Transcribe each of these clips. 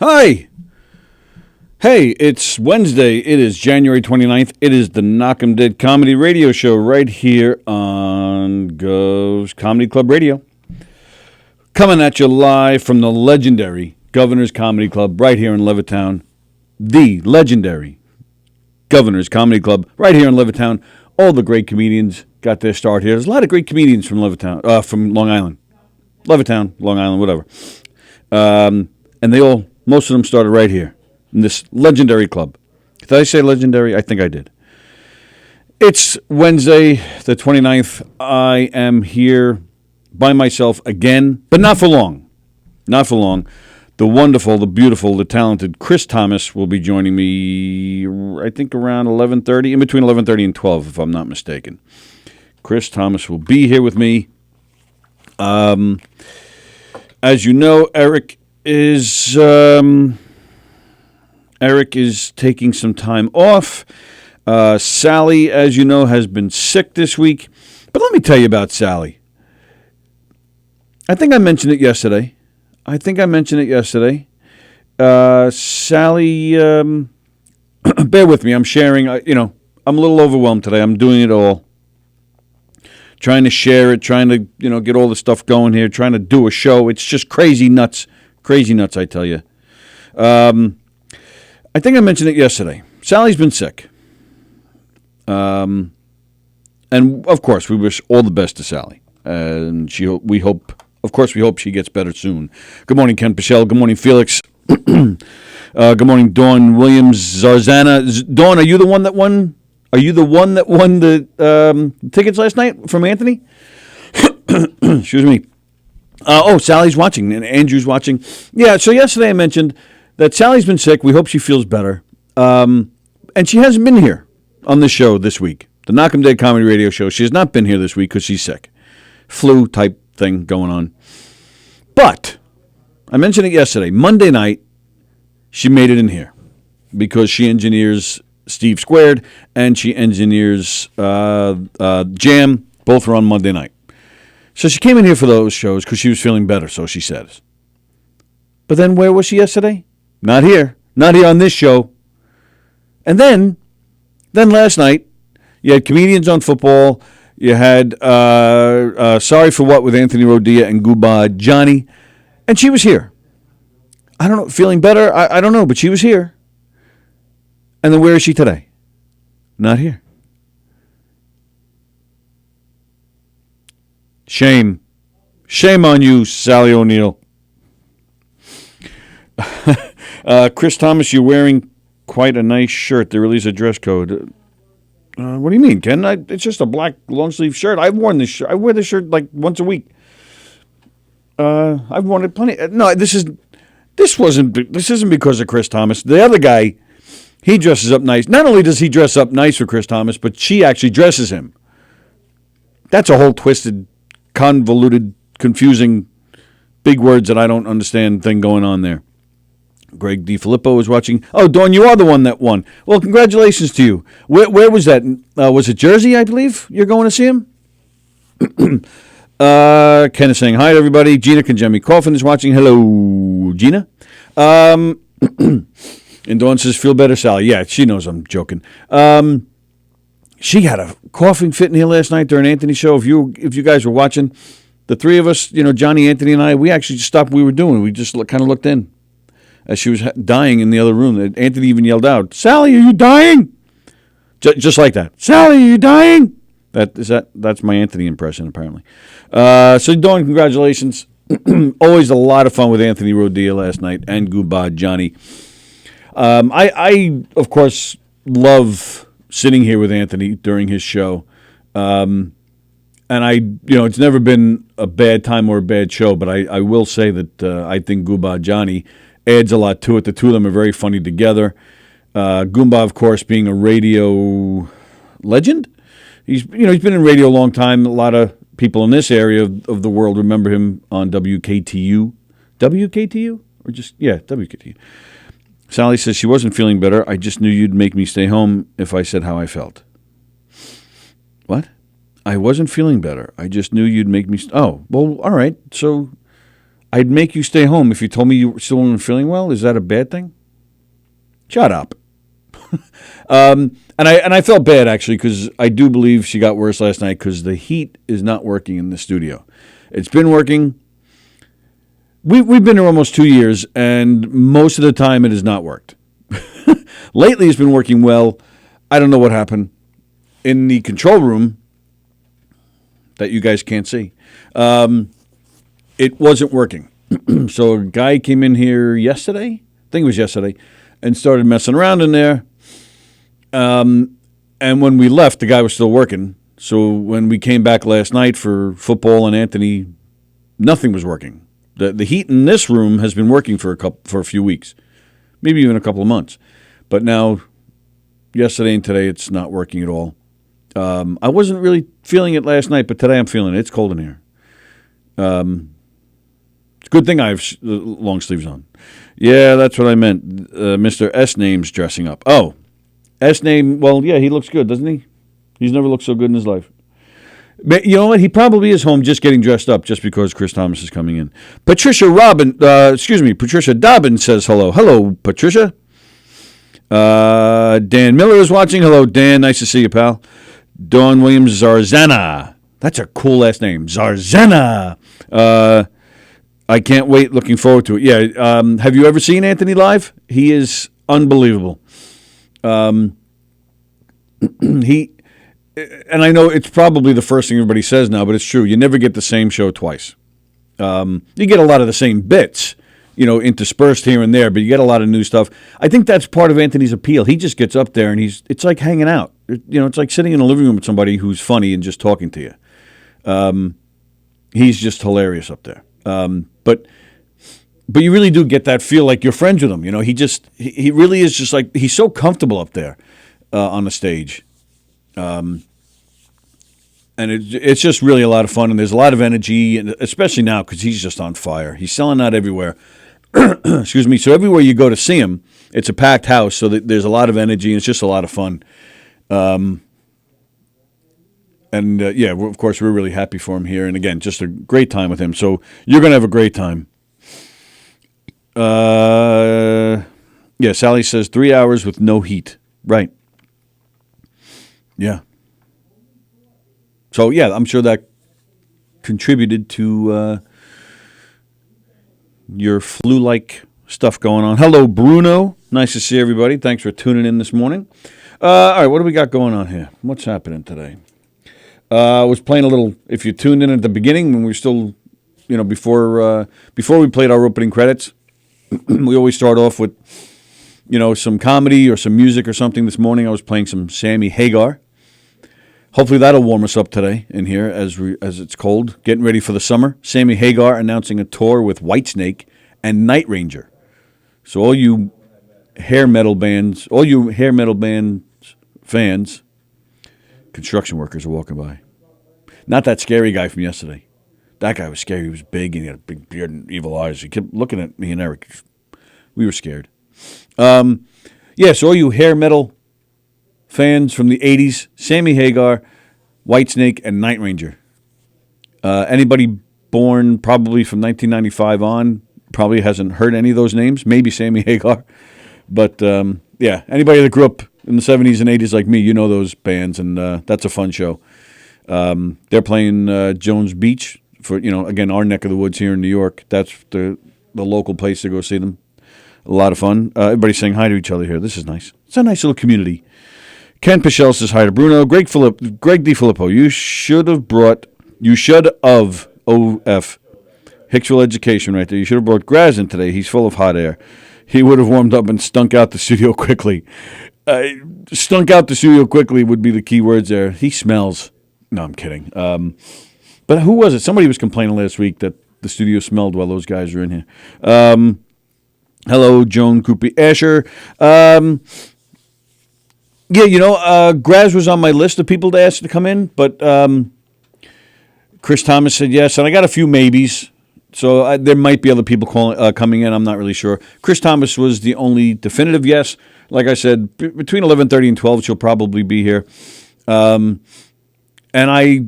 Hi. Hey, it's Wednesday. It is January 29th. It is the Knockem Dead Comedy Radio Show right here on Go's Comedy Club Radio. Coming at you live from the legendary Governor's Comedy Club right here in Levittown. The legendary Governor's Comedy Club right here in Levittown. All the great comedians got their start here. There's a lot of great comedians from Levittown, from Long Island. Levittown, Long Island, whatever. And most of them started right here in this legendary club. Did I say legendary? I think I did. It's Wednesday, the 29th. I am here by myself again, but not for long. Not for long. The wonderful, the beautiful, the talented Chris Thomas will be joining me, I think, around 11:30, in between 11:30 and 12, if I'm not mistaken. Chris Thomas will be here with me. As you know, Eric is taking some time off. Sallie, as you know, has been sick this week. But let me tell you about Sallie. I think I mentioned it yesterday. Sallie, bear with me. I'm sharing. I'm a little overwhelmed today. I'm doing it all. Trying to share it, trying to, get all the stuff going here, trying to do a show. It's just crazy nuts, I tell you. I think I mentioned it yesterday. Sallie's been sick. And, of course, we wish all the best to Sallie. And we hope she gets better soon. Good morning, Ken Pichelle. Good morning, Felix. Good morning, Dawn Williams, Zarzana. Dawn, are you the one that won the tickets last night from Anthony? Excuse me. Sallie's watching, and Andrew's watching. Yeah, so yesterday I mentioned that Sallie's been sick. We hope she feels better. And she hasn't been here on this show this week, the Knockem Dead Comedy Radio Show. She has not been here this week because she's sick. Flu type thing going on. But I mentioned it yesterday. Monday night, she made it in here because she engineers Steve Squared, and she engineers Jam. Both are on Monday night. So she came in here for those shows because she was feeling better, so she says. But then where was she yesterday? Not here. Not here on this show. And then last night, you had comedians on football. You had Sorry for What with Anthony Rodia and Goodbye Johnny. And she was here. I don't know, feeling better? I don't know, but she was here. And then where is she today? Not here. Shame. Shame on you, Sallie O'Neill. Chris Thomas, you're wearing quite a nice shirt. They released a dress code. What do you mean, Ken? It's just a black long-sleeve shirt. I've worn this shirt. I wear this shirt like once a week. I've worn it plenty. No, this isn't because of Chris Thomas. The other guy, he dresses up nice. Not only does he dress up nice for Chris Thomas, but she actually dresses him. That's a whole twisted, convoluted, confusing, big words that I don't understand thing going on there. Greg DiFilippo is watching. Oh, Dawn, you are the one that won. Well, congratulations to you. Where was that? Was it Jersey, I believe? You're going to see him? Ken is saying hi to everybody. Gina Conjemi Coffin is watching. Hello, Gina. And Dawn says, feel better, Sallie. Yeah, she knows I'm joking. She had a coughing fit in here last night during Anthony's show. If you guys were watching, the three of us, Johnny, Anthony, and I, we actually just stopped what we were doing. We just kind of looked in as she was dying in the other room. Anthony even yelled out, Sallie, are you dying? Just like that. Sallie, are you dying? That's my Anthony impression, apparently. So, Dawn, congratulations. Always a lot of fun with Anthony Rodia last night and Goodbye Johnny. I, of course, love sitting here with Anthony during his show. And it's never been a bad time or a bad show, but I will say that I think Goodbye Johnny adds a lot to it. The two of them are very funny together. Goomba, of course, being a radio legend. He's been in radio a long time. A lot of people in this area of the world remember him on WKTU. WKTU? Or just, WKTU. Sallie says she wasn't feeling better. I just knew you'd make me stay home if I said how I felt. What? I wasn't feeling better. I just knew you'd make me... Oh, well, all right. So I'd make you stay home if you told me you still weren't feeling well. Is that a bad thing? Shut up. And I felt bad, actually, because I do believe she got worse last night because the heat is not working in the studio. It's been working. We've been here almost 2 years, and most of the time it has not worked. Lately, it's been working well. I don't know what happened. In the control room that you guys can't see, it wasn't working. So a guy came in here yesterday, I think it was yesterday, and started messing around in there. And when we left, the guy was still working. So when we came back last night for football and Anthony, nothing was working. The heat in this room has been working for a few weeks, maybe even a couple of months. But now, yesterday and today, it's not working at all. I wasn't really feeling it last night, but today I'm feeling it. It's cold in here. It's a good thing I have long sleeves on. Yeah, that's what I meant. Mr. S Name's dressing up. Oh, S Name, well, yeah, he looks good, doesn't he? He's never looked so good in his life. But you know what? He probably is home just getting dressed up just because Chris Thomas is coming in. Patricia Dobbin says hello. Hello, Patricia. Dan Miller is watching. Hello, Dan. Nice to see you, pal. Dawn Williams Zarzana. That's a cool last name. Zarzana. I can't wait. Looking forward to it. Yeah. Have you ever seen Anthony live? He is unbelievable. And I know it's probably the first thing everybody says now, but it's true. You never get the same show twice. You get a lot of the same bits, interspersed here and there, but you get a lot of new stuff. I think that's part of Anthony's appeal. He just gets up there and it's like hanging out. It's like sitting in a living room with somebody who's funny and just talking to you. He's just hilarious up there. But you really do get that feel like you're friends with him. He really is just like, he's so comfortable up there on the stage. And it's just really a lot of fun, and there's a lot of energy, and especially now because he's just on fire. He's selling out everywhere. Excuse me. So everywhere you go to see him, it's a packed house, so there's a lot of energy, and it's just a lot of fun. Of course, we're really happy for him here, and again, just a great time with him. So you're going to have a great time. Sallie says 3 hours with no heat. Right. Yeah. So, yeah, I'm sure that contributed to your flu-like stuff going on. Hello, Bruno. Nice to see everybody. Thanks for tuning in this morning. All right, what do we got going on here? What's happening today? I was playing a little, if you tuned in at the beginning when we were still, before we played our opening credits, we always start off with, some comedy or some music or something. This morning I was playing some Sammy Hagar. Hopefully that'll warm us up today in here as it's cold. Getting ready for the summer. Sammy Hagar announcing a tour with Whitesnake and Night Ranger. So all you hair metal bands fans, construction workers are walking by. Not that scary guy from yesterday. That guy was scary. He was big and he had a big beard and evil eyes. He kept looking at me and Eric. We were scared. So all you hair metal fans from the 80s, Sammy Hagar, Whitesnake, and Night Ranger. Anybody born probably from 1995 on probably hasn't heard any of those names. Maybe Sammy Hagar. But, anybody that grew up in the 70s and 80s like me, you know those bands, and that's a fun show. They're playing Jones Beach for, again, our neck of the woods here in New York. That's the local place to go see them. A lot of fun. Everybody's saying hi to each other here. This is nice. It's a nice little community. Ken Pichelle says hi to Bruno. Greg DiFilippo, you should have OF Hicksville Education right there. You should have brought Graz in today. He's full of hot air. He would have warmed up and stunk out the studio quickly. Stunk out the studio quickly would be the key words there. He smells. No, I'm kidding. But who was it? Somebody was complaining last week that the studio smelled while those guys were in here. Hello, Joan Coopy Asher. Graz was on my list of people to ask to come in, but Chris Thomas said yes, and I got a few maybes, so there might be other people coming in. I'm not really sure. Chris Thomas was the only definitive yes. Like I said, between 11:30 and 12, she'll probably be here. And I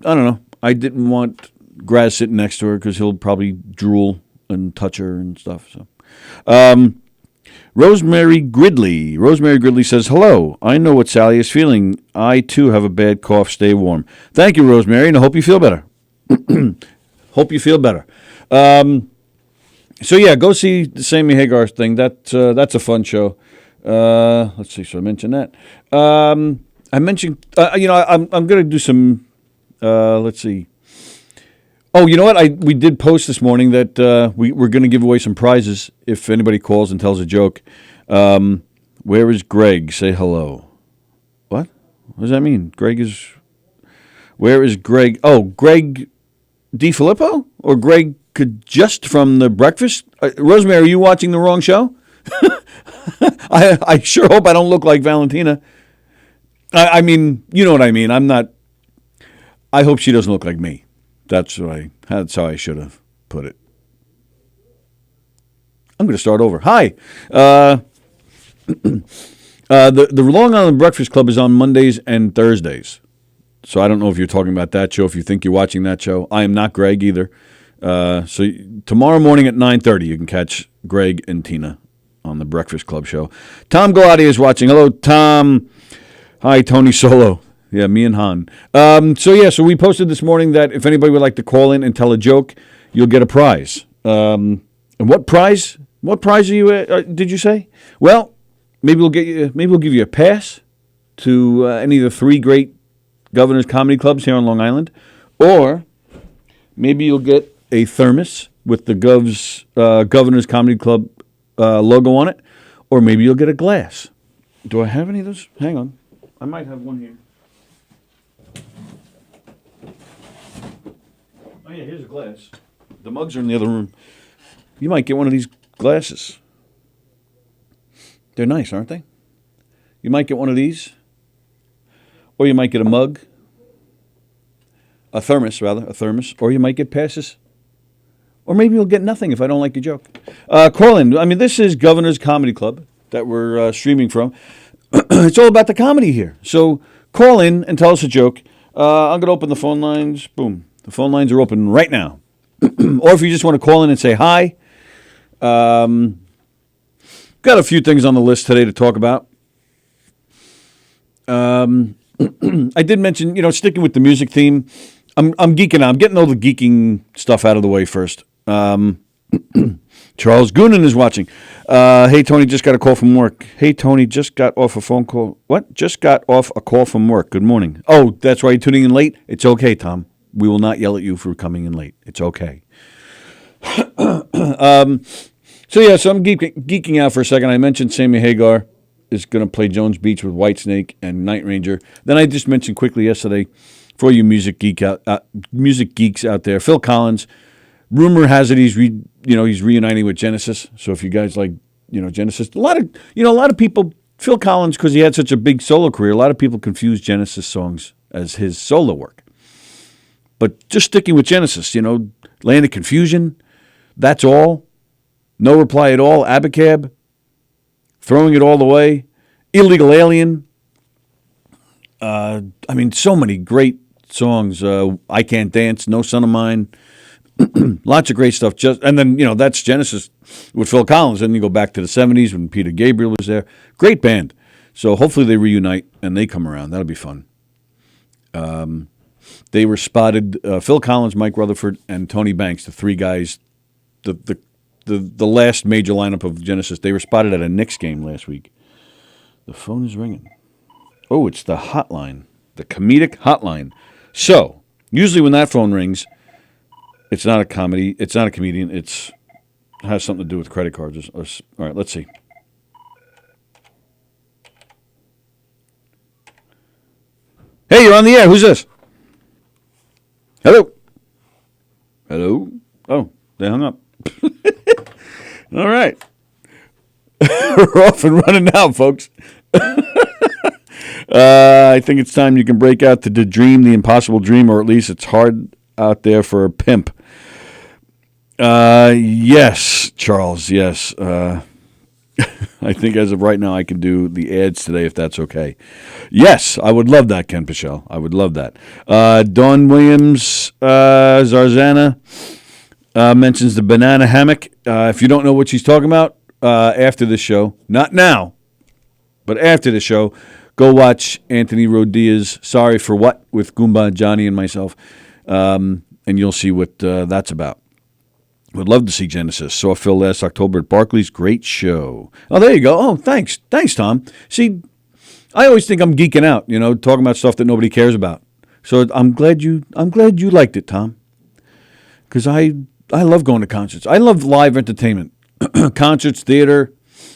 don't know. I didn't want Graz sitting next to her because he'll probably drool and touch her and stuff. So, Rosemary Gridley says, hello. I know what Sallie is feeling. I, too, have a bad cough. Stay warm. Thank you, Rosemary, and I hope you feel better. Hope you feel better. So, yeah, go see the Sammy Hagar thing. That's a fun show. Let's see. So I mentioned that. I mentioned, I'm going to do some, let's see. Oh, you know what? We did post this morning that we're going to give away some prizes if anybody calls and tells a joke. Where is Greg? Say hello. What? What does that mean? Where is Greg? Oh, Greg DiFilippo? Or Greg just from the breakfast? Rosemary, are you watching the wrong show? I sure hope I don't look like Valentina. I mean, you know what I mean. I hope she doesn't look like me. That's how I should have put it. I'm going to start over. Hi. The Long Island Breakfast Club is on Mondays and Thursdays. So I don't know if you're talking about that show, if you think you're watching that show. I am not Greg either. So tomorrow morning at 9:30, you can catch Greg and Tina on the Breakfast Club show. Tom Galati is watching. Hello, Tom. Hi, Tony Solo. Yeah, me and Han. So we posted this morning that if anybody would like to call in and tell a joke, you'll get a prize. And what prize? What prize are you? Did you say? Well, maybe we'll give you a pass to any of the 3 great Governor's Comedy Clubs here on Long Island, or maybe you'll get a thermos with the Governor's Comedy Club logo on it, or maybe you'll get a glass. Do I have any of those? Hang on, I might have one here. Oh yeah, here's a glass. The mugs are in the other room. You might get one of these glasses. They're nice, aren't they? You might get one of these. Or you might get a mug. A thermos, or you might get passes. Or maybe you'll get nothing if I don't like your joke. Call in. I mean, this is Governor's Comedy Club that we're streaming from. It's all about the comedy here. So call in and tell us a joke. I'm going to open the phone lines. Boom. The phone lines are open right now. Or if you just want to call in and say hi. Got a few things on the list today to talk about. I did mention, sticking with the music theme, I'm geeking out. I'm getting all the geeking stuff out of the way first. Charles Goonan is watching. Hey, Tony, just got a call from work. Hey, Tony, just got off a phone call. What? Just got off a call from work. Good morning. Oh, that's why you're tuning in late? It's okay, Tom. We will not yell at you for coming in late. It's okay. So I'm geeking out for a second. I mentioned Sammy Hagar is going to play Jones Beach with Whitesnake and Night Ranger. Then I just mentioned quickly yesterday, for you music geeks out there, Phil Collins. Rumor has it he's reuniting with Genesis. So if you guys like Genesis, a lot of people, Phil Collins, because he had such a big solo career, a lot of people confuse Genesis songs as his solo work. But just sticking with Genesis, Land of Confusion, That's All, No Reply at All, Abacab, Throwing It All Away, Illegal Alien. So many great songs. I Can't Dance, No Son of Mine. Lots of great stuff. And then, that's Genesis with Phil Collins. Then you go back to the 70s when Peter Gabriel was there. Great band. So hopefully they reunite and they come around. That'll be fun. They were spotted, Phil Collins, Mike Rutherford, and Tony Banks, the 3 guys, the last major lineup of Genesis. They were spotted at a Knicks game last week. The phone is ringing. Oh, it's the hotline, the comedic hotline. So, usually when that phone rings, it's not a comedian, it has something to do with credit cards. All right, let's see. Hey, you're on the air. Who's this? Hello? Hello? Oh, they hung up. All right. We're off and running now, folks. I think it's time you can break out to the dream, the impossible dream, or at least it's hard out there for a pimp. Yes, Charles, yes. I think as of right now, I can do the ads today if that's okay. Yes, I would love that, Ken Pichelle. I would love that. Dawn Williams, Zarzana mentions the banana hammock. If you don't know what she's talking about, after the show, not now, but after the show, go watch Anthony Rodia's Sorry for What with Goomba, Johnny, and myself, and you'll see what that's about. Would love to see Genesis. Saw Phil last October at Barclays. Great show. Oh, there you go. Oh, thanks. Thanks, Tom. See, I always think I'm geeking out, talking about stuff that nobody cares about. So I'm glad you liked it, Tom. Because I love going to concerts. I love live entertainment. Concerts, theater,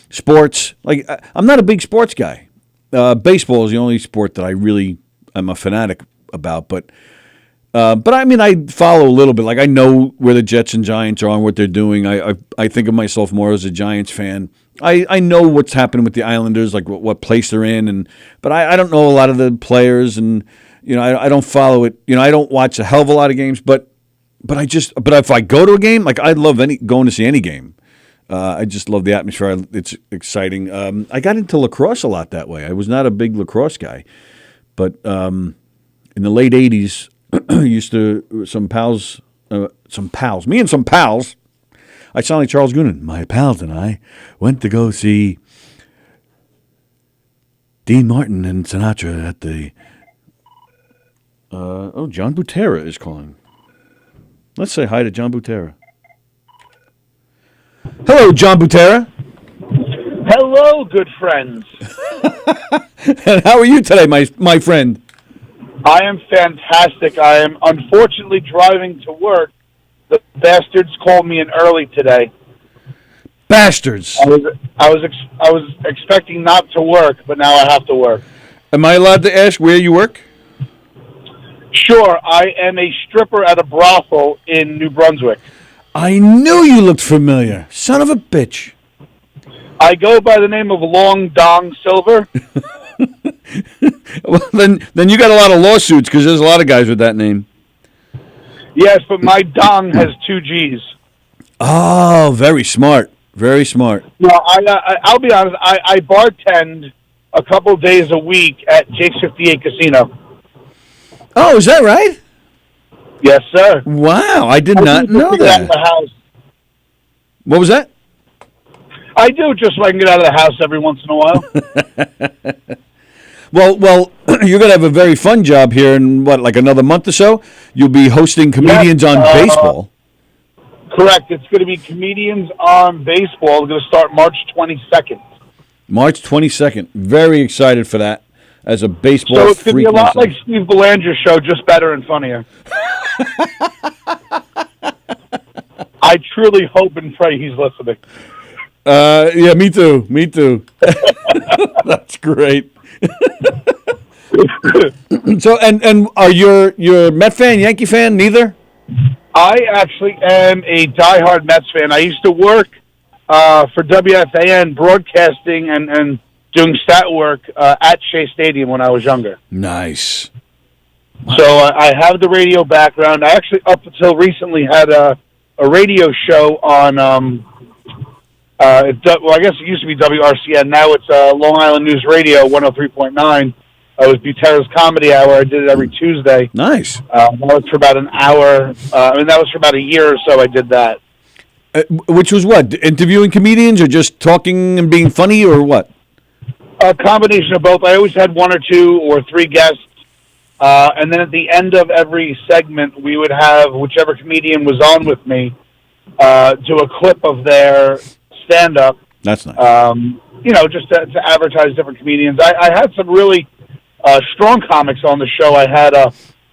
sports. Like, I'm not a big sports guy. Baseball is the only sport that I really am a fanatic about, but I mean, I follow a little bit. Like, I know where the Jets and Giants are and what they're doing. I think of myself more as a Giants fan. I know what's happening with the Islanders, like what place they're in, but I don't know a lot of the players, and I don't follow it. I don't watch a hell of a lot of games, but if I go to a game, like I love going to see any game. I just love the atmosphere. It's exciting. I got into lacrosse a lot that way. I was not a big lacrosse guy, but in the late '80s. Used to me and some pals. I sound like Charles Goonan. My pals and I went to go see Dean Martin and Sinatra at the. John Butera is calling. Let's say hi to John Butera. Hello, John Butera. Hello, good friends. And how are you today, my friend? I am fantastic. I am unfortunately driving to work. The bastards called me in early today. Bastards. I was expecting not to work, but now I have to work. Am I allowed to ask where you work? Sure, I am a stripper at a brothel in New Brunswick. I knew you looked familiar. Son of a bitch. I go by the name of Long Dong Silver. Well, then you got a lot of lawsuits because there's a lot of guys with that name. Yes, but my dong has 2 G's. Oh, very smart. Very smart. Well, I'll be honest. I bartend a couple days a week at Jake's 58 Casino. Oh, is that right? Yes, sir. Wow, I did not know that. Out of the house. What was that? I do, just so I can get out of the house every once in a while. Well, you're going to have a very fun job here in, like another month or so? You'll be hosting Comedians on Baseball. Correct. It's going to be Comedians on Baseball. It's going to start March 22nd. March 22nd. Very excited for that as a baseball freak. So it's going to be a lot like Steve Belanger's show, just better and funnier. I truly hope and pray he's listening. Yeah, me too. Me too. That's great. So, and are you a Met fan, Yankee fan? Neither. I actually am a diehard Mets fan. I used to work for WFAN broadcasting and doing stat work at Shea Stadium when I was younger. Nice. So I have the radio background. I actually, up until recently, had a radio show on. I guess it used to be WRCN. Now it's Long Island News Radio 103.9. It was Butero's Comedy Hour. I did it every Tuesday. Nice. That was for about an hour. That was for about a year or so I did that. Which was what? Interviewing comedians or just talking and being funny or what? A combination of both. I always had 1 or 2 or 3 guests. And then at the end of every segment, we would have whichever comedian was on with me do a clip of their stand-up. That's nice. Just to advertise different comedians. I had some really strong comics on the show. I had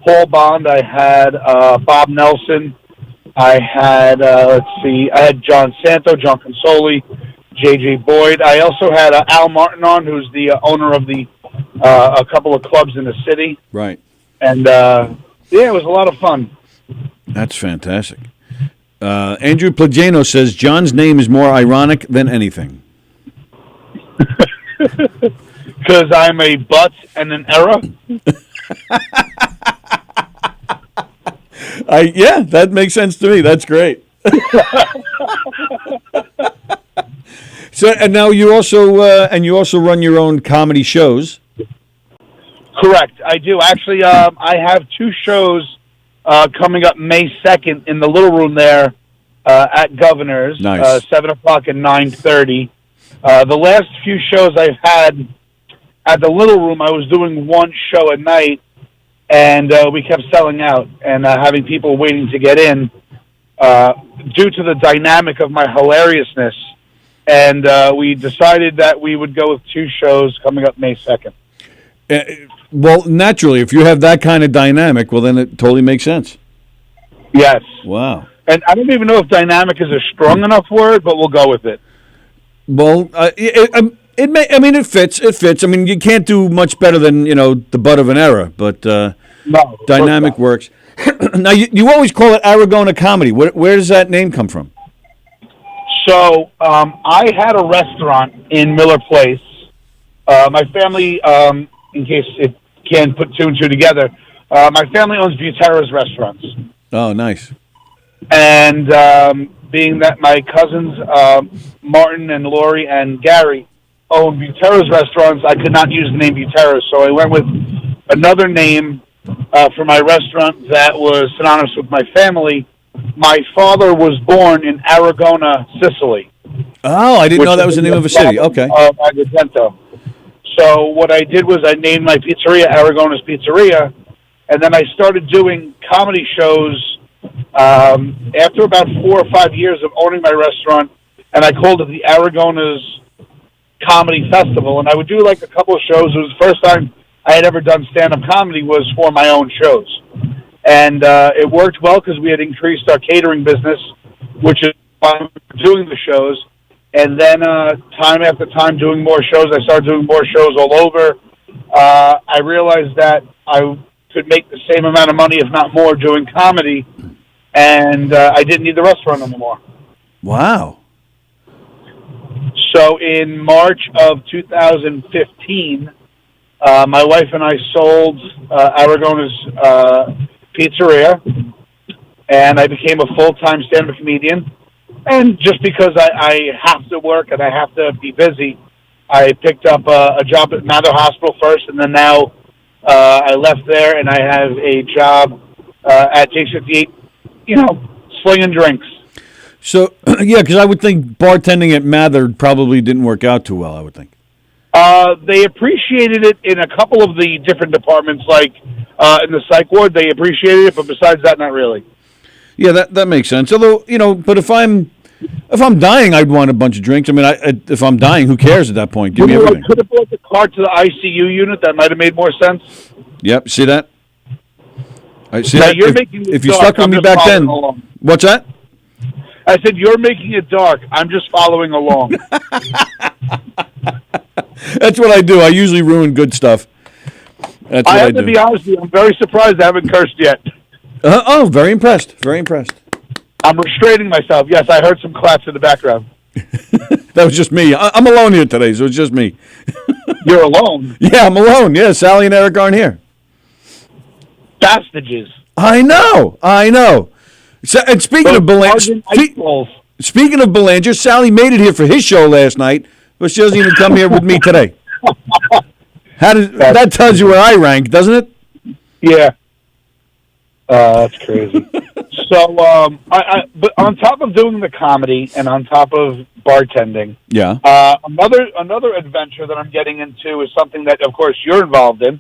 Paul Bond. I had Bob Nelson. I had, I had John Santo, John Consoli, J.J. Boyd. I also had Al Martin on, who's the owner of a couple of clubs in the city. Right. And, it was a lot of fun. That's fantastic. Andrew Plagano says John's name is more ironic than anything. Because I'm a butt and an era? Yeah, that makes sense to me. That's great. So and now you also run your own comedy shows. Correct, I do. Actually, I have 2 shows coming up May 2nd in the Little Room there at Governor's, Nice. 7 o'clock and 9:30. The last few shows I've had at the Little Room, I was doing 1 show a night, and we kept selling out and having people waiting to get in due to the dynamic of my hilariousness. And we decided that we would go with 2 shows coming up May 2nd. Well, naturally, if you have that kind of dynamic, well, then it totally makes sense. Yes. Wow. And I don't even know if dynamic is a strong enough word, but we'll go with it. Well, it fits. It fits. I mean, you can't do much better than the butt of an error, but No, dynamic works. Now, you always call it Aragona Comedy. Where does that name come from? So I had a restaurant in Miller Place. My family, in case it can't put 2 and 2 together, my family owns Butero's Restaurants. Oh, nice. And being that my cousins, Martin and Lori and Gary, own Butero's Restaurants, I could not use the name Butero's, so I went with another name for my restaurant that was synonymous with my family. My father was born in Aragona, Sicily. Oh, I didn't know that was the name of a city. Okay. Agrigento. So what I did was I named my pizzeria Aragona's Pizzeria, and then I started doing comedy shows after about 4 or 5 years of owning my restaurant, and I called it the Aragona's Comedy Festival, and I would do like a couple of shows. It was the first time I had ever done stand-up comedy was for my own shows. And it worked well because we had increased our catering business, which is why we were doing the shows. And then time after time doing more shows, I started doing more shows all over. I realized that I could make the same amount of money, if not more, doing comedy, and I didn't need the restaurant anymore. Wow. So in March of 2015, my wife and I sold Aragona's Pizzeria, and I became a full-time stand-up comedian. And just because I have to work and I have to be busy, I picked up a job at Mather Hospital first, and then now I left there and I have a job at J58, slinging drinks. So, yeah, because I would think bartending at Mather probably didn't work out too well, I would think. They appreciated it in a couple of the different departments, like in the psych ward, they appreciated it, but besides that, not really. Yeah, that makes sense. Although, but if I'm dying, I'd want a bunch of drinks. I mean, if I'm dying, who cares at that point? Give me everything. Could have brought the car to the ICU unit. That might have made more sense. Yep, see that? I see now that. You're making it if you dark, stuck with I'm me just back then, along. What's that? I said, you're making it dark. I'm just following along. That's what I do. I usually ruin good stuff. That's what I I have do. to be honest with you. I'm very surprised I haven't cursed yet. Very impressed. Very impressed. I'm restraining myself. Yes, I heard some claps in the background. That was just me. I'm alone here today, so it's just me. You're alone? Yeah, I'm alone. Yeah, Sallie and Eric aren't here. Bastages. I know. So, and speaking of Belanger, Sallie made it here for his show last night, but she doesn't even come here with me today. That tells you where I rank, doesn't it? Yeah. That's crazy. So, but on top of doing the comedy and on top of bartending, yeah, another adventure that I'm getting into is something that, of course, you're involved in.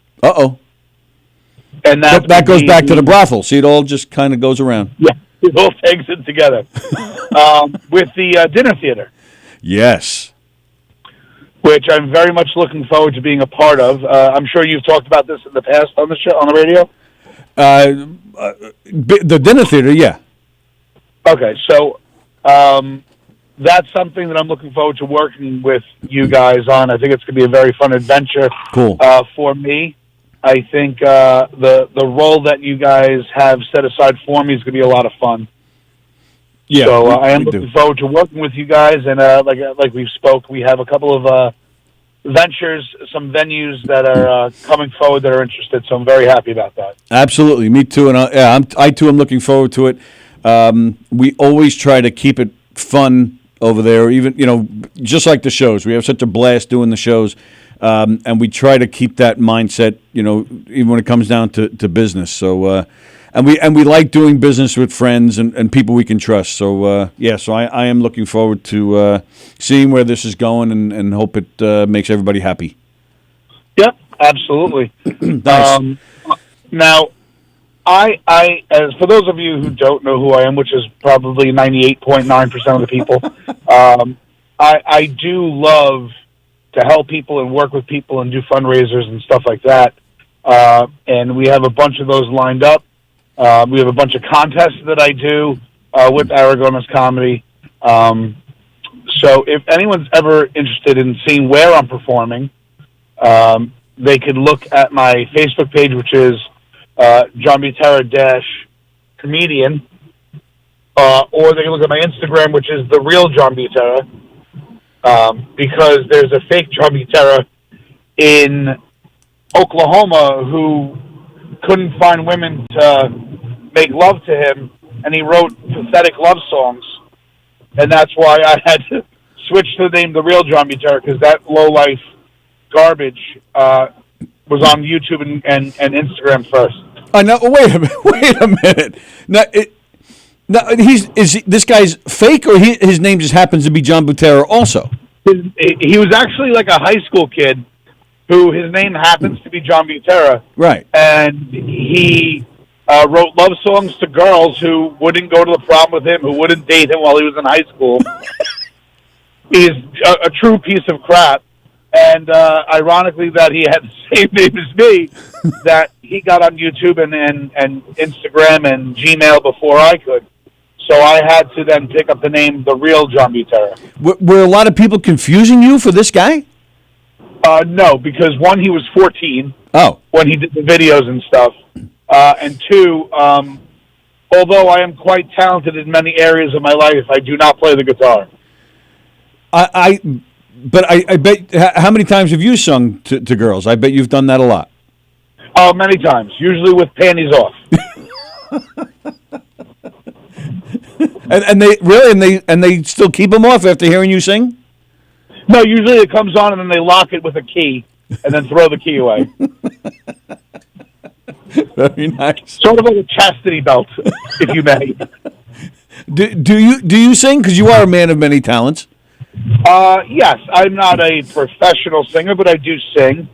And that goes back to the brothel. See, it all just kind of goes around. Yeah, it all tags it together. With the dinner theater. Yes. Which I'm very much looking forward to being a part of. I'm sure you've talked about this in the past on the show, on the radio. The dinner theater, yeah. Okay, so that's something that I'm looking forward to working with you guys on. I think it's going to be a very fun adventure. Cool. For me. I think the role that you guys have set aside for me is going to be a lot of fun. Yeah, so I am looking forward to working with you guys, and like we spoke, we have a couple of ventures, some venues that are coming forward that are interested. So I'm very happy about that. Absolutely, me too, and I too am looking forward to it. We always try to keep it fun over there. Even just like the shows, we have such a blast doing the shows, and we try to keep that mindset. Even when it comes down to business. So. And we like doing business with friends and people we can trust. So so I am looking forward to seeing where this is going and hope it makes everybody happy. Yep, absolutely. Nice. Now, as for those of you who don't know who I am, which is probably 98.9% of the people, I do love to help people and work with people and do fundraisers and stuff like that. And we have a bunch of those lined up. We have a bunch of contests that I do with Aragona's Comedy. So if anyone's ever interested in seeing where I'm performing, they could look at my Facebook page, which is John Butera comedian, or they can look at my Instagram, which is The Real John Butera, because there's a fake John Butera in Oklahoma who couldn't find women to make love to him, and he wrote pathetic love songs, and that's why I had to switch to the name The Real John Butera, because that low-life garbage was on YouTube and Instagram first. No, wait a minute. Is this guy's fake, or his name just happens to be John Butera also? He was actually like a high school kid who his name happens to be John Butera. Right. And he wrote love songs to girls who wouldn't go to the prom with him, who wouldn't date him while he was in high school. He's a true piece of crap. And ironically that he had the same name as me, that he got on YouTube and Instagram and Gmail before I could. So I had to then pick up the name The Real John Butera. Were a lot of people confusing you for this guy? No, because one, he was 14 when he did the videos and stuff. And two, although I am quite talented in many areas of my life, I do not play the guitar. But I bet, how many times have you sung to girls? I bet you've done that a lot. Oh, many times, usually with panties off. and they still keep them off after hearing you sing? No, usually it comes on and then they lock it with a key and then throw the key away. Very nice. Sort of like a chastity belt, if you may. Do you sing? Because you are a man of many talents. Yes, I'm not a professional singer, but I do sing.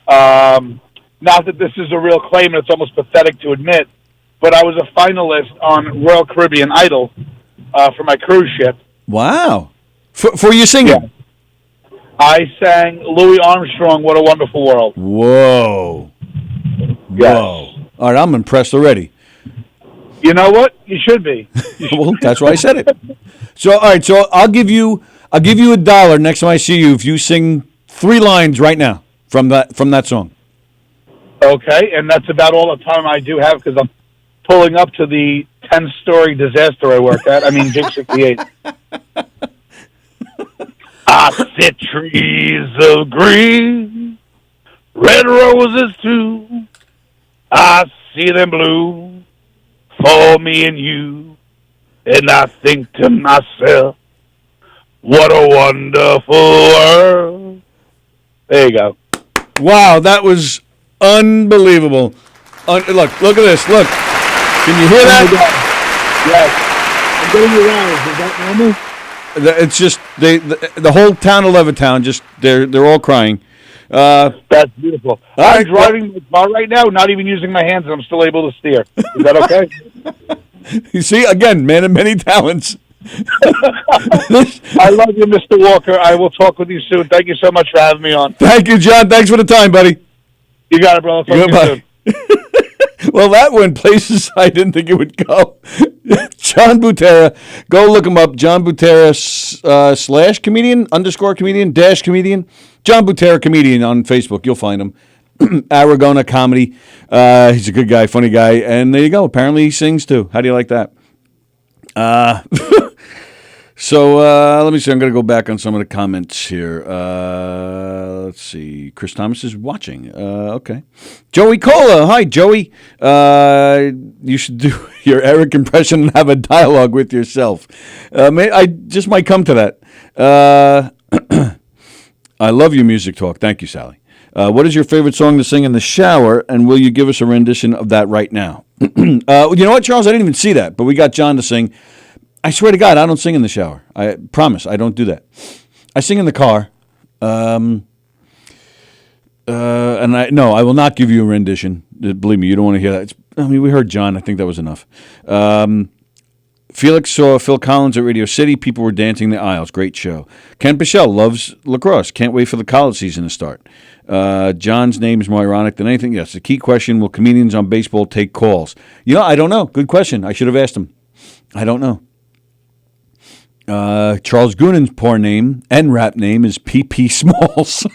Not that this is a real claim, and it's almost pathetic to admit, but I was a finalist on Royal Caribbean Idol for my cruise ship. Wow. For your singing? Yeah. I sang Louis Armstrong, What a Wonderful World. Whoa. Yes. Whoa. All right, I'm impressed already. You know what? You should be. Well, that's why I said it. So, all right, so I'll give you $1 next time I see you if you sing 3 lines right now from that song. Okay, and that's about all the time I do have because I'm pulling up to the 10-story disaster I work at. I mean, Big 68. I see trees of green, red roses too. I see them bloom for me and you. And I think to myself, what a wonderful world. There you go. Wow, that was unbelievable. Look at this. Look. Can you hear that? Yes. I'm getting aroused. Is that normal? It's just the whole town of Levittown, just they're all crying. That's beautiful. I'm driving my car right now, not even using my hands, and I'm still able to steer. Is that okay? You see, again, man of many talents. I love you, Mr. Walker. I will talk with you soon. Thank you so much for having me on. Thank you, John. Thanks for the time, buddy. You got it, brother. Talk to you soon. Well, that went places I didn't think it would go. John Butera. Go look him up. John Butera / comedian, _ comedian, _ comedian. John Butera comedian on Facebook. You'll find him. Aragona Comedy. He's a good guy, funny guy. And there you go. Apparently he sings too. How do you like that? So let me see. I'm going to go back on some of the comments here. Let's see. Chris Thomas is watching. Okay. Joey Cola. Hi, Joey. You should do your Eric impression and have a dialogue with yourself. I just might come to that. I love your music talk. Thank you, Sallie. What is your favorite song to sing in the shower, and will you give us a rendition of that right now? You know what, Charles? I didn't even see that, but we got John to sing. I swear to God, I don't sing in the shower. I promise, I don't do that. I sing in the car, and I will not give you a rendition. Believe me, you don't want to hear that. We heard John. I think that was enough. Felix saw Phil Collins at Radio City. People were dancing the aisles. Great show. Ken Pichelle loves lacrosse. Can't wait for the college season to start. John's name is more ironic than anything. Yes, the key question, will comedians on baseball take calls? I don't know. Good question. I should have asked him. I don't know. Charles Goonan's poor name and rap name is P.P. Smalls.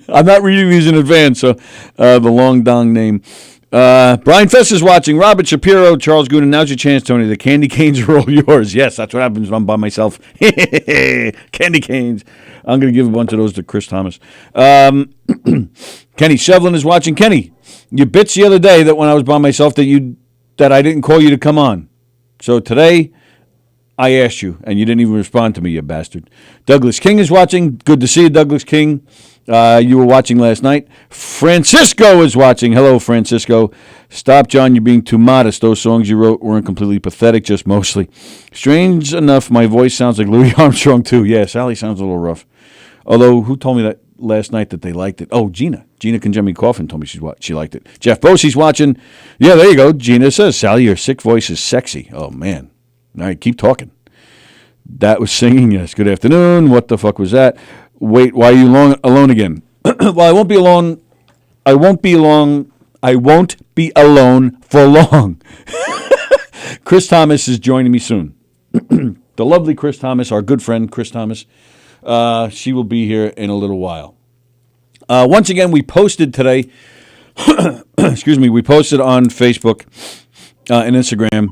I'm not reading these in advance, so the long dong name. Brian Fess is watching. Robert Shapiro, Charles Goonan. Now's your chance, Tony. The candy canes are all yours. Yes, that's what happens when I'm by myself. Candy canes. I'm going to give a bunch of those to Chris Thomas. Kenny Shevlin is watching. Kenny, you bitched the other day that when I was by myself that I didn't call you to come on. So today, I asked you, and you didn't even respond to me, you bastard. Douglas King is watching. Good to see you, Douglas King. You were watching last night. Francisco is watching. Hello, Francisco. Stop, John. You're being too modest. Those songs you wrote weren't completely pathetic, just mostly. Strange enough, my voice sounds like Louis Armstrong, too. Yeah, Sallie sounds a little rough. Although, who told me that last night that they liked it? Oh, Gina. Gina Conjemi-Coffin told me she liked it. Jeff Bosey's watching. Yeah, there you go. Gina says, Sallie, your sick voice is sexy. Oh, man. All right, keep talking. That was singing. Yes, good afternoon. What the fuck was that? Wait, why are you alone again? Well, I won't be alone. I won't be alone for long. Chris Thomas is joining me soon. The lovely Chris Thomas, our good friend Chris Thomas. She will be here in a little while. Once again, we posted today. Excuse me. We posted on Facebook and Instagram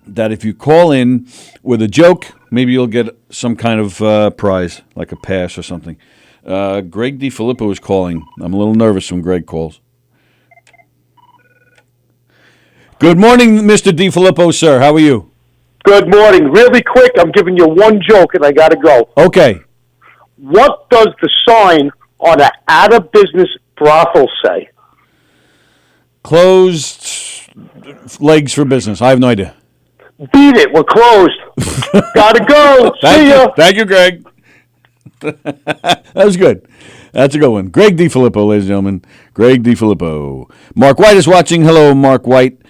that if you call in with a joke, maybe you'll get some kind of prize, like a pass or something. Greg DiFilippo is calling. I'm a little nervous when Greg calls. Good morning, Mr. DiFilippo, sir. How are you? Good morning. Really quick, I'm giving you one joke and I got to go. Okay. What does the sign on an out-of-business brothel say? Closed legs for business. I have no idea. Beat it. We're closed. Gotta go. See ya. Thank you, Greg. That was good. That's a good one. Greg DiFilippo, ladies and gentlemen. Greg DiFilippo. Mark White is watching. Hello, Mark White.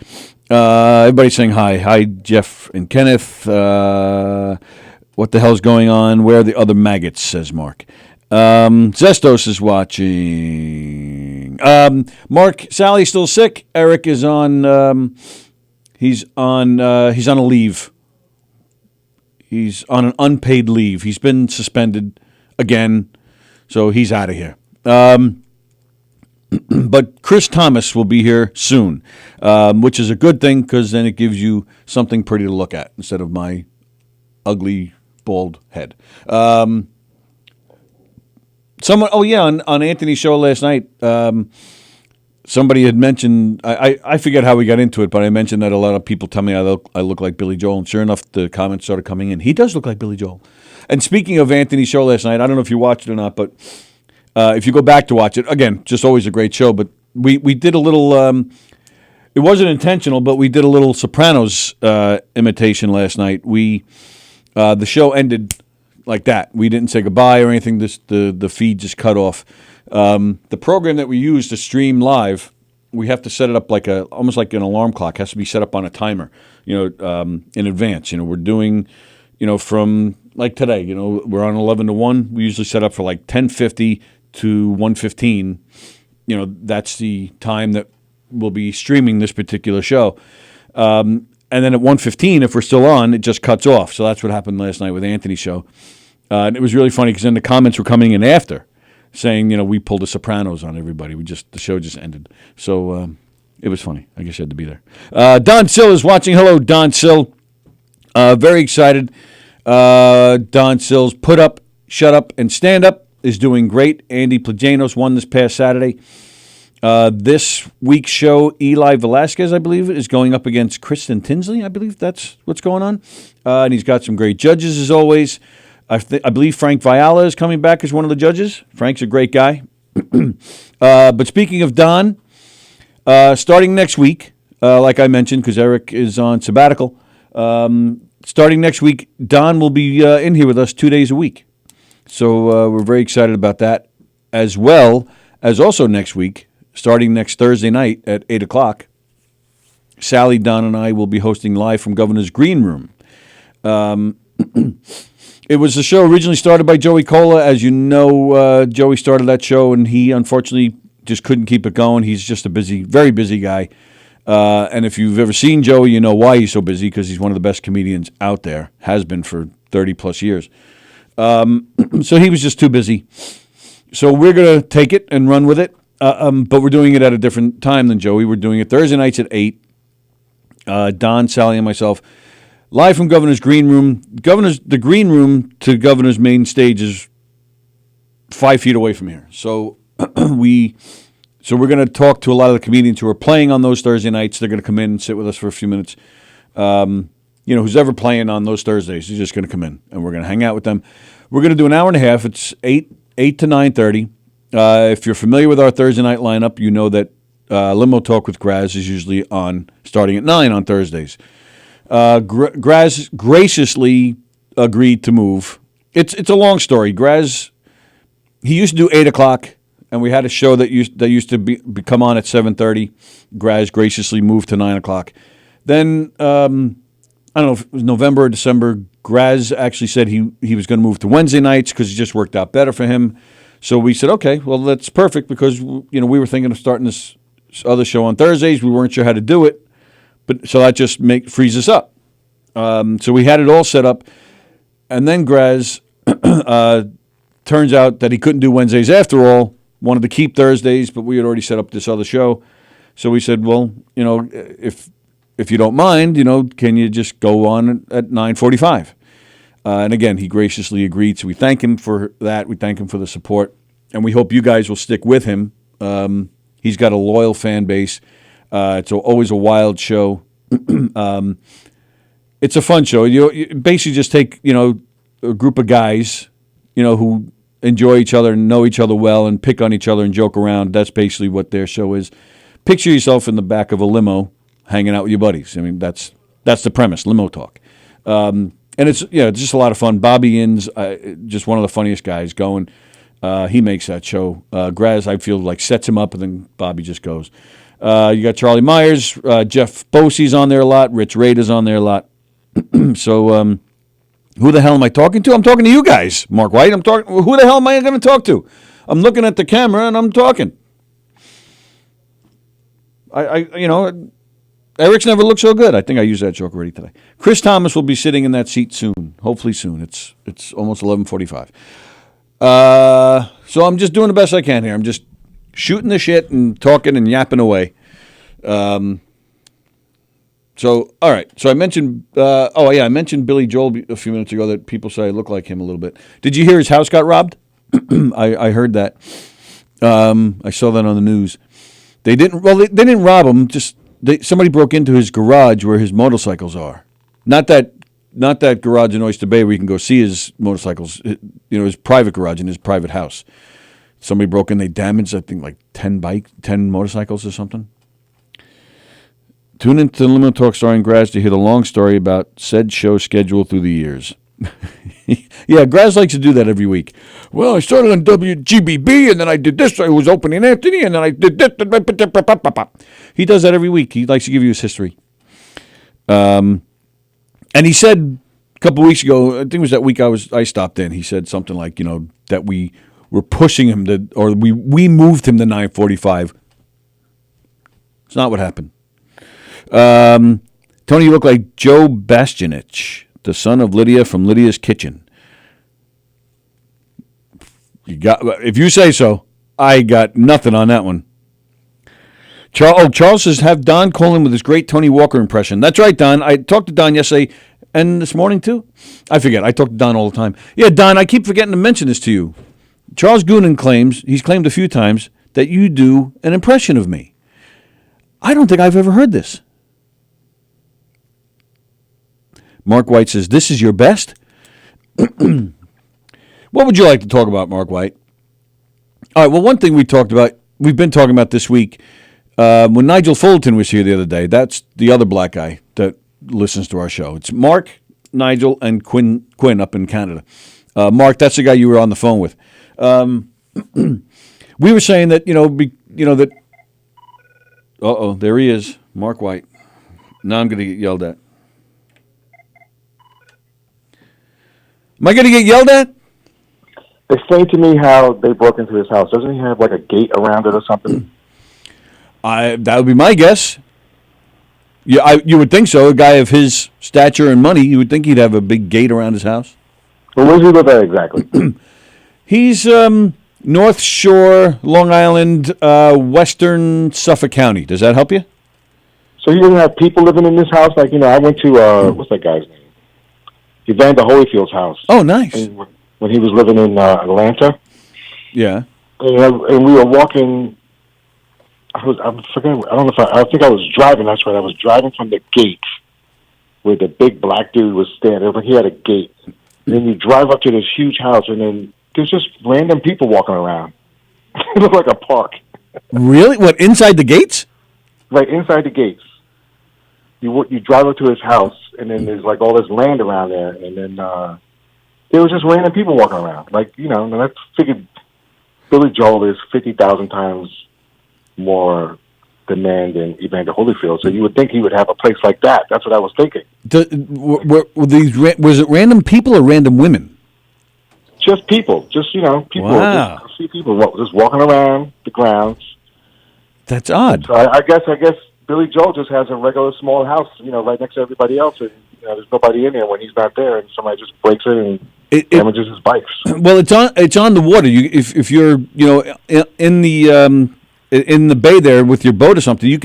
Everybody's saying hi. Hi, Jeff and Kenneth. What the hell's going on? Where are the other maggots, says Mark. Zestos is watching. Mark, Sallie's still sick. Eric is on... He's on a leave. He's on an unpaid leave. He's been suspended again, so he's out of here. But Chris Thomas will be here soon, which is a good thing because then it gives you something pretty to look at instead of my ugly, bald head. On Anthony's show last night, somebody had mentioned, I forget how we got into it, but I mentioned that a lot of people tell me I look like Billy Joel, and sure enough, the comments started coming in. He does look like Billy Joel. And speaking of Anthony's show last night, I don't know if you watched it or not, but if you go back to watch it, again, just always a great show, but we did a little, it wasn't intentional, but we did a little Sopranos imitation last night. The show ended like that. We didn't say goodbye or anything. The feed just cut off. The program that we use to stream live, we have to set it up almost like an alarm clock. It has to be set up on a timer, in advance. We're doing, from like today, we're on 11 to 1. We usually set up for like 10:50 to 1:15. That's the time that we'll be streaming this particular show. And then at 1:15, if we're still on, it just cuts off. So that's what happened last night with Anthony's show. And it was really funny because then the comments were coming in after, saying, we pulled the Sopranos on everybody. The show just ended. So it was funny. I guess you had to be there. Don Sill is watching. Hello, Don Sill. Very excited. Don Sills, Put Up, Shut Up, and Stand Up is doing great. Andy Plajanos won this past Saturday. This week's show, Eli Velasquez, I believe, is going up against Kristen Tinsley. I believe that's what's going on. And he's got some great judges, as always. I believe Frank Viala is coming back as one of the judges. Frank's a great guy. But speaking of Don, starting next week, like I mentioned, because Eric is on sabbatical, starting next week, Don will be in here with us 2 days a week. So we're very excited about that, as well as also next week, starting next Thursday night at 8 o'clock, Sallie, Don, and I will be hosting live from Governor's Green Room. It was a show originally started by Joey Cola. As you know, Joey started that show, and he unfortunately just couldn't keep it going. He's just a very busy guy. And if you've ever seen Joey, you know why he's so busy, because he's one of the best comedians out there, has been for 30-plus years. So he was just too busy. So we're going to take it and run with it, but we're doing it at a different time than Joey. We're doing it Thursday nights at 8. Don, Sallie, and myself, live from Governor's Green Room. The Green Room to Governor's main stage is 5 feet away from here. So we're going to talk to a lot of the comedians who are playing on those Thursday nights. They're going to come in and sit with us for a few minutes. Who's ever playing on those Thursdays is just going to come in, and we're going to hang out with them. We're going to do an hour and a half. It's 8 to 9:30. If you're familiar with our Thursday night lineup, you know that Limo Talk with Graz is usually on starting at 9 on Thursdays. Graz graciously agreed to move. It's a long story. Graz, he used to do 8 o'clock, and we had a show that used to come on at 7:30. Graz graciously moved to 9 o'clock. Then I don't know if it was November or December, Graz actually said he was going to move to Wednesday nights because it just worked out better for him. So we said, okay, well, that's perfect, because we were thinking of starting this other show on Thursdays. We weren't sure how to do it, but so that just frees us up. So we had it all set up, and then Graz turns out that he couldn't do Wednesdays after all, wanted to keep Thursdays, but we had already set up this other show. So we said, well, if you don't mind, can you just go on at 9:45? And again, he graciously agreed, so we thank him for that. We thank him for the support, and we hope you guys will stick with him. He's got a loyal fan base. It's always a wild show. It's a fun show. You basically just take, a group of guys, who enjoy each other and know each other well and pick on each other and joke around. That's basically what their show is. Picture yourself in the back of a limo hanging out with your buddies. I mean, that's the premise, Limo Talk. And it's just a lot of fun. Bobby Inns, just one of the funniest guys going. He makes that show. Graz, I feel like, sets him up, and then Bobby just goes. You got Charlie Myers, Jeff Bosey's on there a lot, Rich Rader's on there a lot. So who the hell am I talking to? I'm talking to you guys, Mark White. Who the hell am I going to talk to? I'm looking at the camera and I'm talking. Eric's never looked so good. I think I used that joke already today. Chris Thomas will be sitting in that seat soon. Hopefully soon. It's almost 11:45. So I'm just doing the best I can here. I'm just shooting the shit and talking and yapping away. So, all right. So I mentioned, I mentioned Billy Joel a few minutes ago, that people say I look like him a little bit. Did you hear his house got robbed? I heard that. I saw that on the news. They didn't rob him. Just somebody broke into his garage where his motorcycles are. Not that garage in Oyster Bay where you can go see his motorcycles. His private garage in his private house. Somebody broke in. They damaged, I think, like 10 motorcycles or something. Tune into Limo Talk starring Graz to hear the long story about said show schedule through the years. Yeah, Graz likes to do that every week. Well, I started on WGBB, and then I did this. I was opening Anthony, and then I did this. He does that every week. He likes to give you his history. And he said a couple of weeks ago, I think it was that week I stopped in, he said something like, that we were pushing him or we moved him to 9:45. It's not what happened. Tony, you look like Joe Bastianich, the son of Lydia from Lydia's Kitchen. If you say so, I got nothing on that one. Charles says, have Don call in with his great Tony Walker impression. That's right, Don. I talked to Don yesterday. And this morning, too? I forget. I talk to Don all the time. Yeah, Don, I keep forgetting to mention this to you. Charles Goonan claims, he's claimed a few times, that you do an impression of me. I don't think I've ever heard this. Mark White says, this is your best? What would you like to talk about, Mark White? All right, well, one thing we've been talking about this week, when Nigel Fullerton was here the other day, that's the other black guy that listens to our show. It's Mark, Nigel, and Quinn up in Canada. Mark, that's the guy you were on the phone with. We were saying that, that, there he is, Mark White. Now I'm going to get yelled at. Am I going to get yelled at? Explain to me how they broke into his house. Doesn't he have like a gate around it or something? That would be my guess. Yeah, you would think so. A guy of his stature and money, you would think he'd have a big gate around his house. Well, where does he live at exactly? He's North Shore, Long Island, Western Suffolk County. Does that help you? So he doesn't have people living in this house? Like, I went to, what's that guy's name? Evander Holyfield's house. Oh, nice. When he was living in Atlanta. Yeah. And we were walking, I'm forgetting, I think I was driving, that's right. I was driving from the gate where the big black dude was standing. He had a gate. And then you drive up to this huge house, and then there's just random people walking around. It looked like a park. Really? What, inside the gates? Right, inside the gates. You drive up to his house, and then there's like all this land around there, and then there was just random people walking around. Like, and I figured Billy Joel is 50,000 times more demand than Evander Holyfield, so you would think he would have a place like that. That's what I was thinking. Was it random people or random women? Just people. Just, people. Wow. Just see people just walking around the grounds. That's odd. So I guess Billy Joel just has a regular small house, right next to everybody else, and there's nobody in there when he's not there, and somebody just breaks it and damages his bikes. Well, it's on the water. If you're in the bay there with your boat or something, you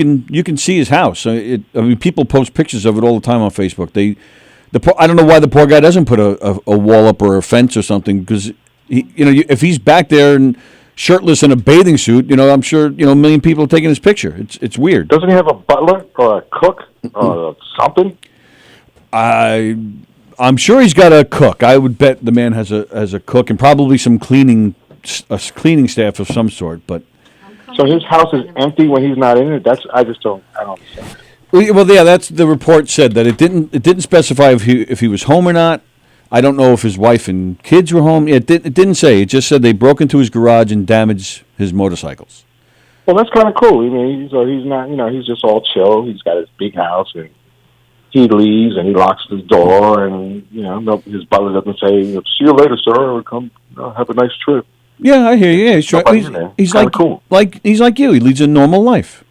can see his house. People post pictures of it all the time on Facebook. I don't know why the poor guy doesn't put a wall up or a fence or something, because if he's back there and shirtless in a bathing suit, I'm sure a million people are taking his picture. It's weird. Doesn't he have a butler or a cook or something? I'm sure he's got a cook. I would bet the man has a cook and probably some cleaning staff of some sort. But so his house is empty when he's not in it. I don't understand. Well, yeah, that's the report said that it didn't specify if he was home or not. I don't know if his wife and kids were home. It didn't say. It just said they broke into his garage and damaged his motorcycles. Well, that's kind of cool. He's not, he's just all chill. He's got his big house, and he leaves and he locks his door, and his butler doesn't say, "See you later, sir," or "Come, have a nice trip." Yeah, I hear you. Yeah, he's like cool. He's like you. He leads a normal life.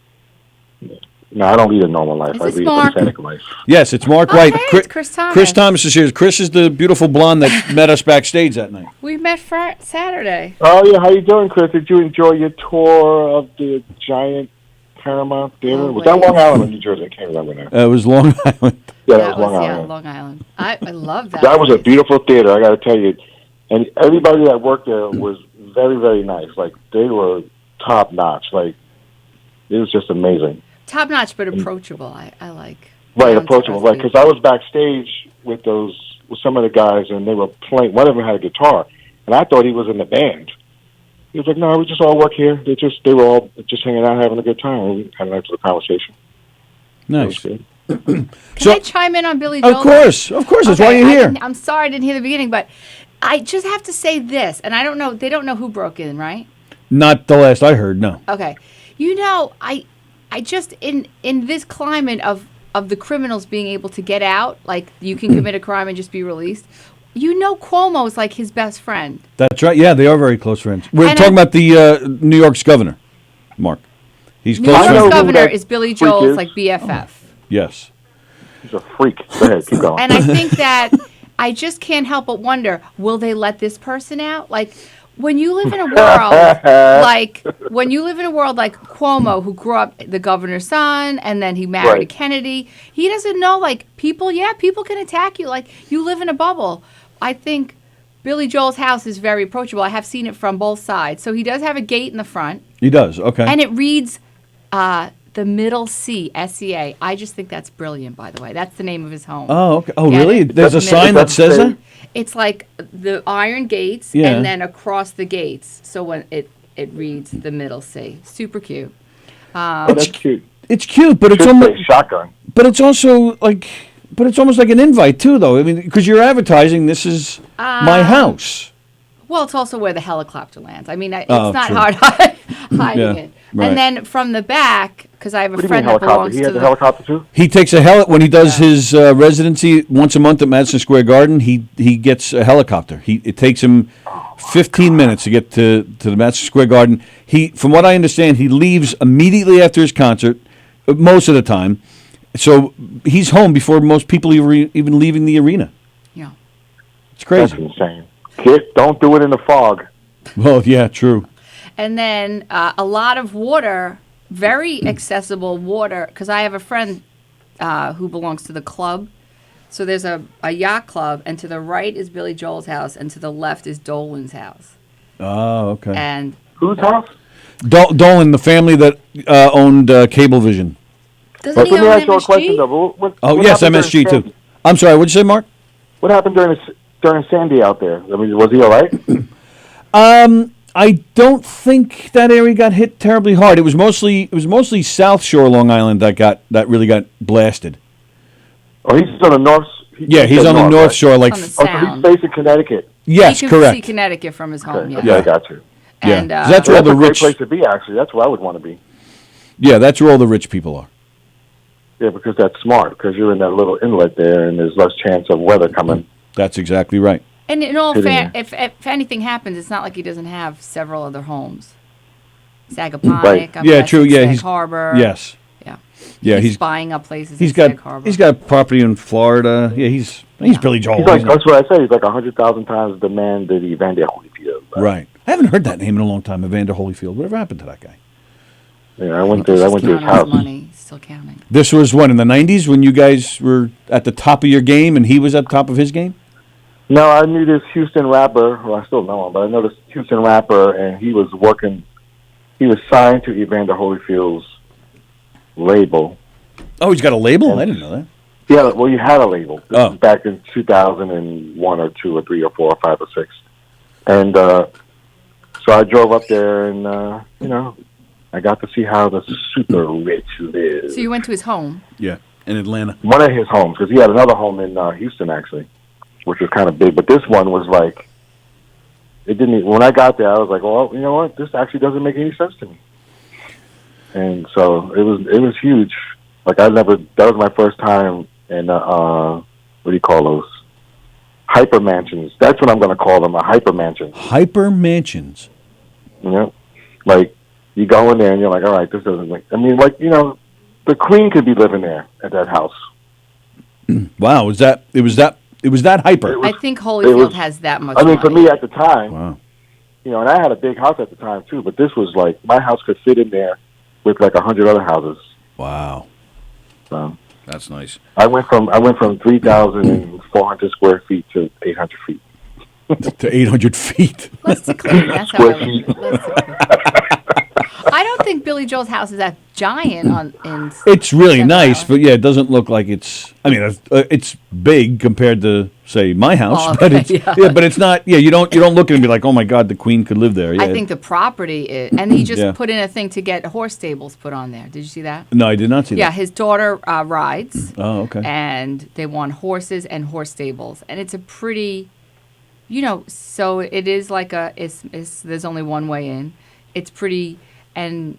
No, I don't lead a normal life. I lead a pathetic life. Yes, it's Mark White. It's Chris Thomas. Chris Thomas is here. Chris is the beautiful blonde that met us backstage that night. We met Saturday. Oh, yeah. How you doing, Chris? Did you enjoy your tour of the giant Paramount Theater? Was that Long Island or New Jersey? I can't remember now. It was Long Island. Yeah, that was Long Island. Yeah, Long Island. I love that. That was a beautiful theater, I got to tell you. And everybody that worked there was very, very nice. Like, they were top-notch. Like, it was just amazing. Top notch, but approachable. I like. Right, approachable. Right, because I was backstage with some of the guys, and they were playing. One of them had a guitar, and I thought he was in the band. He was like, "No, we just all work here." They were all just hanging out, having a good time. We had a nice little conversation. Nice. Can I chime in on Billy Joel? Of course. That's why you're here. I'm sorry I didn't hear the beginning, but I just have to say this, and I don't know. They don't know who broke in, right? Not the last I heard. No. Okay. I just in this climate of the criminals being able to get out, like you can commit a crime and just be released. Cuomo is like his best friend. That's right. Yeah, they are very close friends. We're talking about the New York's governor, Mark. He's New close. York's governor is Billy Joel's like BFF. Yes. He's a freak. Go ahead, keep going. And I think that I just can't help but wonder, will they let this person out? Like, when you live in a world like Cuomo, who grew up the governor's son, and then he married Right. Kennedy, he doesn't know, like, people can attack you. Like, you live in a bubble. I think Billy Joel's house is very approachable. I have seen it from both sides. So he does have a gate in the front, He does. Okay. and it reads the middle C, S-E-A. I just think that's brilliant, by the way. That's the name of his home. Oh, okay. Oh, Get really? it? There's a Middle sign that says C. that? It's like the iron gates, Yeah. and then across the gates. So when it reads the middle C. Super cute. Oh, that's cute. It's cute, but it's Should almost, say shotgun. but it's also like, but it's almost like an invite too, though. I mean, because you're advertising this is my house. Well, it's also where the helicopter lands. I mean, it's Oh, not true. hard hiding Yeah, it. right. And then from the back, because I have a What do you mean friend that helicopter? belongs He to has a the helicopter too? He takes when he does his residency once a month at Madison Square Garden. He gets a helicopter. It takes him 15 minutes to get to the Madison Square Garden. From what I understand, he leaves immediately after his concert, most of the time. So he's home before most people are even leaving the arena. Yeah. It's That's crazy. insane. Kid, don't do it in the fog. Well, yeah, true. And then a lot of water, very accessible water, because I have a friend who belongs to the club. So there's a yacht club, and to the right is Billy Joel's house, and to the left is Dolan's house. Oh, okay. And Whose house? Dolan, the family that owned Cablevision. doesn't But he let me own ask you a question, MSG? though. What Oh, yes, happened during MSG too. Sandy? I'm sorry, what'd you say, Mark? What happened during Sandy out there? I mean, was he all right? I don't think that area got hit terribly hard. It was mostly South Shore, Long Island that really got blasted. Oh, he's on the north. Yeah, he's on the North right? Shore, like On the Oh, so he's Sound. based in Connecticut. yes, He can correct. see Connecticut from his home, Okay. yeah. I got you. Yeah, And, 'Cause that's where all That's the a great rich. place to be, actually. That's where I would want to be. Yeah, that's where all the rich people are. Yeah, because that's smart, because you're in that little inlet there, and there's less chance of weather coming. That's exactly right. And in all Sitting fair, there. if anything happens, it's not like he doesn't have several other homes. Sagaponic, Right. I'm Yeah, guessing true. Yeah, Sag he's Harbor. Yes. Yeah. Yeah, he's buying up places he's in got Sag Harbor. he's got property in Florida. Yeah, he's Billy Joel. He's like, He's not- that's what I say. He's like 100,000 times the man that Evander Holyfield. right. I haven't heard that name in a long time, Evander Holyfield. Whatever happened to that guy? Yeah, I went He's to just his counting house. money. He's still counting. This was what, in the 90s when you guys were at the top of your game and he was at the top of his game? No, I knew this Houston rapper. Well, I still know him, but I know this Houston rapper, and he was working. He was signed to Evander Holyfield's label. Oh, he's got a label? I didn't know that. Yeah, well, you had a label. This Oh. was back in 2001 or 2 or 3 or 4 or 5 or 6. And so I drove up there, and, I got to see how the super rich live. So you went to his home. Yeah, in Atlanta. One of his homes, because he had another home in Houston, actually, which was kind of big. But this one was like, it didn't. When I got there, I was like, well, you know what? This actually doesn't make any sense to me. And so it was huge. Like that was my first time in what do you call those? Hyper mansions. That's what I'm going to call them, a hyper mansion. Hyper Mansions. You know, like you go in there and you're like, all right, this doesn't make. I mean, like the Queen could be living there at that house. Wow, it was that hyper. I think Holyfield was- has that much I mean, for money. me at the time, Wow. and I had a big house at the time too. But this was like my house could fit in there with like 100 other houses. Wow. So That's nice. I went from 3,400 square feet to 800 feet. To 800 feet. Let's declare. That's how I look at it. Let's declare. I don't think Billy Joel's house is that giant It's really Central nice, Island. but yeah, it doesn't look like it's. I mean, it's big compared to say my house, Oh, but okay, it's yeah. but it's not. Yeah, you don't look at it and be like, oh my God, the Queen could live there. Yeah. I think the property is, and he just Yeah. put in a thing to get horse stables put on there. Did you see that? No, I did not see Yeah, that. his daughter rides, Oh, okay. and they want horses and horse stables, and it's a pretty, so it is like it's there's only one way in. It's pretty, and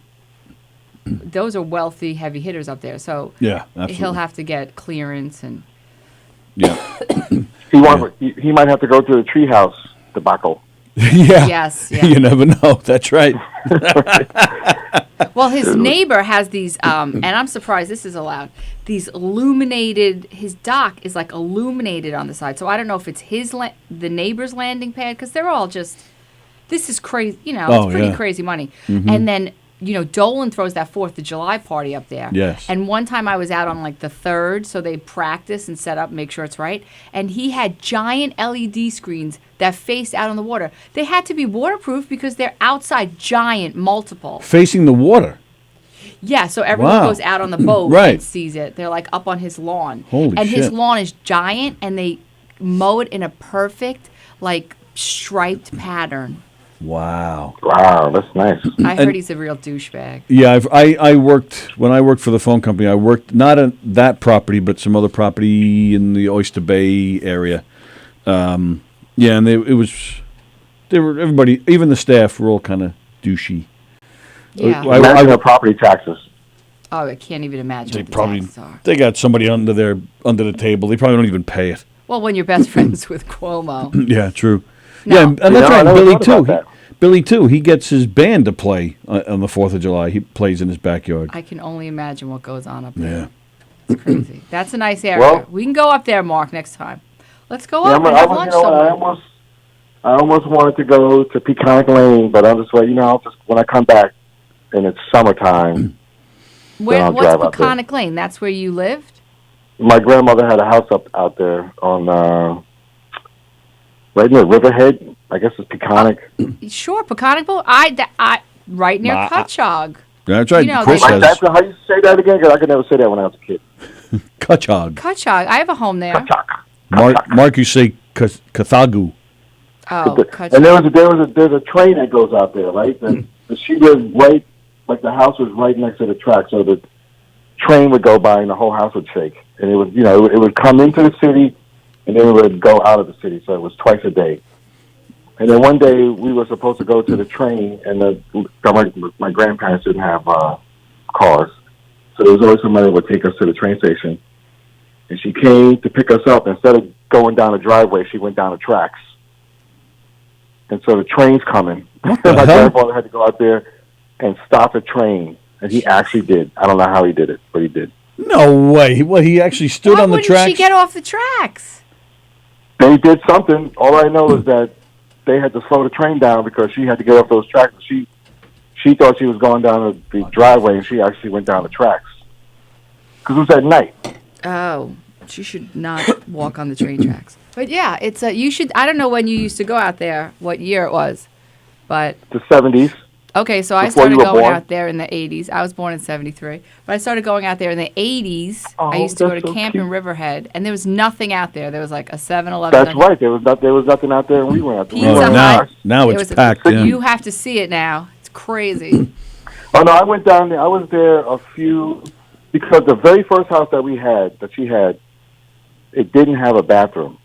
those are wealthy heavy hitters up there. So Yeah, absolutely. he'll have to get clearance and. Yeah. He might have to go through the treehouse debacle. Yeah. Yes, yeah. You never know. That's right. Well, his neighbor has these, and I'm surprised this is allowed. These illuminated. His dock is like illuminated on the side, so I don't know if it's the neighbor's landing pad because they're all just This is crazy. You know, Oh, it's pretty yeah. crazy money. And then, you know, Dolan throws that 4th of July party up there. Yes. And one time I was out on like the 3rd, so they practice and set up, make sure it's right. And he had giant LED screens that faced out on the water. They had to be waterproof because they're outside, giant, multiple. Facing the water. Yeah, so everyone Wow. goes out on the boat Right. and sees it. They're like up on his lawn. Holy and his shit. lawn is giant, and they mow it in a perfect, like, striped pattern. Wow. Wow, that's nice. I heard he's a real douchebag. Yeah, I worked when I worked for the phone company. I worked not at that property, but some other property in the Oyster Bay area. Yeah, and they were everybody, even the staff, were all kind of douchey. Yeah. Imagine the property taxes. Oh, I can't even imagine They what the probably taxes are. they got somebody under the table. They probably don't even pay it. Well, when you're best friends with Cuomo. Yeah, true. No. Yeah, and that's You know, I right. never Billy thought too. about that. Billy too. He gets his band to play on the 4th of July. He plays in his backyard. I can only imagine what goes on up there. Yeah. It's crazy. That's a nice area. Well- We can go up there, Mark, next time. Let's go Yeah, up and have you lunch know, somewhere. I almost wanted to go to Peconic Lane, but I'm just like, I'll just when I come back and it's summertime. I'll What's drive out there. Peconic Lane? That's where you lived? My grandmother had a house out there on right near Riverhead. I guess it's Peconic. Sure, Peconic Bowl. Right near Cutchog. That's right. You know, Chris they- Like has that's how you say that again? 'Cause I could never say that when I was a kid. Kachog. Cutchog. I have a home there. Mark, you say Kathagu. Oh, And Cutchog. there's a train that goes out there, right? And she lived right, like the house was right next to the track, so the train would go by and the whole house would shake. And it would, it would come into the city and then it would go out of the city, so it was twice a day. And then one day we were supposed to go to the train, and my grandparents didn't have cars, so there was always somebody that would take us to the train station. And she came to pick us up. Instead of going down the driveway, she went down the tracks. And so the train's coming. the My hell? grandfather had to go out there and stop the train, and he actually did. I don't know how he did it, but he did. No way. Well, he actually stood Why on the wouldn't tracks. she get off the tracks? They did something. All I know is that they had to slow the train down because she had to get off those tracks. She thought she was going down the driveway, and she actually went down the tracks. Because it was at night. Oh, she should not walk on the train tracks. But yeah, it's you should. I don't know when you used to go out there, what year it was, but The 70s. okay. So I Before started you were going born? out there in the 80s. I was born in '73, but I started going out there in the 80s. Oh, I used to go to that's so camp cute. in Riverhead, and there was nothing out there. There was like a 7-Eleven. That's right. There was nothing out there, and we went out there. Pizza We went now, Hut. now It it's was packed in. You have to see it now. It's crazy. Oh no, I went down there. I was there because the very first house that she had, it didn't have a bathroom.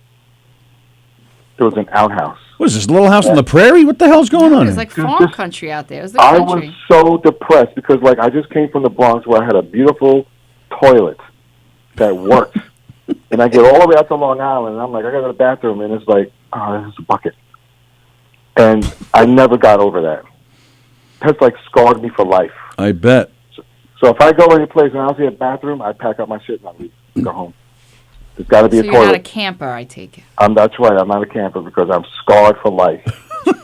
It was an outhouse. What is this, Little House on the Prairie? What the hell's going It on was here? like farm country out there. It was the I country. was so depressed because I just came from the Bronx where I had a beautiful toilet that worked. And I get all the way out to Long Island, and I'm like, I got to go to the bathroom, and it's like, oh, this is a bucket. And I never got over that. That's scarred me for life. I bet. So if I go any place and I don't see a bathroom, I pack up my shit and I leave. Go home. There's got to be So a you're not a toilet. camper, I take it. That's right. I'm not a camper because I'm scarred for life.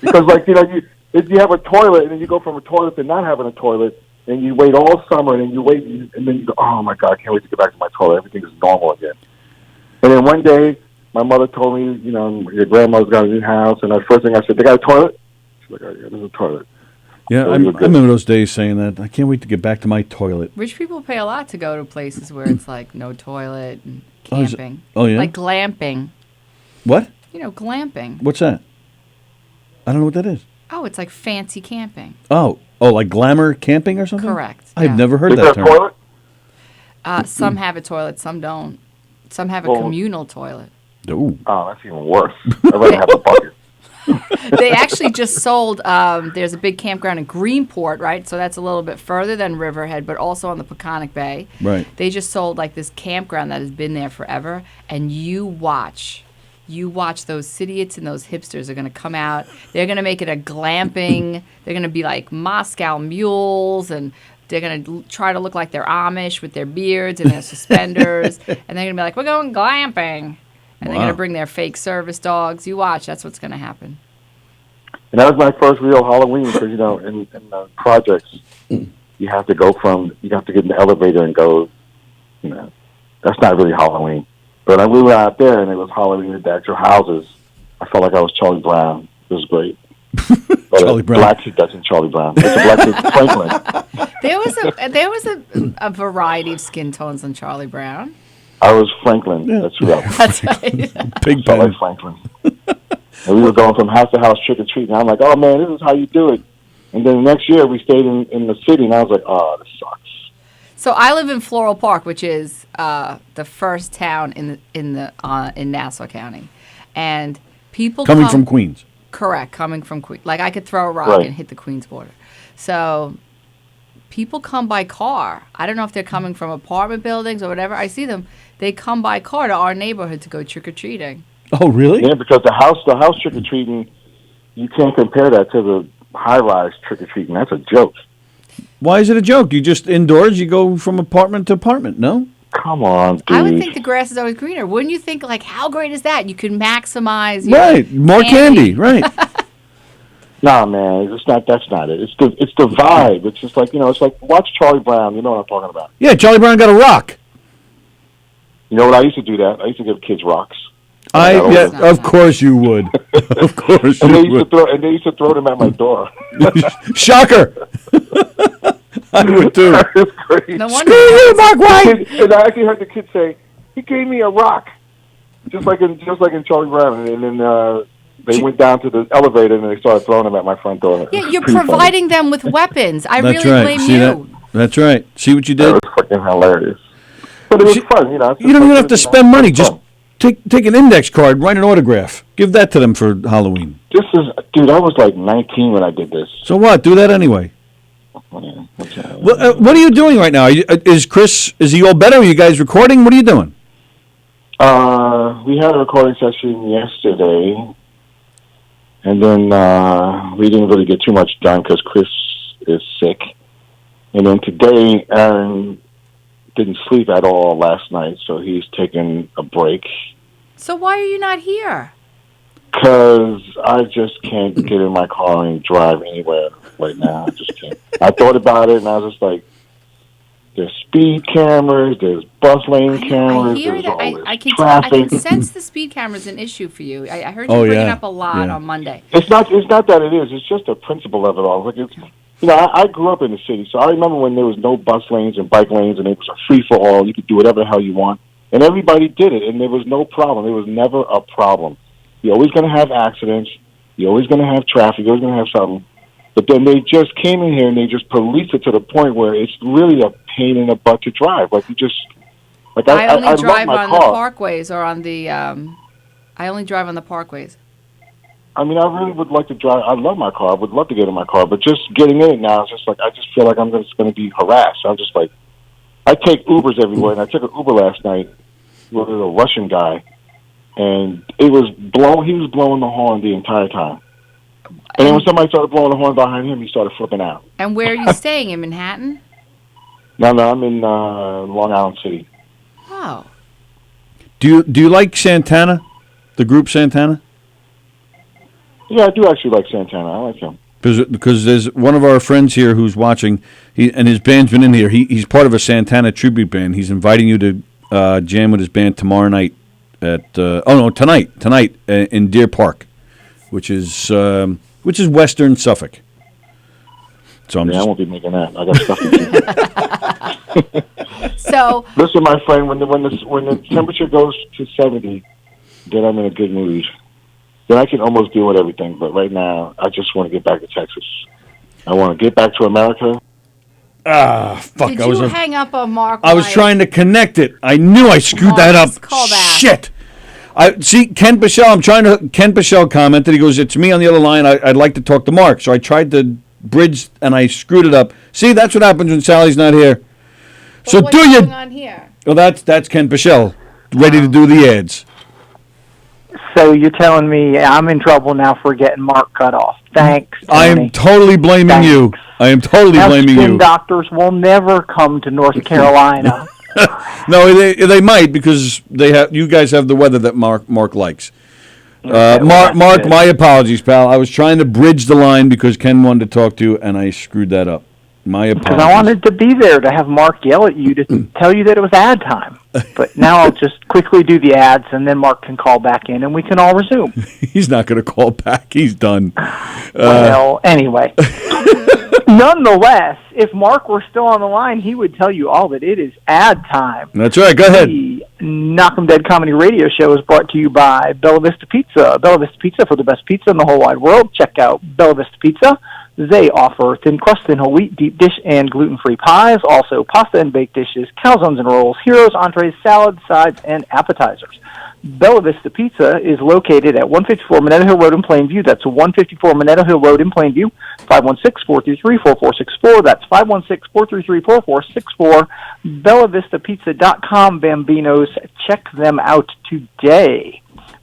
Because if you have a toilet and then you go from a toilet to not having a toilet, and you wait all summer and then you wait and then you go, oh my God, I can't wait to get back to my toilet. Everything is normal again. And then one day, my mother told me, your grandmother's got a new house, and the first thing I said, they got a toilet? She's like, oh yeah, there's a toilet. Yeah, So I you were good. remember those days saying that. I can't wait to get back to my toilet. Rich people pay a lot to go to places where it's like no toilet and Oh, is it- camping. oh, yeah? Like glamping. What? Glamping. What's that? I don't know what that is. Oh, it's like fancy camping. Oh, like glamour camping or something? Correct. I've yeah. never heard Is that there a term. toilet? Some have a toilet, some don't. Some have a Well- communal toilet. Ooh. Oh, that's even worse. I'd rather have a bucket. They actually just sold, there's a big campground in Greenport, right? So that's a little bit further than Riverhead, but also on the Peconic Bay. Right. They just sold this campground that has been there forever, and you watch those idiots and those hipsters are going to come out. They're going to make it a glamping. They're going to be like Moscow mules, and they're going to try to look like they're Amish with their beards and their suspenders, and they're going to be like, we're going glamping. And they're Wow. going to bring their fake service dogs. You watch. That's what's going to happen. And that was my first real Halloween because, in the projects, you have to get in the elevator and go, that's not really Halloween. But when we were out there and it was Halloween at the actual houses, I felt like I was Charlie Brown. It was great. Charlie Brown. Black sheep, that's in Charlie Brown. It's a black sheep, Franklin. There was a variety of skin tones on Charlie Brown. I was Franklin. Yeah. That's who I was. That's right. Pig I pen. like Franklin. And we were going from house to house trick-or-treating. I'm like, oh, man, this is how you do it. And then the next year we stayed in the city, and I was like, oh, this sucks. So I live in Floral Park, which is the first town in Nassau County, and people Coming from Queens. Correct, coming from Queens. Like I could throw a rock Right. and hit the Queens border. So people come by car. I don't know if they're coming from apartment buildings or whatever. I see them. They come by car to our neighborhood to go trick or treating. Oh, really? Yeah, because the house trick-or-treating, you can't compare that to the high-rise trick-or-treating. That's a joke. Why is it a joke? You just indoors, you go from apartment to apartment, no? Come on, dude. I would think the grass is always greener. Wouldn't you think, like, how great is that? You can maximize your Right, more candy, right. Nah, man, that's not it. It's the vibe. It's just like, it's like, watch Charlie Brown. You know what I'm talking about. Yeah, Charlie Brown got a rock. You know what? I used to do that. I used to give kids rocks. Of course you would. Of course And you would. they used to throw them at my door. Shocker. I would too. It's crazy. No wonder. Screw you, Mark White. And I actually heard the kid say, "He gave me a rock," just like in Charlie Brown. And then they went down to the elevator and they started throwing them at my front door. Yeah, you're providing them with weapons. I That's really right. blame See you. that? That's right. See what you That did? was fucking hilarious. But it was fun, You don't even have to spend money. Just take an index card, write an autograph. Give that to them for Halloween. Dude, I was like 19 when I did this. So what? Do that anyway. What are you doing right now? Is Chris, is he all better? Are you guys recording? What are you doing? We had a recording session yesterday, and then we didn't really get too much done because Chris is sick. And then today, Aaron didn't sleep at all last night, so he's taking a break. So why are you not here? Because I just can't get in my car and drive anywhere right now. I just can't. I thought about it, and I was just like, there's speed cameras, there's bus lane cameras, I hear there's that. all this I traffic. can sense the speed camera is an issue for you. I heard you Oh, bring it yeah. up a lot Yeah. on Monday. It's not that it is. It's just the principle of it all. Like I grew up in the city, so I remember when there was no bus lanes and bike lanes, and it was a free for all. You could do whatever the hell you want, and everybody did it, and there was no problem. There was never a problem. You're always going to have accidents. You're always going to have traffic. You're always going to have something. But then they just came in here and they just policed it to the point where it's really a pain in the butt to drive. Like you just, like I only love drive my on car. the parkways or on the. I only drive on the parkways. I mean, I really would like to drive. I love my car. I would love to get in my car, but just getting in it now is just like I just feel like I'm just going to be harassed. I'm just like, I take Ubers everywhere, and I took an Uber last night with a Russian guy, and he was blowing the horn the entire time. And then when somebody started blowing the horn behind him, he started flipping out. And where are you staying in Manhattan? No, I'm in Long Island City. Oh, Do you like Santana, the group Santana? Yeah, I do actually like Santana. I like him. Because there's one of our friends here who's watching, and his band's been in here. He's part of a Santana tribute band. He's inviting you to jam with his band tomorrow night at tonight in Deer Park, which is Western Suffolk. So I won't be making that. I got stuff to do. so Listen, my friend, when the temperature goes to 70, then I'm in a good mood. Then I can almost deal with everything. But right now, I just want to get back to Texas. I want to get back to America. Fuck! did you hang up on Mark? I was White? trying to connect it. I knew I screwed that up. just call back. Shit. I see Ken Pichelle. Ken Pichelle commented. He goes, "It's me on the other line. I'd like to talk to Mark." So I tried to bridge, and I screwed it up. See, that's what happens when Sally's not here. So What's do you? going on here? Well, that's Ken Pichelle, ready to do the ads. So you're telling me I'm in trouble now for getting Mark cut off. Thanks, Tony. I am totally blaming you. I am totally Now, blaming skin you. doctors will never come to North Carolina. No, they might because you guys have the weather that Mark likes. Mark, my apologies, pal. I was trying to bridge the line because Ken wanted to talk to you, and I screwed that up. My apologies. Because I wanted to be there to have Mark yell at you to tell you that it was ad time. But now I'll just quickly do the ads, and then Mark can call back in, and we can all resume. He's not going to call back. He's done. Well, anyway. Nonetheless, if Mark were still on the line, he would tell you all that it is ad time. That's right. Go ahead. The Knockem Dead Comedy Radio Show is brought to you by Bella Vista Pizza. Bella Vista Pizza for the best pizza in the whole wide world. Check out Bella Vista Pizza. They offer thin crust, thin whole wheat, deep dish, and gluten-free pies. Also, pasta and baked dishes, calzones and rolls, heroes, entrees, salads, sides, and appetizers. Bella Vista Pizza is located at 154 Minetto Hill Road in Plainview. That's 154 Minetto Hill Road in Plainview. 516-433-4464. That's 516-433-4464. BellaVistaPizza.com, Bambinos. Check them out today.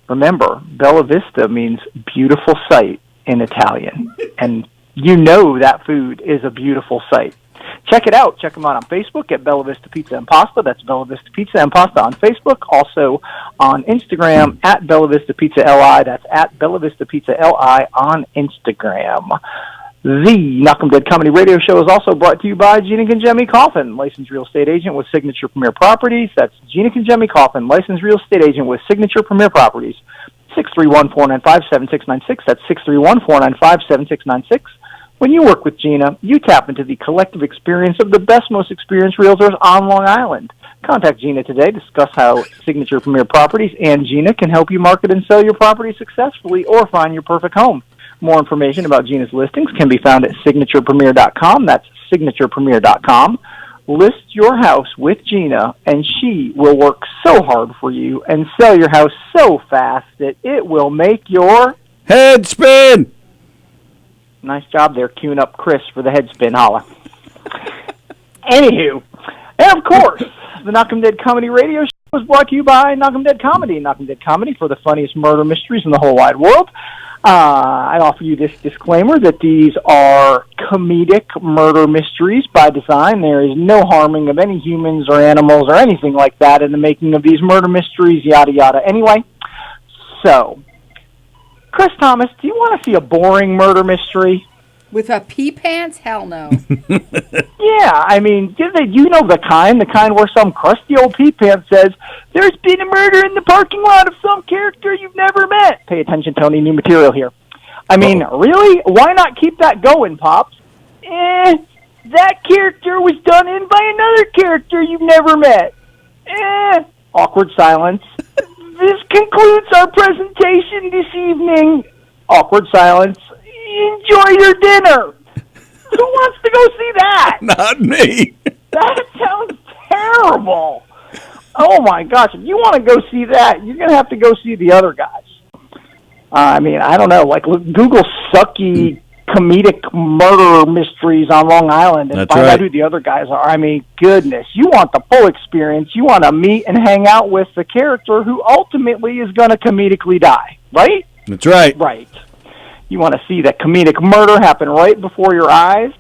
Remember, Bella Vista means beautiful sight in Italian. And you know that food is a beautiful sight. Check it out. Check them out on Facebook at Bella Vista Pizza and Pasta. That's Bella Vista Pizza and Pasta on Facebook. Also on Instagram at Bella Vista Pizza LI. That's at Bella Vista Pizza LI on Instagram. The Knockem Dead Comedy Radio Show is also brought to you by Gina Congemi Coffin, licensed real estate agent with Signature Premier Properties. That's Gina Congemi Coffin, licensed real estate agent with Signature Premier Properties. 631-495-7696. That's 631-495-7696. When you work with Gina, you tap into the collective experience of the best, most experienced realtors on Long Island. Contact Gina today to discuss how Signature Premier Properties and Gina can help you market and sell your property successfully or find your perfect home. More information about Gina's listings can be found at signaturepremier.com. That's signaturepremier.com. List your house with Gina, and she will work so hard for you and sell your house so fast that it will make your head spin. Nice job there, queuing up Chris for the head spin, holla. Anywho, and of course, the Knockem Dead Comedy Radio Show was brought to you by Knockem Dead Comedy. Knockem Dead Comedy for the funniest murder mysteries in the whole wide world. I offer you this disclaimer that these are comedic murder mysteries by design. There is no harming of any humans or animals or anything like that in the making of these murder mysteries, yada, yada. Anyway, so, Chris Thomas, do you want to see a boring murder mystery? With a pee pants? Hell no. Yeah, I mean, you know the kind where some crusty old pee pants says, "There's been a murder in the parking lot of some character you've never met." Pay attention, Tony, new material here. I mean, really? Why not keep that going, Pops? That character was done in by another character you've never met. Awkward silence. This concludes our presentation this evening. Awkward silence. Enjoy your dinner. Who wants to go see that? Not me. That sounds terrible. Oh, my gosh. If you want to go see that, you're going to have to go see the other guys. I mean, I don't know. Like, Google sucky comedic murder mysteries on Long Island and find out who the other guys are. I mean, goodness. You want the full experience. You want to meet and hang out with the character who ultimately is going to comedically die, right? That's right. Right. You want to see that comedic murder happen right before your eyes.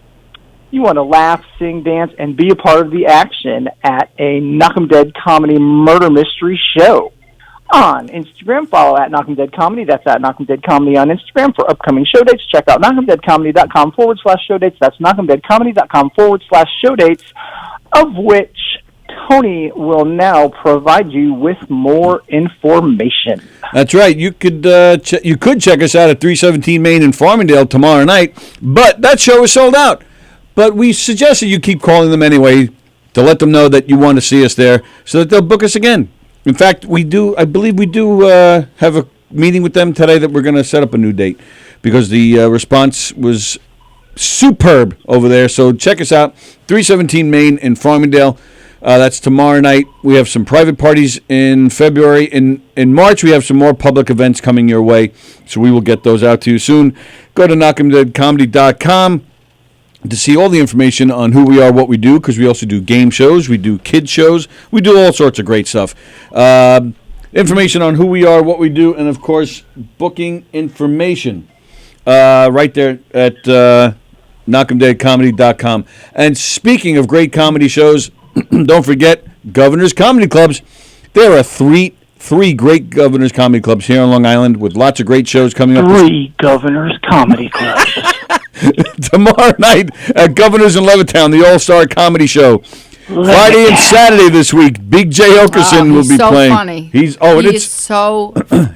You want to laugh, sing, dance, and be a part of the action at a Knockem Dead Comedy murder mystery show. On Instagram, follow at Knockem Dead Comedy. That's at Knockem Dead Comedy on Instagram for upcoming show dates. Check out knockemdeadcomedy.com/show dates. That's knockemdeadcomedy.com/show dates, of which Tony will now provide you with more information. That's right. You could check us out at 317 Main in Farmingdale tomorrow night, but that show is sold out. But we suggest that you keep calling them anyway to let them know that you want to see us there so that they'll book us again. In fact, I believe we do have a meeting with them today that we're going to set up a new date because the response was superb over there. So check us out, 317 Main in Farmingdale. That's tomorrow night. We have some private parties in February. In March, we have some more public events coming your way, so we will get those out to you soon. Go to knockemdeadcomedy.com to see all the information on who we are, what we do, because we also do game shows, we do kids shows, we do all sorts of great stuff. Information on who we are, what we do, and, of course, booking information right there at knockemdeadcomedy.com. And speaking of great comedy shows, don't forget Governor's Comedy Clubs. There are 3 3 great Governors Comedy Clubs here on Long Island with lots of great shows coming up. 3 Governors Comedy Clubs. Tomorrow night at Governors in Levittown, the All-Star Comedy Show. Friday and Saturday this week, Big J. Okerson will be so playing. Funny. He is so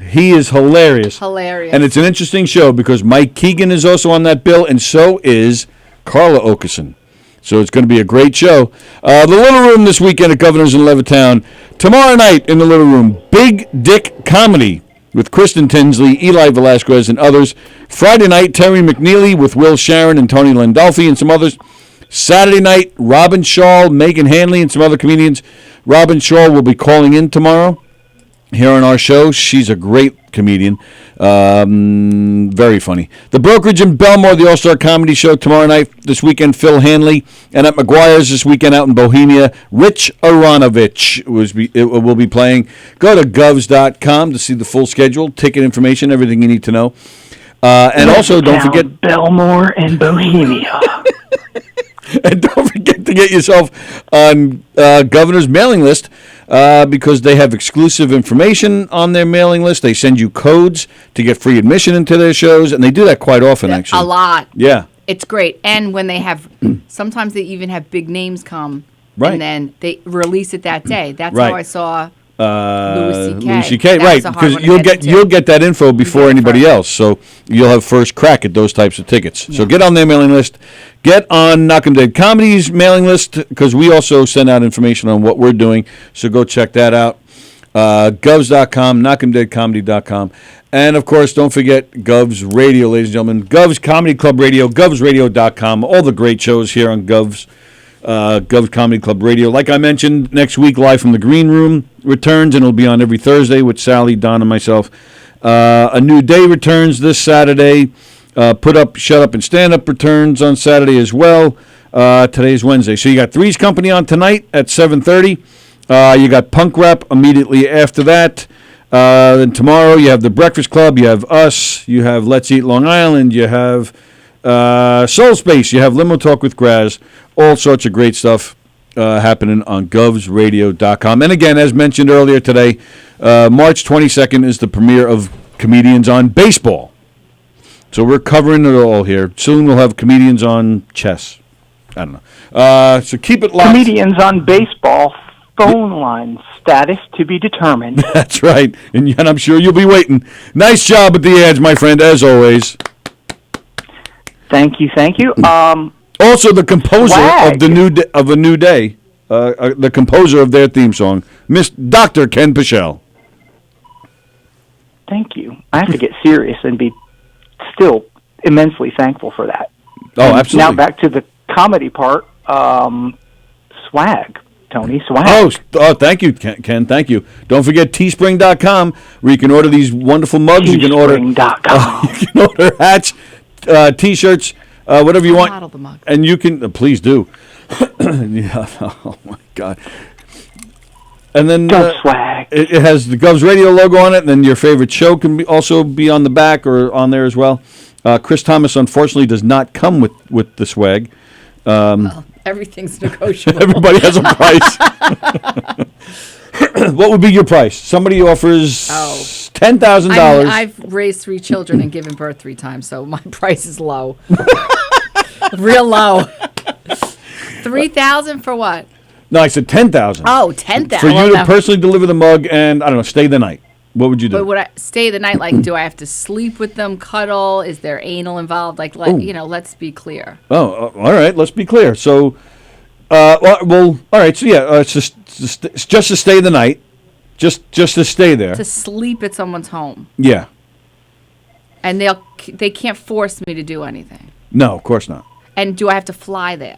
he is hilarious. hilarious. And it's an interesting show because Mike Keegan is also on that bill, and so is Carla Okerson. So it's going to be a great show. The Little Room this weekend at Governors in Levittown. Tomorrow night in the Little Room, Big Dick Comedy with Kristen Tinsley, Eli Velasquez, and others. Friday night, Terry McNeely with Will Sharon and Tony Landolfi and some others. Saturday night, Robin Shaw, Megan Hanley, and some other comedians. Robin Shaw will be calling in tomorrow here on our show. She's a great comedian. Very funny. The Brokerage in Belmore, the All-Star Comedy Show tomorrow night. This weekend, Phil Hanley. And at McGuire's this weekend out in Bohemia, Rich Aronovich will be playing. Go to govs.com to see the full schedule, ticket information, everything you need to know. And also, don't forget Belmore and Bohemia. And don't forget to get yourself on Governor's mailing list because they have exclusive information on their mailing list. They send you codes to get free admission into their shows, and they do that quite often, actually. A lot. Yeah. It's great. And when they have, sometimes they even have big names come. Right. And then they release it that day. That's Right. how I saw Louis C.K. Louis C.K. That Right, was a hard because one to you'll into. get that info before get it anybody first. else, so you'll have first crack at those types of tickets. So get on their mailing list. Get on Knockem Dead Comedy's mailing list because we also send out information on what we're doing. So go check that out. Govs.com, knockemdeadcomedy.com. And, of course, don't forget Govs Radio, ladies and gentlemen. Govs Comedy Club Radio, govsradio.com. All the great shows here on Govs Comedy Club Radio. Like I mentioned, next week, Live from the Green Room returns, and it'll be on every Thursday with Sallie, Don, and myself. A New Day returns this Saturday. Put Up, Shut Up, and Stand Up returns on Saturday as well. Today's Wednesday. So you got Three's Company on tonight at 7:30. You got Punk Rap immediately after that. Then tomorrow you have The Breakfast Club. You have us. You have Let's Eat Long Island. You have Soul Space. You have Limo Talk with Graz. All sorts of great stuff happening on govsradio.com. And again, as mentioned earlier today, March 22nd is the premiere of Comedians on Baseball. So we're covering it all here. Soon we'll have comedians on chess. I don't know. So keep it locked. Comedians on baseball, phone line status to be determined. That's right. And I'm sure you'll be waiting. Nice job with the ads, my friend, as always. Thank you, thank you. Also, the composer Swag. of A New Day, the composer of their theme song, Miss Dr. Ken Pichelle. Thank you. I have to get serious and be still immensely thankful for that. Oh, absolutely. Now back to the comedy part. Swag, Tony, swag. Oh, thank you, Ken. Thank you. Don't forget teespring.com where you can order these wonderful mugs. You can order hats, T-shirts, whatever you want. Model the mug. And you can, please do. Yeah. Oh, my God. And then swag. it has the Govs Radio logo on it, and then your favorite show can also be on the back or on there as well. Chris Thomas, unfortunately, does not come with the swag. Well, everything's negotiable. Everybody has a price. What would be your price? Somebody offers $10,000. I mean, I've raised 3 children and given birth 3 times, so my price is low. Real low. 3,000 for what? No, I said 10,000. Oh, 10,000. For you to personally deliver the mug and, I don't know, stay the night. What would you do? But would I stay the night? Like, do I have to sleep with them, cuddle? Is there anal involved? Like, let's be clear. Oh, all right. Let's be clear. So, all right. So, yeah, it's just to stay the night. Just to stay there. To sleep at someone's home. Yeah. And they can't force me to do anything. No, of course not. And do I have to fly there?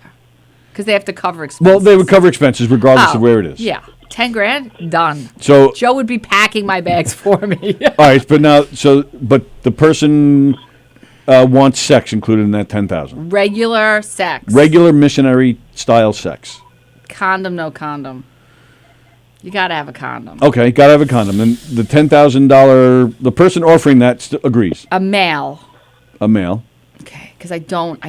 Because they have to cover expenses. Well, they would cover expenses regardless of where it is. Yeah. 10 grand, done. So Joe would be packing my bags for me. all right, but the person wants sex included in that 10,000. Regular sex. Regular missionary style sex. Condom, no condom. You got to have a condom. Okay, gotta have a condom. And the $10,000, the person offering that agrees. A male. A male. Okay, because I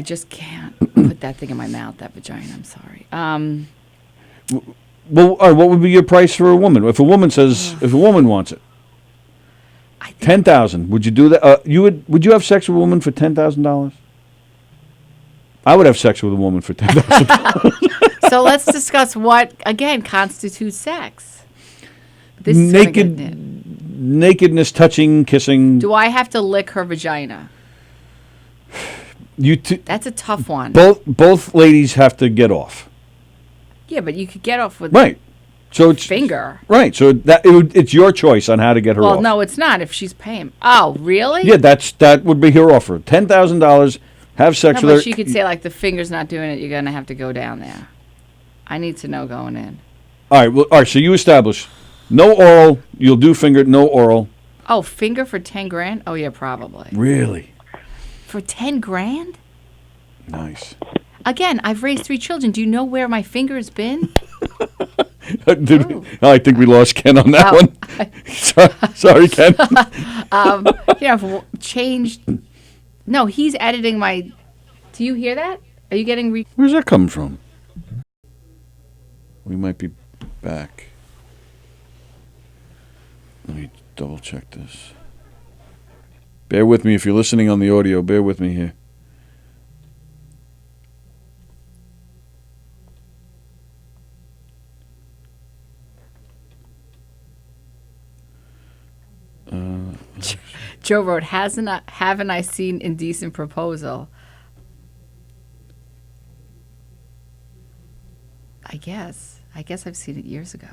just can't put that thing in my mouth, that vagina. I'm sorry. Well, all right, what would be your price for a woman? If a woman says, if a woman wants it, I think 10,000. Would you do that? Would you have sex with a woman for $10,000? I would have sex with a woman for $10,000. So let's discuss what, again, constitutes sex. This is gonna get in. Nakedness, touching, kissing. Do I have to lick her vagina? That's a tough one. Both ladies have to get off. Yeah, but you could get off with Right. So it's finger. Right. So it's your choice on how to get her off. Well, no, it's not if she's paying. Oh, really? Yeah, that would be her offer. $10,000. Have sex No, with her. but she could say, like, the finger's not doing it. You're going to have to go down there. I need to know going in. All right. Well, all right. So you establish no oral. You'll do finger. No oral. Oh, finger for 10 grand? Oh, yeah, probably. Really? For 10 grand? Nice. Again, I've raised 3 children. Do you know where my finger's been? I think we lost Ken on that one. Sorry, Ken. Changed. No, he's editing my. Do you hear that? Are you getting? Where's that coming from? We might be back. Let me double check this. Bear with me if you're listening on the audio. Bear with me here. Joe wrote, haven't I seen Indecent Proposal? I guess I've seen it years ago.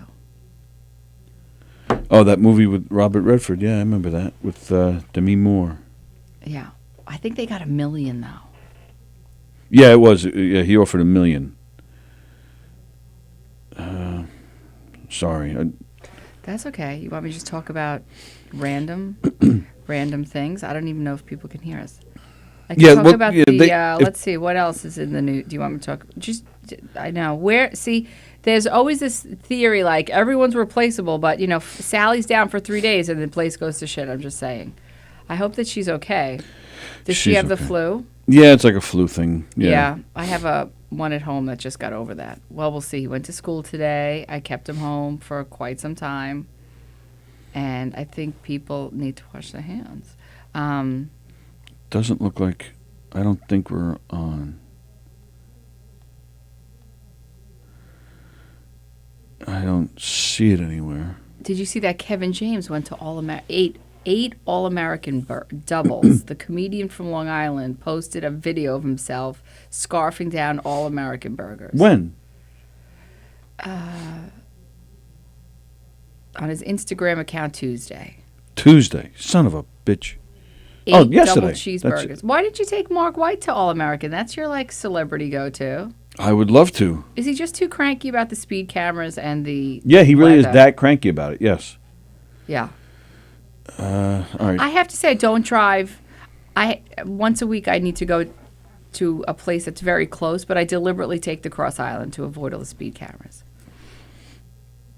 Oh, that movie with Robert Redford. Yeah, I remember that with Demi Moore. Yeah, I think they got $1 million though. Yeah, it was. Yeah, he offered $1 million. Sorry. That's okay. You want me to just talk about random things? I don't even know if people can hear us. I can talk about let's see, what else is in the news? Do you want me to talk? I know. There's always this theory like everyone's replaceable, but, Sally's down for 3 days and the place goes to shit. I'm just saying. I hope that she's okay. Does she have the flu? Yeah, it's like a flu thing. Yeah. I have one at home that just got over that. Well, we'll see. He went to school today. I kept him home for quite some time. And I think people need to wash their hands. Doesn't look like. I don't think we're on. I don't see it anywhere. Did you see that Kevin James went to eight All-American doubles? The comedian from Long Island posted a video of himself scarfing down All-American burgers. When? On his Instagram account Tuesday. Son of a bitch. 8 yesterday. double cheeseburgers. Why did you take Mark White to All-American? That's your, celebrity go-to. I would love to. Is he just too cranky about the speed cameras and the... Yeah, he really is that cranky about it, yes. Yeah. All right. I have to say, I don't drive. Once a week, I need to go to a place that's very close, but I deliberately take the Cross Island to avoid all the speed cameras.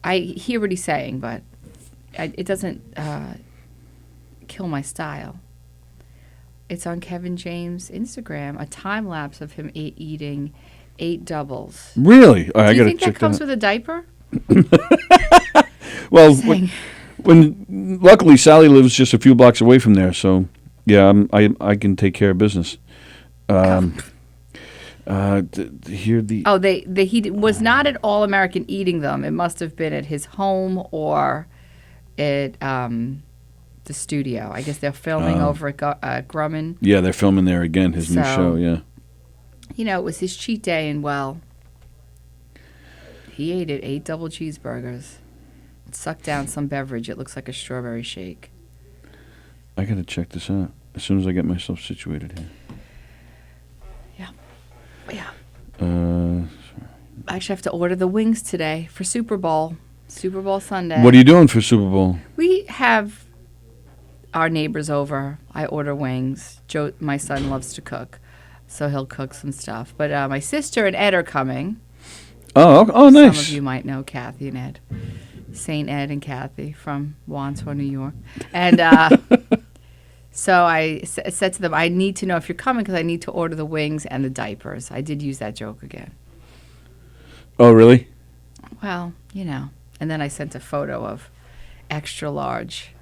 I hear what he's saying, but it doesn't kill my style. It's on Kevin James' Instagram, a time lapse of him eating 8 doubles. Really? Do you think that comes with a diaper? Well, when luckily Sallie lives just a few blocks away from there, so yeah, I can take care of business. He was not at All American eating them. It must have been at his home or at the studio. I guess they're filming over at Grumman. Yeah, they're filming there again. His new show. Yeah. It was his cheat day, and he ate 8 double cheeseburgers. Sucked down some beverage. It looks like a strawberry shake. I gotta check this out as soon as I get myself situated here. Yeah. I actually have to order the wings today for Super Bowl Sunday. What are you doing for Super Bowl? We have our neighbors over. I order wings. Joe, my son, loves to cook, so he'll cook some stuff. But my sister and Ed are coming. Oh, nice. Some of you might know Kathy and Ed. St. Ed and Kathy from Wandsworth, New York. And so I said to them, I need to know if you're coming because I need to order the wings and the diapers. I did use that joke again. Oh, really? Well, you know. And then I sent a photo of extra large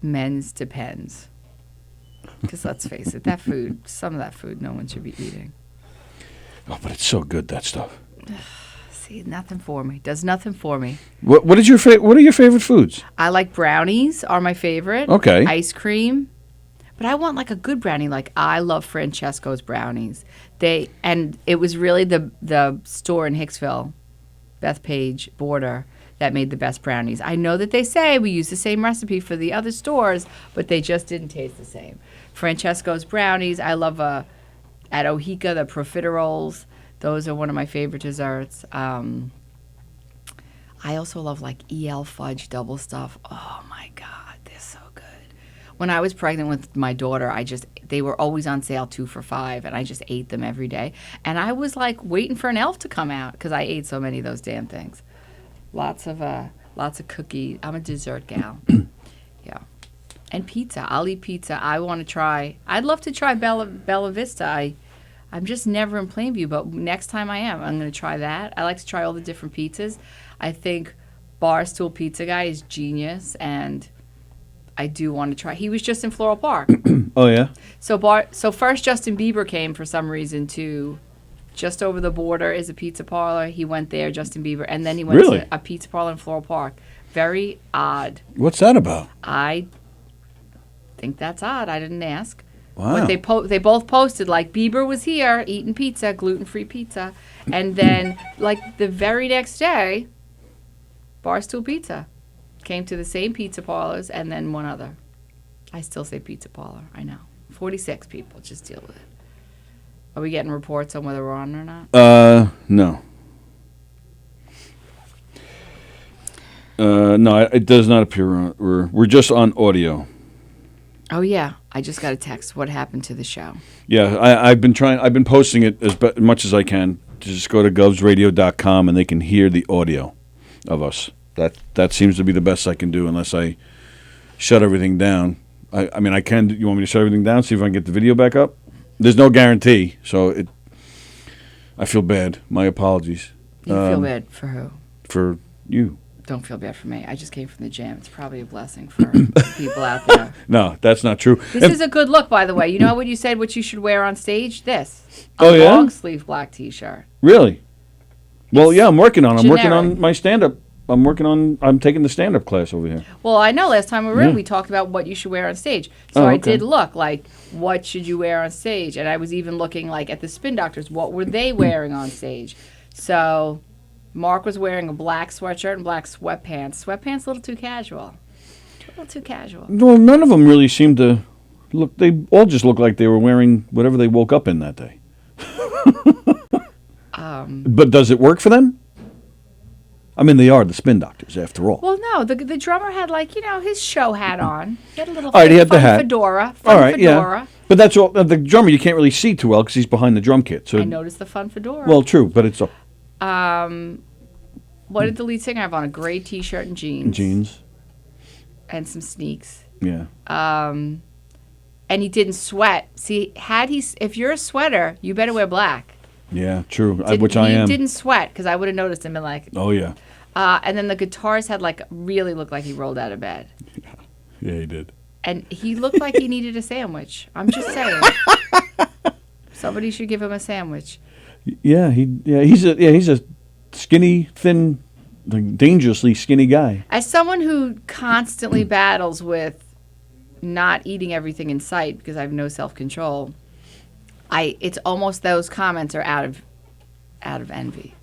men's Depends. Because let's face it, some of that food, no one should be eating. Oh, but it's so good, that stuff. See, nothing for me. Does nothing for me. What are your favorite foods? I like brownies are my favorite. Okay. Ice cream. But I want like a good brownie. Like I love Francesco's brownies. And it was really the store in Hicksville, Bethpage border, that made the best brownies. I know that they say we use the same recipe for the other stores, but they just didn't taste the same. Francesco's brownies. I love at Ohika the profiteroles. Those are one of my favorite desserts. I also love like EL fudge double stuff. Oh my God, they're so good. When I was pregnant with my daughter, they were always on sale 2 for $5, and I just ate them every day. And I was like waiting for an elf to come out because I ate so many of those damn things. Lots of cookies. I'm a dessert gal. Yeah. And pizza. I'll eat pizza. I'd love to try Bella Vista. I'm just never in Plainview, but next time I'm going to try that. I like to try all the different pizzas. I think Barstool Pizza Guy is genius, and I do want to try. He was just in Floral Park. Oh, yeah? So first Justin Bieber came for some reason to just over the border is a pizza parlor. He went there, Justin Bieber, and then he went to a pizza parlor in Floral Park. Very odd. What's that about? I think that's odd. I didn't ask. Wow. But they both posted, like, Bieber was here eating pizza, gluten-free pizza. And then, like, the very next day, Barstool Pizza came to the same pizza parlors and then one other. I still say pizza parlor. I know. 46 people. Just deal with it. Are we getting reports on whether we're on or not? No. No, it does not appear on. We're just on audio. Oh, yeah. I just got a text. What happened to the show? Yeah, I've been posting it as much as I can. Just go to govsradio.com and they can hear the audio of us. That seems to be the best I can do unless I shut everything down. I mean, I can. You want me to shut everything down, see if I can get the video back up? There's no guarantee, so I feel bad. My apologies. You feel bad for who? For you. Don't feel bad for me. I just came from the gym. It's probably a blessing for people out there. No, that's not true. This is a good look, by the way. You know what you said, what you should wear on stage? This. Oh, yeah? Long sleeve black T-shirt. Really? Well, yeah, I'm working on Generic. my stand-up. I'm taking the stand-up class over here. Well, I know last time we were in, we talked about what you should wear on stage. So I did look like, what should you wear on stage? And I was even looking like at the Spin Doctors. What were they wearing on stage? So Mark was wearing a black sweatshirt and black sweatpants. Sweatpants a little too casual. A little too casual. Well, none of them really seemed to look. They all just looked like they were wearing whatever they woke up in that day. But does it work for them? I mean, they are the Spin Doctors, after all. Well, no, the drummer had, like, his show hat on. He had a little All right, he had the hat. fedora. All right, fedora. yeah. But that's all. The drummer you can't really see too well because he's behind the drum kit. So I noticed the fun fedora. Well, true, but it's what did the lead singer have on? A gray T-shirt and jeans. Jeans. And some sneaks. Yeah. And he didn't sweat. See, if you're a sweater, you better wear black. Yeah, true. Which I am. He didn't sweat because I would have noticed him and like. Oh yeah. And then the guitarist had really looked like he rolled out of bed. Yeah, he did. And he looked like he needed a sandwich. I'm just saying. Somebody should give him a sandwich. Yeah, he's a skinny, thin, like, dangerously skinny guy. As someone who constantly battles with not eating everything in sight because I have no self-control, it's almost those comments are out of envy.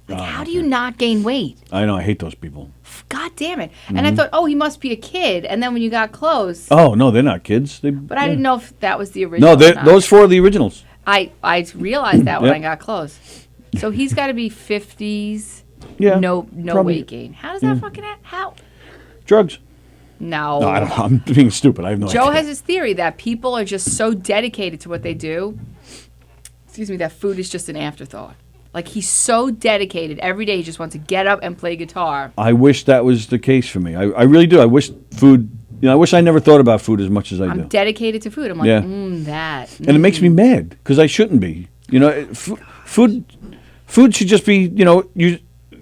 Like, how do you not gain weight? I know, I hate those people. God damn it. And I thought, he must be a kid. And then when you got close. Oh, no, they're not kids. But I didn't know if that was the original. No, those four are the originals. I realized that when I got close. So he's got to be 50s. Yeah. No probably. weight gain. How does that fucking happen? How? Drugs. No. No, I don't know. I'm being stupid. I have no idea. Joe has this theory that people are just so dedicated to what they do. Excuse me, that food is just an afterthought. Like, he's so dedicated. Every day he just wants to get up and play guitar. I wish that was the case for me. I really do. I wish food, I wish I never thought about food as much as I do. I'm dedicated to food. I'm like, that. And it makes me mad because I shouldn't be. Food should just be,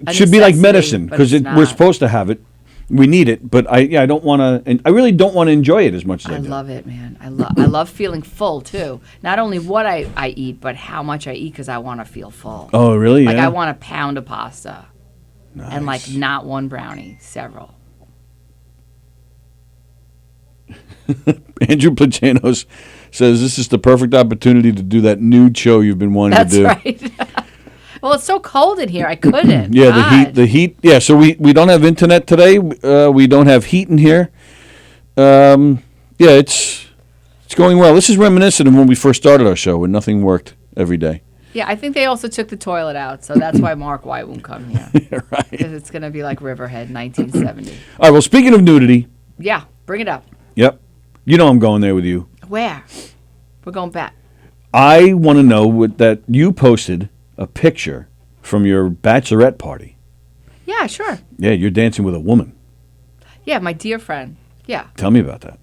it should be like necessity, medicine but because it's we're not. supposed to have it. We need it, but I don't want to. And I really don't want to enjoy it as much as I I do. love it, man. I love feeling full too. Not only what I eat, but how much I eat because I want to feel full. Oh, really? Like Yeah. I want a pound of pasta, and like not one brownie, several. Andrew Plachanos says this is the perfect opportunity to do that nude show you've been wanting That's to do. right. Well, it's so cold in here. I couldn't. Yeah, God. the heat. Yeah, so we don't have internet today. We don't have heat in here. Yeah, it's going well. This is reminiscent of when we first started our show, when nothing worked every day. Yeah, I think they also took the toilet out, so that's why Mark White won't come here. Right. Because it's going to be like Riverhead, 1970. All right. Well, speaking of nudity, Yeah, bring it up. yep, you know I'm going there with you. Where? We're going back. I want to know that you posted a picture from your bachelorette party. Yeah, sure. Yeah, you're dancing with a woman. Yeah, my dear friend. Yeah, Tell me about that.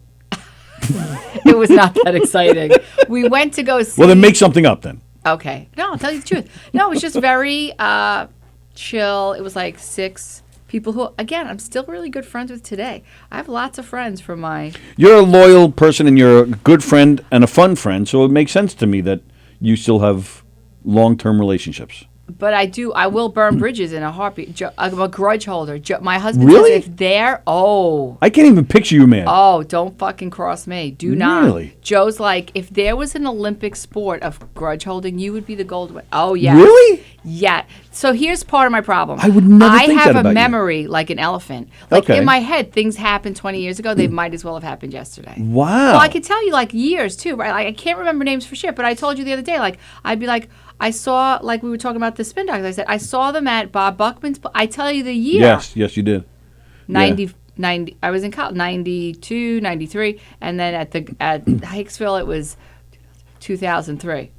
it was not that exciting. We went to go see. Well, then make something up then. Okay. No, I'll tell you the truth. No, it was just very chill. It was like 6 people who, again, I'm still really good friends with today. I have lots of friends from my. You're a loyal person and you're a good friend and a fun friend, so it makes sense to me that you still have long-term relationships. But I will burn bridges in a heartbeat. I'm a grudge holder. My husband Really? says if they're, I can't even picture you, man. oh, don't fucking cross me. Do not. Really? Joe's like, if there was an Olympic sport of grudge holding, you would be the gold winner. Oh, yeah. Really? Yeah. So here's part of my problem. I would never think have that about a you. memory like an elephant. Like Okay. in my head, things happened 20 years ago. They might as well have happened yesterday. Wow. Well, I could tell you like years too, right? Like I can't remember names for shit, but I told you the other day, like I'd be like, I saw, like we were talking about the Spin Doctors. I said I saw them at Bob Buckman's. I tell you the year. Yes, you did. 90. I was in college. 92, 93, and then at Hikesville it was 2003.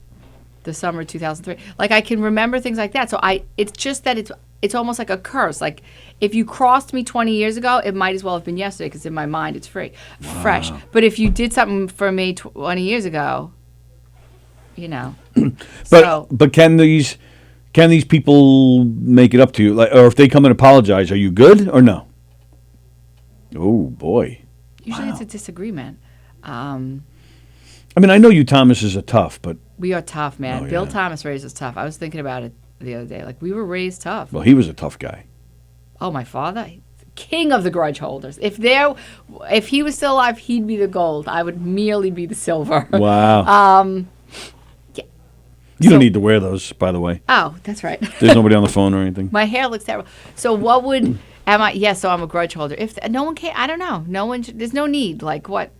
The summer of 2003. Like I can remember things like that. So it's just that it's almost like a curse. Like if you crossed me 20 years ago, it might as well have been yesterday because in my mind it's fresh. But if you did something for me 20 years ago, you know. But can these people make it up to you? Like, or if they come and apologize, are you good or no? Oh boy. Usually it's a disagreement. I mean, I know you Thomases are tough, but We are tough, man. Oh, Bill yeah. Thomas raised us tough. I was thinking about it the other day. Like we were raised tough. well, he was a tough guy. Oh, my father, king of the grudge holders. If he was still alive, he'd be the gold. I would merely be the silver. Wow. You don't need to wear those, by the way. Oh, that's right. There's nobody on the phone or anything. My hair looks terrible. So what would am I? Yes, so I'm a grudge holder. If no one can, I don't know. No one. There's no need. Like what?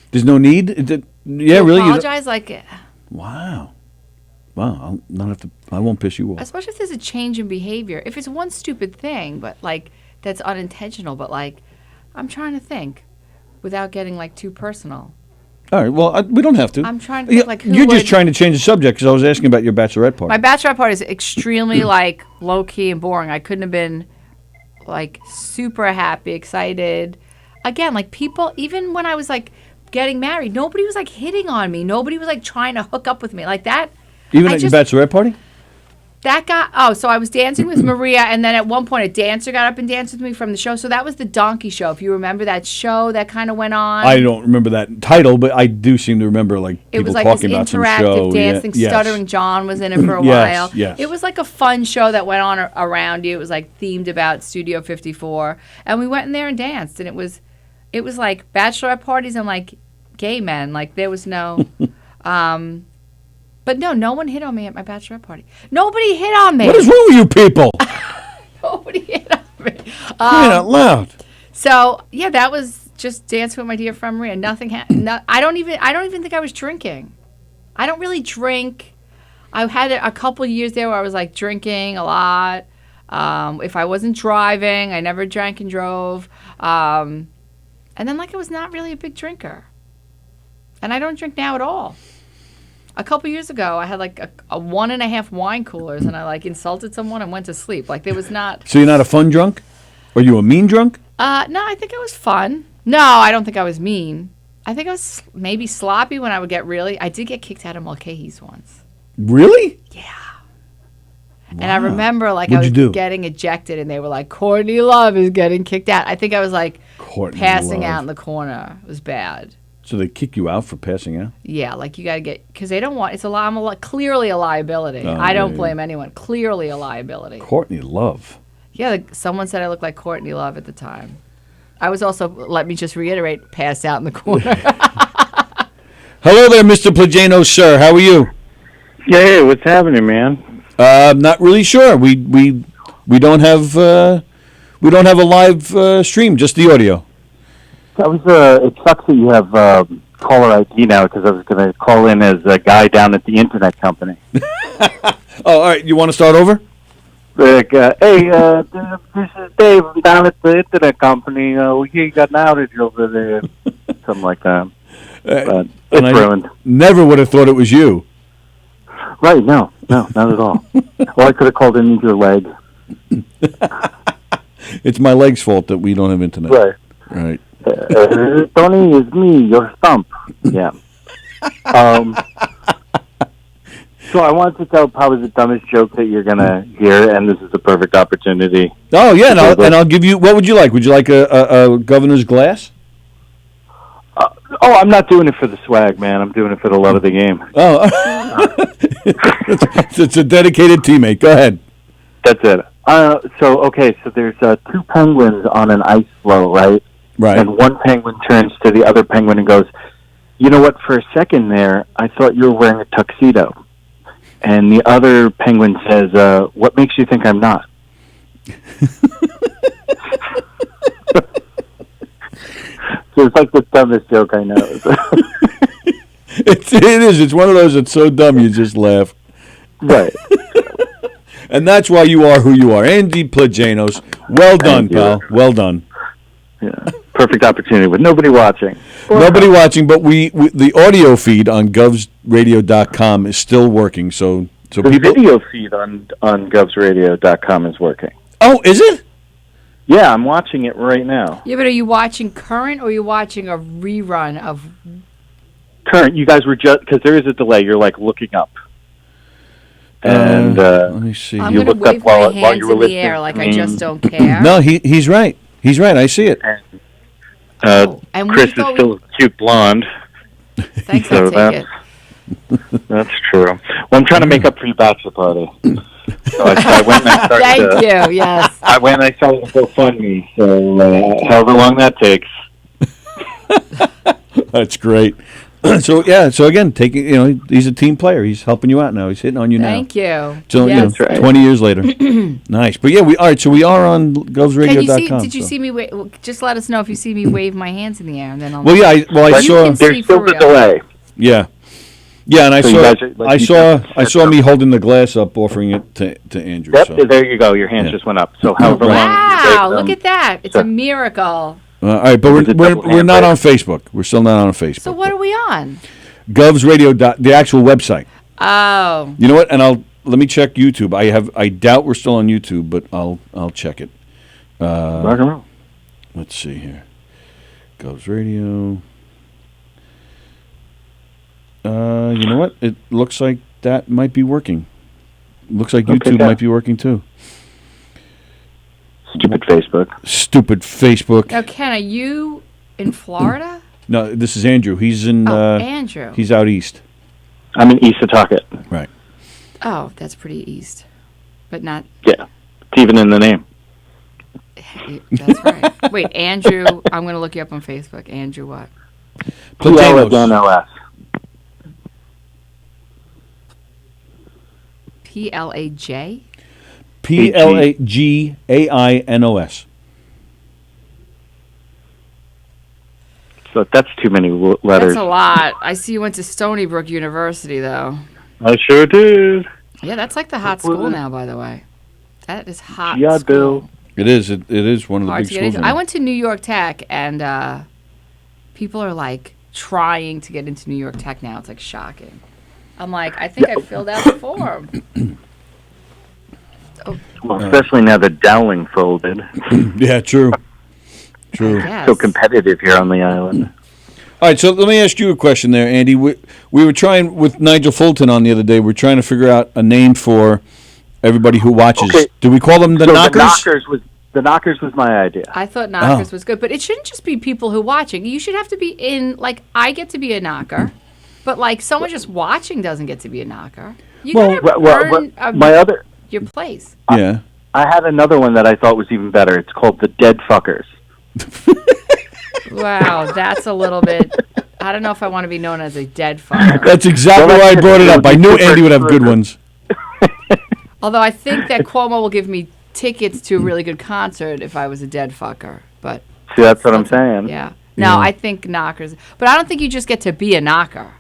There's no need. Yeah, really. Apologize. Like Wow. I'll not have to. I won't piss you off. especially if there's a change in behavior. If it's one stupid thing, but like that's unintentional. But like, I'm trying to think, without getting like too personal. All right. Well, we don't have to. I'm trying to think, like, who You're just would- trying to change the subject because I was asking about your bachelorette party. My bachelorette party is extremely like low key and boring. I couldn't have been like super happy, excited. Again, like people, even when I was like getting married, nobody was like hitting on me. Nobody was like trying to hook up with me like that. Even I at your just- bachelorette party? That got so I was dancing with Maria, and then at one point a dancer got up and danced with me from the show. So that was the Donkey Show. If you remember that show that kind of went on. I don't remember that title, but I do seem to remember like It people was like this talking about some interactive show. dancing. Yeah. Yes. Stuttering John was in it for a Yes, while. yes. It was like a fun show that went on around you. It was like themed about Studio 54, and we went in there and danced. And it was like bachelorette parties and like gay men. Like there was no, but no one hit on me at my bachelorette party. Nobody hit on me. What is wrong with you people? Nobody hit on me. Crying out loud. So yeah, that was just dancing with my dear friend Maria. Nothing happened. I don't even think I was drinking. I don't really drink. I had a couple years there where I was like drinking a lot. If I wasn't driving, I never drank and drove. And then like I was not really a big drinker. And I don't drink now at all. A couple years ago, I had like a 1.5 wine coolers, and I like insulted someone and went to sleep. Like there was not. So you're not a fun drunk? Are you a mean drunk? No, I think it was fun. No, I don't think I was mean. I think I was maybe sloppy when I would get really. I did get kicked out of Mulcahy's once. Really? Yeah. And I remember, like, What'd I you was do? getting ejected, and they were like, Courtney Love is getting kicked out. I think I was, like, Courtney passing Love. out in the corner. It was bad. So they kick you out for passing out? Yeah, like, you got to get, because they don't want, clearly a liability. Oh, I don't yeah, blame anyone. Clearly a liability. Courtney Love. Yeah, someone said I looked like Courtney Love at the time. I was also, let me just reiterate, passed out in the corner. Hello there, Mr. Plagano, sir. How are you? Yeah, hey, what's happening, man? Not really sure. We don't have a live stream, just the audio. That was it sucks that you have caller ID now because I was going to call in as a guy down at the internet company. Oh, all right. You want to start over? Like, hey, this is Dave down at the internet company. We got an outage over there, something like that. But it's ruined. Never would have thought it was you. Right? No, not at all. Well, I could have called in your leg. It's my leg's fault that we don't have internet. Right. Right. Tony, is me, your stump. Yeah. So I wanted to tell probably the dumbest joke that you're going to hear, and this is the perfect opportunity. Oh, yeah, and I'll give you, what would you like? Would you like a governor's glass? I'm not doing it for the swag, man. I'm doing it for the love of the game. Oh. It's a dedicated teammate. Go ahead. That's it. So there's two penguins on an ice floe, right? Right. And one penguin turns to the other penguin and goes, you know what, for a second there, I thought you were wearing a tuxedo. And the other penguin says, what makes you think I'm not? So it's like the dumbest joke I know. It is. It's one of those that's so dumb you just laugh. Right. And that's why you are who you are. Andy Plajanos. Well done, Thank you. pal. Well done. Yeah. Perfect opportunity with nobody watching. Nobody watching, but we the audio feed on govsradio.com is still working. So The people. video feed on govsradio.com is working. Oh, is it? Yeah, I'm watching it right now. Yeah, but are you watching current or are you watching a rerun of... Current, you guys were just, because there is a delay, you're like looking up. And let me see. I'm you going to looked up wave my while hands you were in the listening air to like me. I just don't care. No, he's right. He's right. I see it. And we Chris is thought still a cute blonde. Thanks, So I'll take it. That's true. Well, I'm trying to make up for your bachelor party. So I went and I started Thank you, yes. I went and I started to GoFundMe. So however long that takes. That's great. So again, he's a team player. He's helping you out now. He's hitting on you now. Thank you. So Yes. right. 20 years later. Nice. But yeah, we are on govsradio.com. Did you see me just let us know if you see me wave my hands in the air and then I'll Well, yeah, I You saw. can see There's still for the real. delay. Yeah, and I So you saw. guys are- like, I saw me holding the glass up, offering it to Andrew. Yep, So. there you go. Your hand Yeah. just went up. So however long Wow, you look at that. It's So- a miracle. All right, but With the we're double not hand on Facebook. We're still not on Facebook. So what are we on? govsradio. The actual website. Oh. You know what? And let me check YouTube. I doubt we're still on YouTube, but I'll check it. Rock and roll. Let's see here. Govs Radio. You know what? It looks like that might be working. Looks like Okay, YouTube yeah. might be working too. Stupid Facebook. Stupid Facebook. Now, Ken, are you in Florida? No, this is Andrew. He's in. Andrew. He's out east. I'm in East Setauket. Right. Oh, that's pretty east. But not... Yeah. It's even in the name. That's right. Wait, Andrew... I'm going to look you up on Facebook. Andrew what? Plajanos. PLAGANOS. P-L-A-J? PLAGAINOS. So that's too many letters. That's a lot. I see you went to Stony Brook University, though. I sure did. Yeah, that's like the hot school now, by the way. That is hot Yeah, school. Bill. It is. It is one of the Hard big to get schools. into. now. I went to New York Tech, and people are like trying to get into New York Tech now. It's like shocking. I'm like, I think I filled out the form. Well, especially now that Dowling folded. Yeah, true. True. Yes. So competitive here on the island. All right, so let me ask you a question there, Andy. We were trying with Nigel Fulton on the other day. We're trying to figure out a name for Everybody who watches. Okay. Do we call them the So knockers? The Knockers was my idea. I thought knockers Oh. was good, but it shouldn't just be people who watching. You should have to be in. Like I get to be a knocker, but like someone just watching doesn't get to be a knocker. You Well, gotta earn my other, your place. Yeah. I had another one that I thought was even better. It's called the Dead Fuckers. Wow, that's a little bit. I don't know if I want to be known as a dead fucker. That's exactly Well, why I that's brought it just- up. I knew super Andy would have good exclusive. ones. Although I think that Cuomo will give me tickets to a really good concert if I was a dead fucker. But See, that's what I'm saying. yeah, no, I think knockers. But I don't think you just get to be a knocker.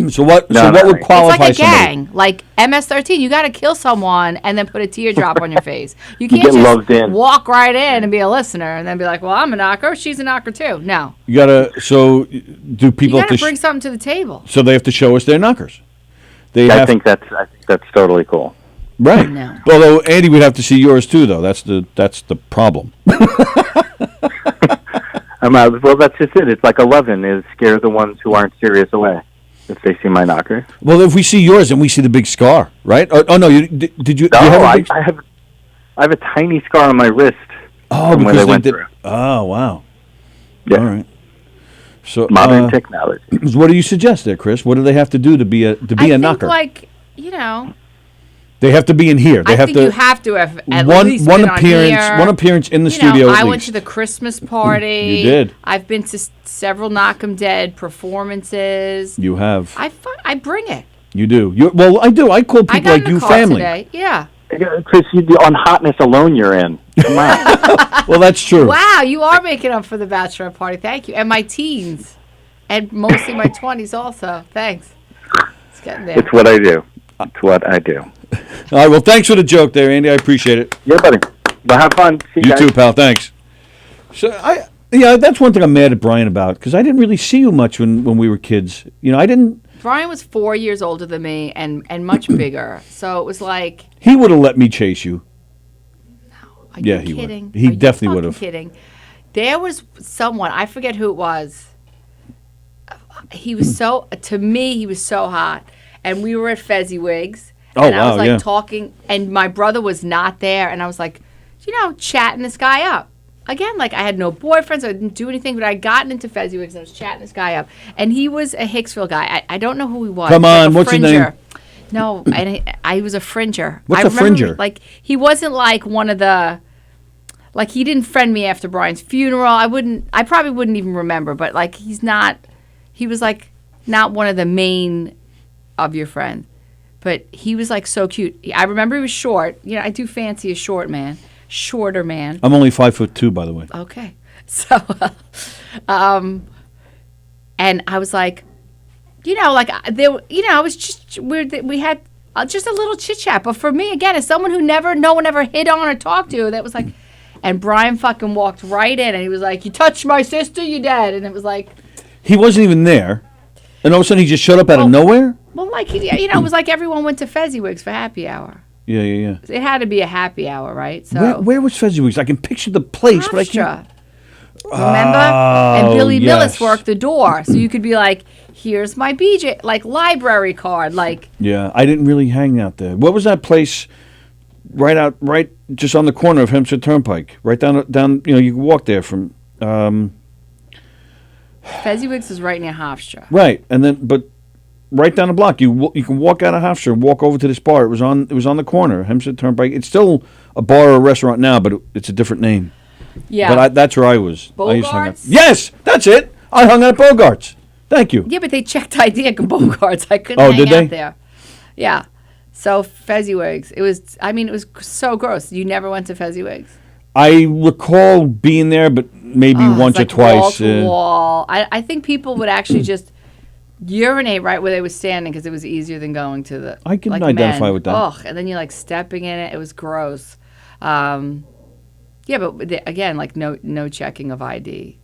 So what? No, so no, what would right. qualify It's like a somebody? gang, like MS-13. You got to kill someone and then put a teardrop on your face. You You can't get loved just in. walk right in and be a listener and then be like, "Well, I'm a knocker. She's a knocker too." No, You gotta. So do you people got to have to? bring something to the table. So they have to show us their knockers. They I have think that's totally cool. right. No. Although Andy would have to see yours too, though. That's the problem. Well, that's just it. It's like 11 is scare the ones who aren't serious away if they see my knocker. Well, if we see yours, then we see the big scar, right? Oh no, did you? No, you have a big, I have a tiny scar on my wrist oh, from where they because went did. through. Oh wow. Yeah. All right. So Modern technology. what do you suggest there, Chris? What do they have to do to be a I a think knocker? like you know, They have to be in here. They I have think to you have to have at one least one been appearance on here. one appearance in the You studio. know, at I went least. to the Christmas party. You did. I've been to several Knockem Dead performances. You have. I bring it. You do. Well, I do. I call I people got like in the you car family. today. Yeah. Chris, on hotness alone, you're in. Come on. Well, that's true. Wow, you are making up for the bachelorette party. Thank you. And my teens. And mostly my 20s also. Thanks. It's getting there. It's what I do. It's what I do. All right. Well, thanks for the joke there, Andy. I appreciate it. Yeah, buddy. But have fun. See You guys. too, pal. Thanks. So that's one thing I'm mad at Brian about because I didn't really see you much when we were kids. You know, I didn't. Brian was 4 years older than me and much bigger. So it was like, He would have let me chase you. are Yeah, you he would. kidding? He Are you definitely fucking would've. kidding? There was someone, I forget who it was. He was to me, he was so hot. And we were at Fezziwig's. Oh, and I was wow, like yeah. talking, and my brother was not there. And I was like, chatting this guy up. Again, like I had no boyfriends, I didn't do anything, but I would gotten into Fezziwig's and I was chatting this guy up. And he was a Hicksville guy. I don't know who he was. Come Like on, a what's his name? fringer. No, I was a fringer. What's I a remember, fringer? Like he wasn't like one of the, like he didn't friend me after Brian's funeral. I probably wouldn't even remember. But like he was like not one of the main of your friends. But he was like so cute. I remember he was short. You know, I do fancy a shorter man. I'm only 5'2", by the way. Okay. So, and I was like, I was just we had just a little chit chat. But for me, again, as someone who no one ever hit on or talked to, that was like, and Brian fucking walked right in and he was like, "You touched my sister, you dead." And it was like, He wasn't even there, and all of a sudden he just showed up out of nowhere. well, like it was like everyone went to Fezziwig's for happy hour. Yeah. It had to be a happy hour, right? So Where was Fezziwig's? I can picture the place, but I can't. Hofstra. Remember? And Billy yes. Millis worked the door, so you could be like, "Here's my BJ like library card." Like, Yeah, I didn't really hang out there. What was that place? Right just on the corner of Hempstead Turnpike, right down. You know, you can walk there from. Fezziwig's is right near Hofstra. Right, and then but right down the block, you can walk out of Hofstra and walk over to this bar. It was on the corner, Hempstead Turnpike. It's still a bar or a restaurant now, but it's a different name. Yeah, But that's where I was. I used to hang out. Bogarts? Yes, that's it. I hung out at Bogarts. Thank you. yeah, but they checked ID at Bogarts. I couldn't Oh, hang did they? out there. Yeah, so Fezziwig's. It was so gross. You never went to Fezziwig's. I recall being there, but maybe Oh, once it's or like twice. Wall to wall. I think people would actually just urinate right where they were standing because it was easier than going to the. I can like identify men. with that. Ugh, and then you're like stepping in it. It was gross. Yeah, but again, like no checking of ID.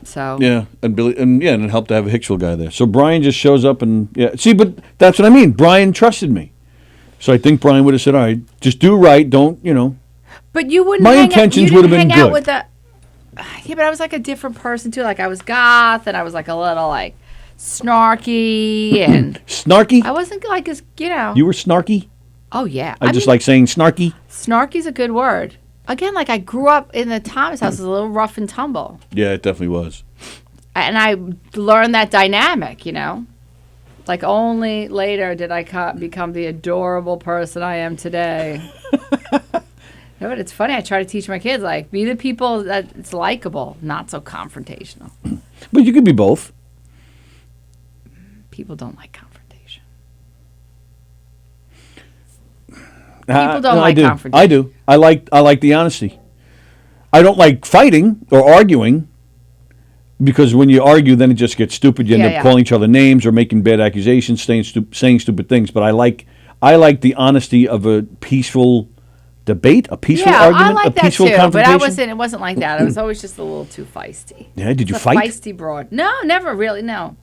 So Yeah, and and it helped to have a Hicksville guy there. So Brian just shows up and see, but that's what I mean. Brian trusted me, so I think Brian would have said, "All right, just do right. Don't But you wouldn't. My hang intentions out, would have you didn't been hang out good. with the. Yeah, but I was like a different person too. Like I was goth, and I was like a little like snarky, and snarky." I wasn't like as You were snarky. Oh, yeah. I just mean, like saying snarky. snarky's a good word. Again, like I grew up in the Thomas house, it was a little rough and tumble. Yeah, it definitely was. And I learned that dynamic, Like only later did I become the adorable person I am today. No, but it's funny. I try to teach my kids, like, be the people that it's likable, not so confrontational. But you could be both. People don't like confrontation. People don't like confrontation. I do. I like the honesty. I don't like fighting or arguing because when you argue, then it just gets stupid. You end up calling each other names or making bad accusations, saying stupid things. But I like the honesty of a peaceful debate, a peaceful argument, I like a peaceful that too, confrontation. But it wasn't like that. I was always just a little too feisty. Yeah, did you It's a fight? Feisty broad. No, never really, no.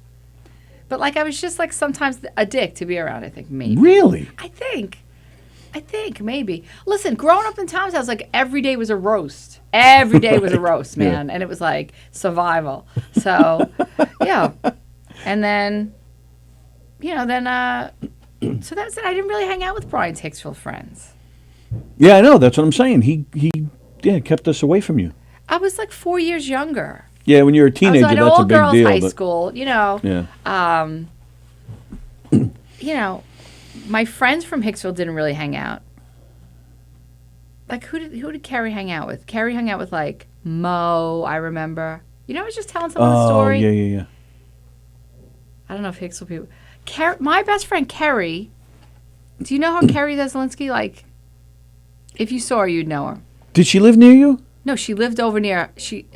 But like I was just like sometimes a dick to be around, I think, maybe. Really? I think maybe. Listen, growing up in Tom's house, like every day was a roast. Every day was a roast, man. And it was like survival. So, yeah. And then, so that's it. I didn't really hang out with Brian's Hicksville friends. Yeah, I know. That's what I'm saying. He kept us away from you. I was like 4 years younger. Yeah, when you're a teenager, I was at that's a big all-girls deal. high But, school, yeah. My friends from Hicksville didn't really hang out. Like, who did Carrie hang out with? Carrie hung out with, like, Mo, I remember. I was just telling someone the story. Oh, yeah. I don't know if Hicksville people... my best friend, Carrie... Do you know her, Carrie Zeslinski? Like, if you saw her, you'd know her. Did she live near you? No, she lived over near...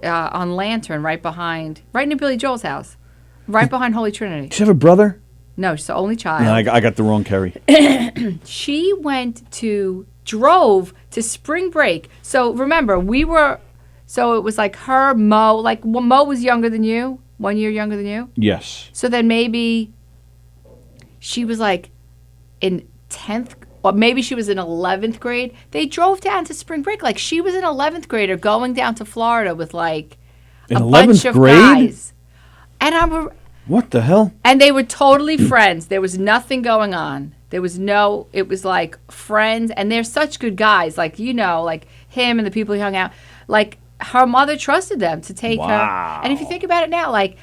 on Lantern, right near Billy Joel's house. Right behind Holy Trinity. Did she have a brother? No, she's the only child. No, I got the wrong Carrie. She drove to spring break. So remember, so it was like her, Mo, like Mo was younger than you, 1 year younger than you. Yes. So then maybe she was like in 10th, or maybe she was in 11th grade. They drove down to spring break. Like she was an 11th grader going down to Florida with like a bunch of guys. And what the hell? And they were totally friends. There was nothing going on. It was like friends, and they're such good guys. Like, like him and the people he hung out. Like, her mother trusted them to take her. And if you think about it now, like,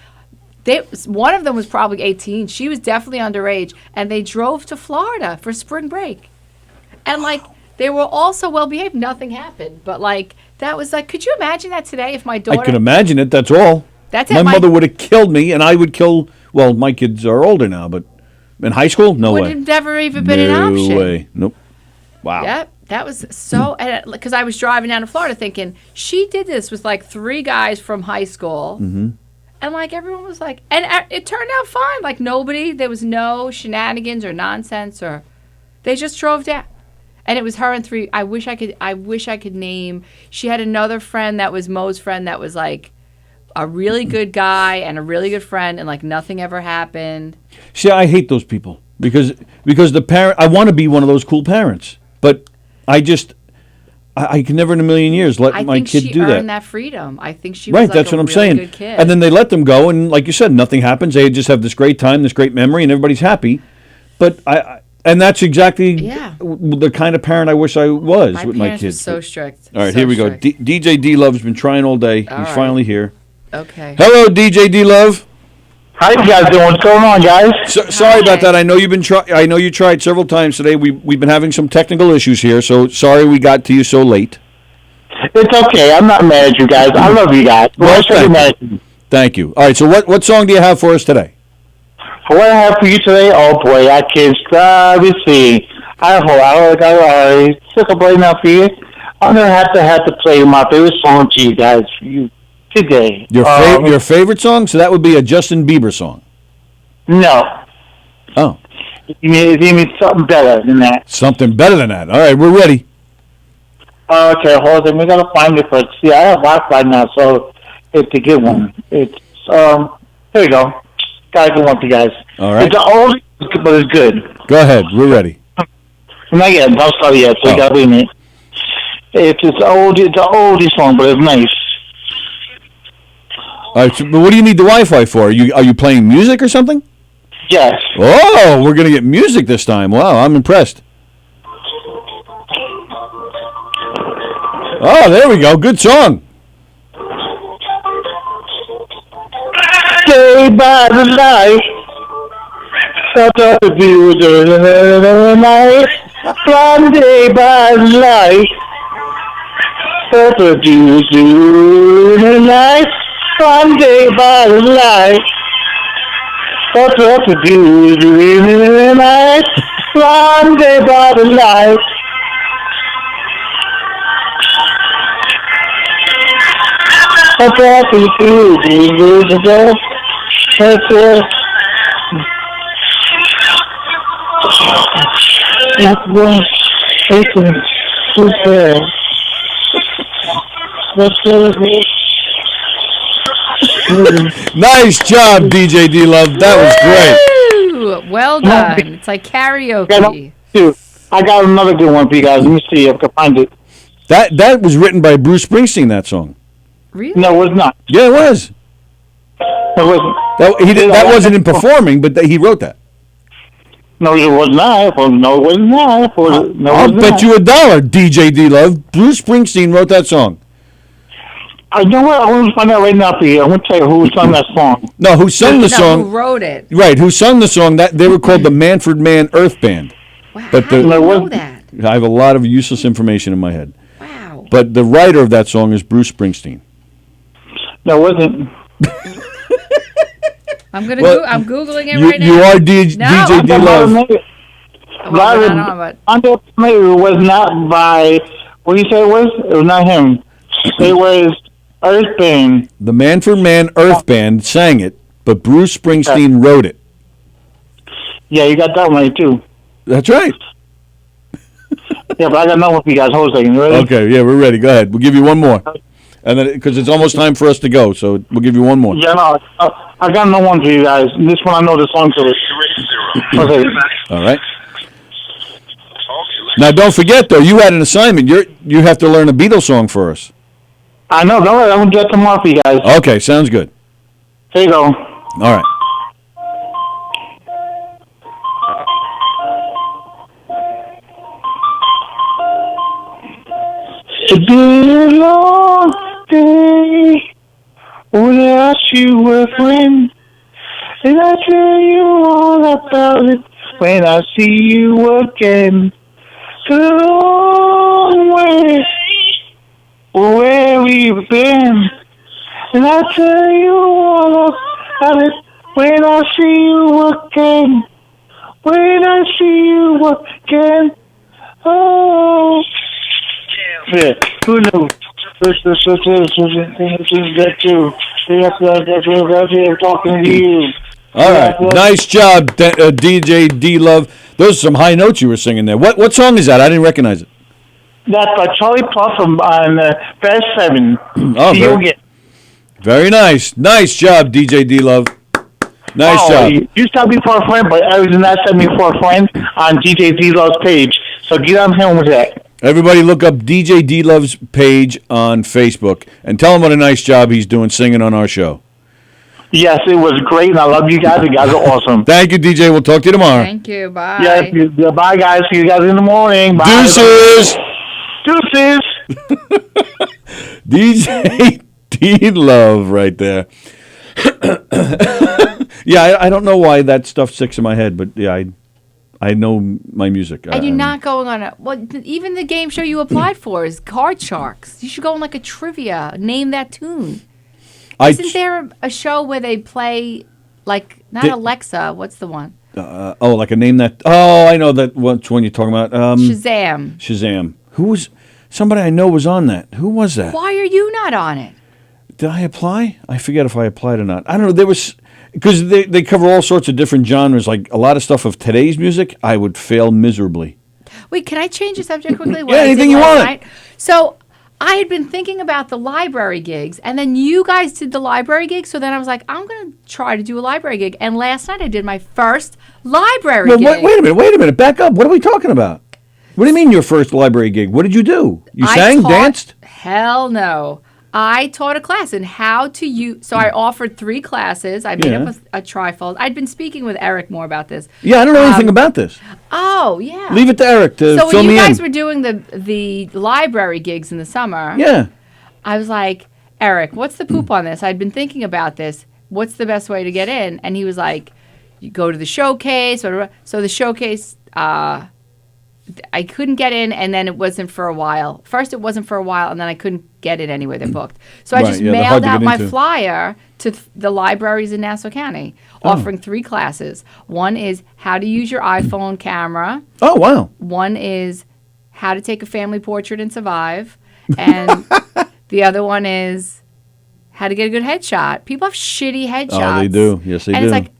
one of them was probably 18. She was definitely underage. And they drove to Florida for spring break. And, like, they were all so well behaved. Nothing happened. But, like, that was like, could you imagine that today if my daughter... I could imagine it, that's all. That's it. My mother would have killed me, and I would kill... Well, my kids are older now, but in high school, no way. Would have never even been an option. No way. Nope. Wow. Yep. That was so... Because I was driving down to Florida thinking, she did this with, like, 3 guys from high school. Mm-hmm. And, like, everyone was like... And it turned out fine. Like, there was no shenanigans or nonsense or... They just drove down. And it was her and 3... I wish I could name... She had another friend that was Mo's friend that was, like... a really good guy and a really good friend, and like nothing ever happened. See, I hate those people because the parent. I want to be one of those cool parents, but I can never in a million years let my kid do that. I think she earned that freedom. I think she was right. Like That's a what I'm really saying. Good kid. And then they let them go, and like you said, nothing happens. They just have this great time, this great memory, and everybody's happy. But and that's exactly the kind of parent I wish I was with my kids. Were so strict. All right, here we go. DJ D Love's been trying all day. He's finally here. Okay. Hello, DJ D Love. How you guys doing? What's going on, guys? Sorry about that. I know I know you tried several times today. We've been having some technical issues here, so sorry we got to you so late. It's okay. I'm not mad at you guys. I love you guys. Well, thank you. All right. So what song do you have for us today? For what I have for you today, oh boy, I can't stop. Let's see. I took a break now for you. I'm gonna have to play my favorite song to you guys. For you. Today. Your favorite song? So that would be a Justin Bieber song. No. Oh. You mean something better than that. Something better than that. All right, we're ready. Okay, hold on. We gotta find it first. See, I have Wi-Fi now, so it's a good one. It's here we go. Got a good one for you guys. All right. It's an oldie, but it's good. Go ahead. We're ready. Not yet. Don't start yet. So you gotta wait a minute. It's an oldie song, but it's nice. All right, so, but what do you need the Wi-Fi for? Are you playing music or something? Yes. Oh, we're going to get music this time. Wow, I'm impressed. Oh, there we go. Good song. Stay by the light. Start up the view during the night. One day by the light. Start up the view during the night. One day by the light. Start up the view during the night. One day by the light. Start up the view during the night. That's it. That's one. It's super. That's it. Nice job, DJ D Love. That was great. Woo! Well done. It's like karaoke. I got another good one for you guys. Let me see if I can find it. That was written by Bruce Springsteen. That song. Really? No, it was not. Yeah, it was. It wasn't. That wasn't in performing, but he wrote that. No, it was not. No, it was not. I'll bet you $1, DJ D Love. Bruce Springsteen wrote that song. I know what. I want to find out right now for you. I want to tell you who sung that song. No, who sung the song? Who wrote it? Right, who sung the song? That they were called the Manfred Mann Earth Band. Wow, But how do you know that? I have a lot of useless information in my head. Wow. But the writer of that song is Bruce Springsteen. No, it wasn't. I'm googling it right now. You are DJ D Love. It was not by. What do you say it was? It was not him. It was Earth Band. The Manfred Mann Earth Band sang it, but Bruce Springsteen wrote it. Yeah, you got that one right too. That's right. Yeah, but I got another one for you guys. Hold a second. You ready? Okay, yeah, we're ready. Go ahead. We'll give you one more. And then, because it's almost time for us to go, so we'll give you one more. Yeah, no, I got another one for you guys. This one I know the song to it. Okay. All right. Now, don't forget, though, you had an assignment. You have to learn a Beatles song for us. I know. Don't worry. I'm going to do that tomorrow for you guys. Okay, sounds good. Here you go. All right. It's been a long day without you, a friend, and I tell you all about it when I see you again. The long way where we've been, and I tell you all about it when I see you again. When I see you again, oh. Yeah, who knew? Talking to you. All right, nice job, DJ D Love. Those are some high notes you were singing there. What song is that? I didn't recognize it. That's by Charlie Puth from on Fast 7. Oh, very nice. Nice job, DJ D Love. Nice job. You stopped me for a friend, but I was not sent me for a friend on DJ D Love's page. So get on him with that. Everybody look up DJ D Love's page on Facebook and tell him what a nice job he's doing singing on our show. Yes, it was great, and I love you guys. You guys are awesome. Thank you, DJ. We'll talk to you tomorrow. Thank you. Bye. Yeah, bye, guys. See you guys in the morning. Bye. Deuces. Deuces. DJ D Love right there. Yeah, I don't know why that stuff sticks in my head, but yeah, I know my music. And you're not going on even the game show you applied for is Card Sharks. You should go on like a trivia. Name that tune. Isn't there a show where they play, like, Alexa, what's the one? Like a name that, I know that, which one you're talking about. Shazam. Who was, somebody I know was on that. Who was that? Why are you not on it? Did I apply? I forget if I applied or not. I don't know. There was, because they cover all sorts of different genres, like a lot of stuff of today's music, I would fail miserably. Wait, can I change the subject quickly? Yeah, anything you want. Night? So I had been thinking about the library gigs, and then you guys did the library gig, so then I was like, I'm going to try to do a library gig. And last night I did my first library gig. Wait a minute. Back up. What are we talking about? What do you mean your first library gig? What did you do? You sang, danced? Hell no. I taught a class in how to use. So I offered 3 classes. I made up a trifold. I'd been speaking with Eric more about this. Yeah, I don't know anything about this. Oh, yeah. Leave it to Eric to So fill when me you guys in. were doing the library gigs in the summer, Yeah. I was like, Eric, what's the poop on this? I'd been thinking about this. What's the best way to get in? And he was like, you go to the showcase. So the showcase, I couldn't get in, and then it wasn't for a while. First, it wasn't for a while, and then I couldn't get it anywhere. They're booked. So I Right, just yeah, they're mailed hard to out get my into. flyer to the libraries in Nassau County, offering 3 classes. One is how to use your iPhone camera. Oh, wow. One is how to take a family portrait and survive. And the other one is how to get a good headshot. People have shitty headshots. Oh, they do. Yes, they and do.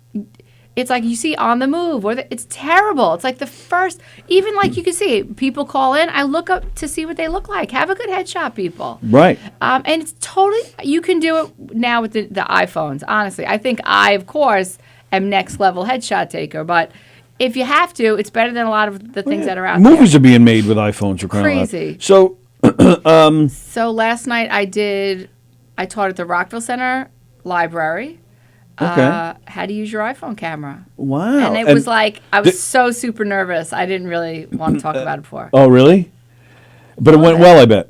it's like you see On the Move, or it's terrible. It's like the first, even like you can see people call in. I look up to see what they look like. Have a good headshot, people. Right. And it's totally, you can do it now with the iPhones. Honestly, I think I, of course, am next level headshot taker, but if you have to, it's better than a lot of the things that are out Movies there. are being made with iPhones. For crying out loud. Crazy. So, So last night I taught at the Rockville Center Library. Okay. How to use your iPhone camera. wow. And it was like, I was so super nervous. I didn't really want to talk about it before. Oh, really? But it went well, I bet.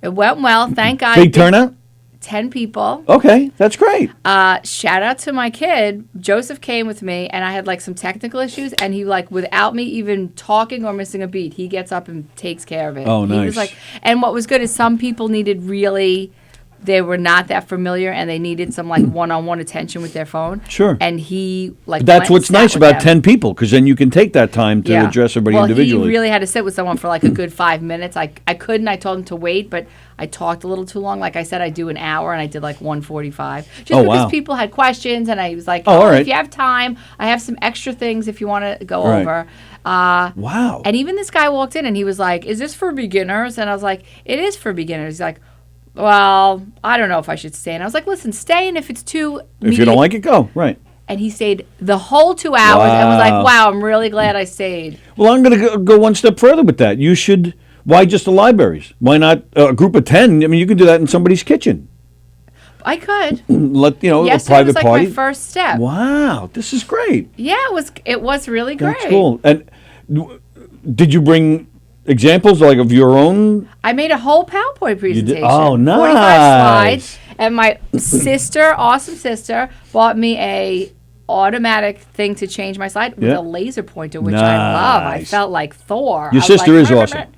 It went well. Thank God. Big turnout? 10 people. Okay, that's great. Shout out to my kid. Joseph came with me, and I had like some technical issues, and he like, without me even talking or missing a beat, he gets up and takes care of it. Oh, He was nice. like, and what was good is some people needed really, they were not that familiar, and they needed some like one-on-one attention with their phone. Sure. And he like. That's went and what's sat nice with about them. 10 people, because then you can take that time to address everybody individually. He really had to sit with someone for like a good 5 minutes. I couldn't. I told him to wait, but I talked a little too long. Like I said, I do an hour, and I did like 1:45. Just Oh, because wow. people had questions, and I was like, Oh, all right. if you have time, I have some extra things if you want to go Right. over. Wow. And even this guy walked in, and he was like, is this for beginners? And I was like, it is for beginners. He's like, well, I don't know if I should stay. And I was like, listen, stay, and if it's too If you don't like it, go. Right. And he stayed the whole 2 hours and was like, wow, I'm really glad I stayed. Well, I'm going to go one step further with that. You should. Why just the libraries? Why not a group of 10? I mean, you can do that in somebody's kitchen. I could. Let a Yesterday private was like party. my first step. Wow, this is great. Yeah, it was really great. That's cool. And did you bring examples like of your own? I made a whole PowerPoint presentation. Oh, 45 nice. slides. And my sister, awesome sister, bought me a automatic thing to change my slide with Yeah. a laser pointer, which I love. I Nice. felt like Thor. Your I was sister like, is awesome.